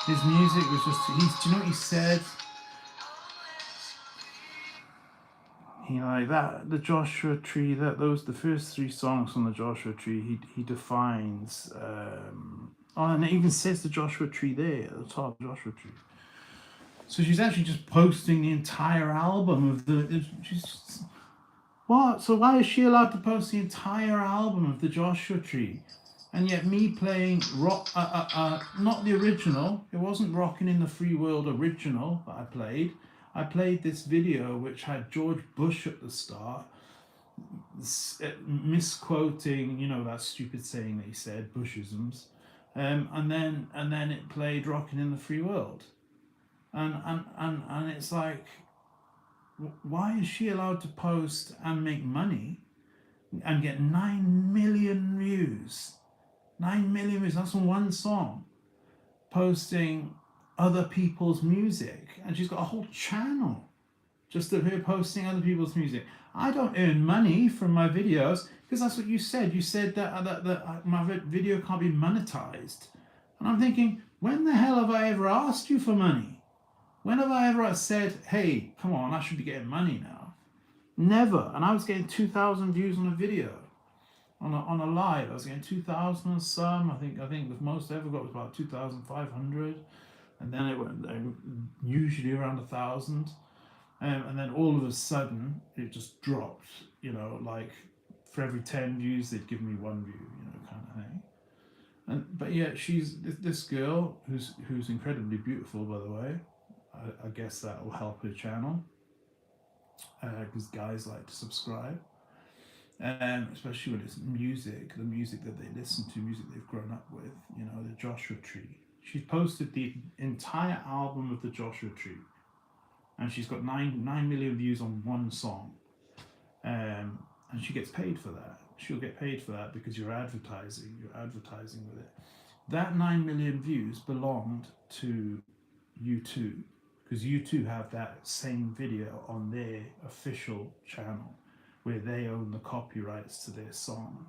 His music was just, do you know what he said? Like that, the Joshua Tree, those the first 3 songs on the Joshua Tree, he defines, and it even says the Joshua Tree there at the top, Joshua Tree. So she's actually just posting the entire album of what? So why is she allowed to post the entire album of the Joshua Tree? And yet me playing rock, not the original, it wasn't Rockin' in the Free World original that I played. I played this video which had George Bush at the start, misquoting, you know, that stupid saying that he said, Bushisms, and then it played Rockin' in the Free World. And it's like, why is she allowed to post and make money and get 9 million views? 9 million views, that's on one song, posting other people's music. And she's got a whole channel just of her posting other people's music. I don't earn money from my videos because that's what you said. You said that my video can't be monetized. And I'm thinking, when the hell have I ever asked you for money? When have I ever said, hey, come on, I should be getting money now? Never. And I was getting 2,000 views on a video. On a live, I was getting 2,000 and some. I think the most I ever got was about 2,500, and then it went usually around 1,000, and then all of a sudden it just dropped. You know, like for every 10 views they'd give me 1 view, you know, kind of thing. But yeah, she's this girl who's incredibly beautiful, by the way. I guess that will help her channel because guys like to subscribe. Especially when it's music, the music that they listen to, music they've grown up with, you know, the Joshua Tree. She's posted the entire album of the Joshua Tree, and she's got 9 million views on one song, and she gets paid for that. She'll get paid for that because you're advertising with it. That 9 million views belonged to U2, because U2 have that same video on their official channel, where they own the copyrights to their song.